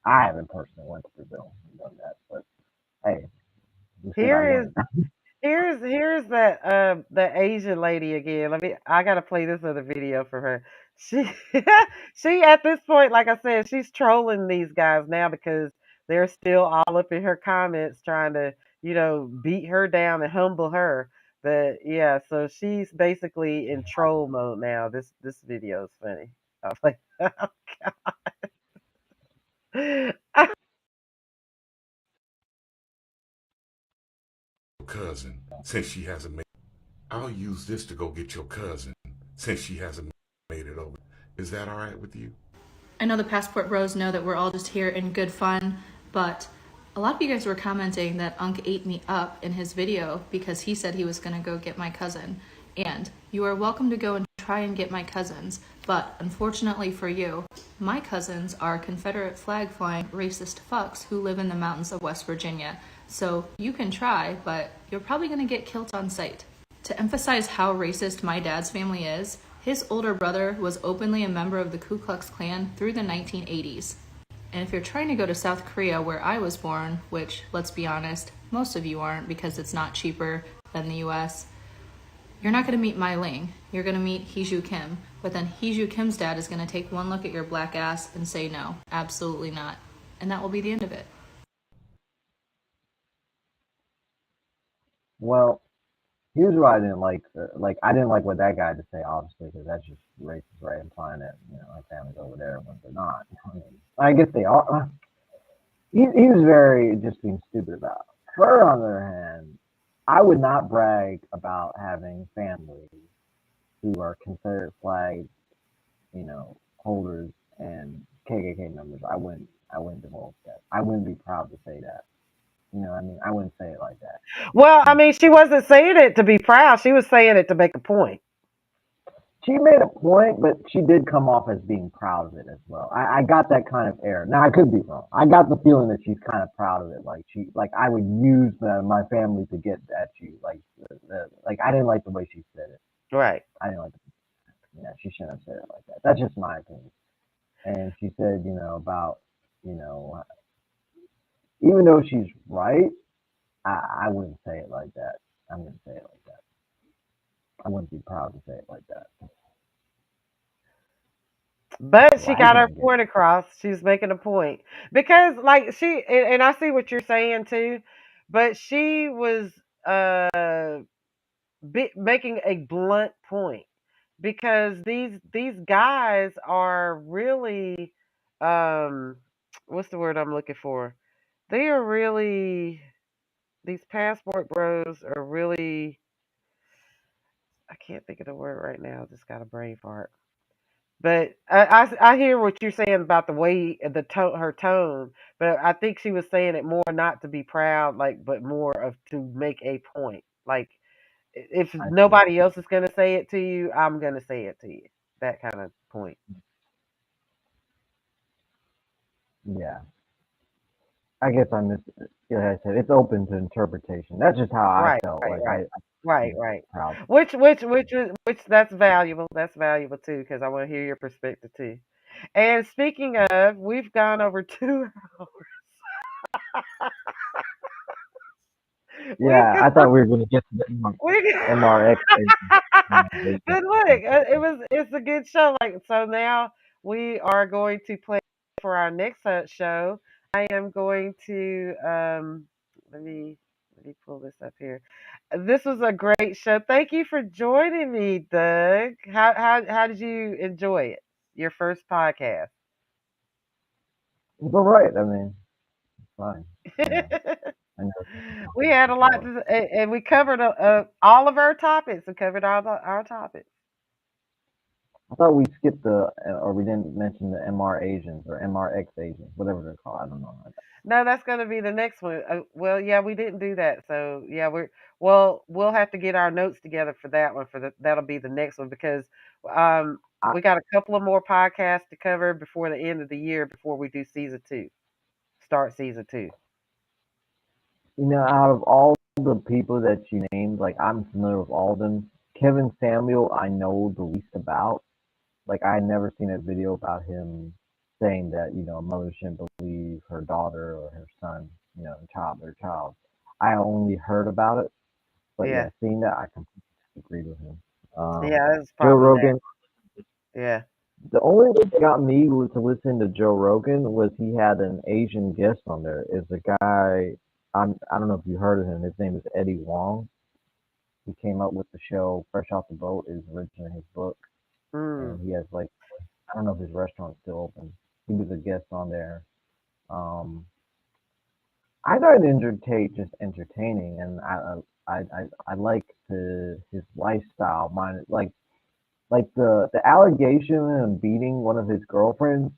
I haven't personally went to Brazil and done that, but hey, just said I
Here is
learned.
here's that the Asian lady again. I gotta play this other video for her. She she at this point, like I said, she's trolling these guys now because they're still all up in her comments trying to, beat her down and humble her. But yeah, so she's basically in troll mode now. This video is funny. I was like,
cousin since she hasn't made. I'll use this to go get your cousin since she hasn't made it over. Is that all right with you?
I know the Passport Bros know that we're all just here in good fun, but a lot of you guys were commenting that Unc ate me up in his video because he said he was going to go get my cousin. And you are welcome to go and try and get my cousins, but unfortunately for you, my cousins are Confederate flag flying racist fucks who live in the mountains of West Virginia. So you can try, but you're probably going to get killed on sight. To emphasize how racist my dad's family is, his older brother was openly a member of the Ku Klux Klan through the 1980s. And if you're trying to go to South Korea, where I was born, which, let's be honest, most of you aren't because it's not cheaper than the US, you're not going to meet Mai Ling. You're going to meet Hee-Ju Kim. But then Hee-Ju Kim's dad is going to take one look at your black ass and say no, absolutely not. And that will be the end of it.
Well, here's what I didn't like. I didn't like what that guy had to say, obviously, because that's just racist, right? Implying that, my family's over there when they're not. I mean, I guess they are. He was very just being stupid about it. Her, on the other hand, I would not brag about having family who are Confederate flag, holders and KKK members. I wouldn't divulge that. I wouldn't be proud to say that. You know what I mean? I wouldn't say it like that.
Well, I mean, she wasn't saying it to be proud. She was saying it to make a point.
She made a point, but she did come off as being proud of it as well. I got that kind of air. Now, I could be wrong. I got the feeling that she's kind of proud of it. I would use my family to get at you. I didn't like the way she said it.
Right.
I didn't like she shouldn't have said it like that. That's just my opinion. And she said, about, even though she's right, I wouldn't say it like that. I wouldn't say it like that. I wouldn't be proud to say it like that.
But she got her point across. She's making a point. Because, and I see what you're saying too, but she was making a blunt point. Because these guys are really, what's the word I'm looking for? They are really, these passport bros are really, I can't think of the word right now. Just got a brain fart. But I hear what you're saying about the way her tone, but I think she was saying it more not to be proud, but more of to make a point. Like if nobody else is gonna say it to you, I'm gonna say it to you. That kind of point.
Yeah. I guess I missed it. Like I said, it's open to interpretation. That's just how I felt.
Right. Which that's valuable. That's valuable too, because I want to hear your perspective too. And speaking of, we've gone over 2 hours.
Yeah, I thought we were going to get to the MRX.
But look, it's a good show. So now we are going to play for our next show. I am going to let me pull this up here. This was a great show. Thank you for joining me, Doug. How did you enjoy it? Your first podcast.
It's all right. I mean, it's fine.
We had a lot to, and we covered all of our topics. We covered all our topics.
I thought we skipped or we didn't mention the MR Asians or MRX Asians, whatever they're called. I don't know.
No, that's going to be the next one. Well, yeah, we didn't do that. So yeah, we'll have to get our notes together for that one. That'll be the next one because we got a couple of more podcasts to cover before the end of the year before we do start season 2.
Out of all the people that you named, I'm familiar with all of them. Kevin Samuel, I know the least about. I had never seen a video about him saying that, a mother shouldn't believe her daughter or her son, their child. I only heard about it. But yeah seeing that, I completely agree with him.
Yeah, that's
Joe Rogan.
Yeah.
The only thing that got me to listen to Joe Rogan was he had an Asian guest on there. Is a guy, I don't know if you heard of him. His name is Eddie Wong. He came up with the show Fresh Off the Boat is originally his book. And he has I don't know if his restaurant's still open. He was a guest on there. I thought it just entertaining, and I like his lifestyle. Mine like the allegation of him beating one of his girlfriends.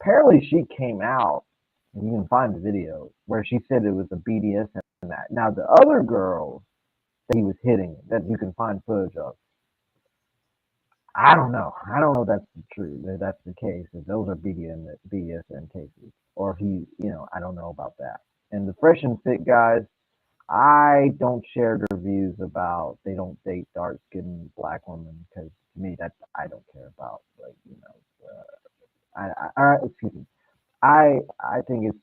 Apparently, she came out, and you can find the video where she said it was a BDSM match. Now the other girls that he was hitting, that you can find footage of, I don't know. I don't know if that's true. If that's the case. If those are BDSM cases, or if he, I don't know about that. And the fresh and fit guys, I don't share their views about they don't date dark skinned black women because to me that I don't care about. Like excuse me. I think it's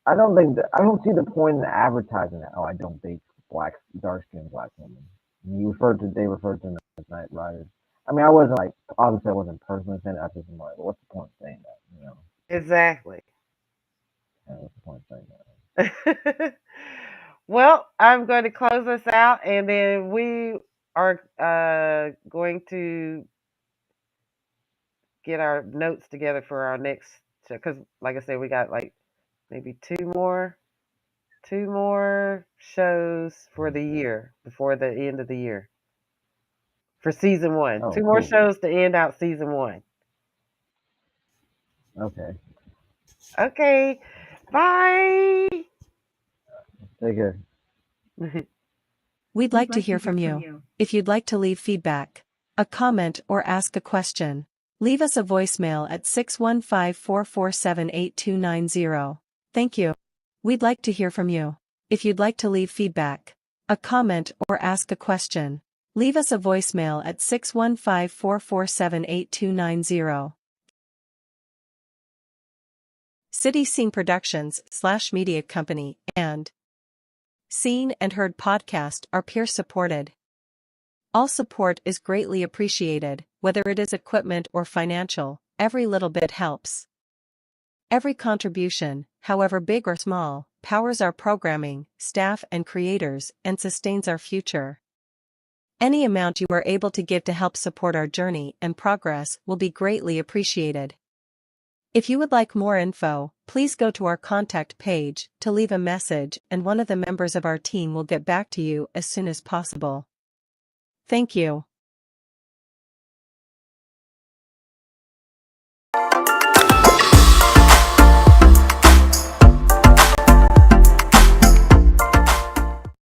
I don't think that I don't see the point in advertising that. Oh, I don't date dark skinned black women. They referred to them as night riders. I mean, I wasn't like obviously I wasn't personally saying that. I just like, what's the point of saying that?
Exactly.
Yeah, what's the point of saying that?
Well, I'm going to close us out, and then we are going to get our notes together for our next show. Because, like I said, we got like maybe two more shows for the year before the end of the year for season 1.
Oh,
Two more
cool.
shows to end out season 1.
Okay.
Okay. Bye.
Take care.
We'd like to hear from you. If you'd like to leave feedback, a comment, or ask a question, leave us a voicemail at 615-447-8290. Thank you. We'd like to hear from you. If you'd like to leave feedback, a comment, or ask a question, leave us a voicemail at 615-447-8290. City Scene Productions / Media Company and Seen and Heard podcast are peer supported. All support is greatly appreciated, whether it is equipment or financial, every little bit helps. Every contribution, however big or small, powers our programming, staff and creators, and sustains our future. Any amount you are able to give to help support our journey and progress will be greatly appreciated. If you would like more info, please go to our contact page to leave a message and one of the members of our team will get back to you as soon as possible. Thank you.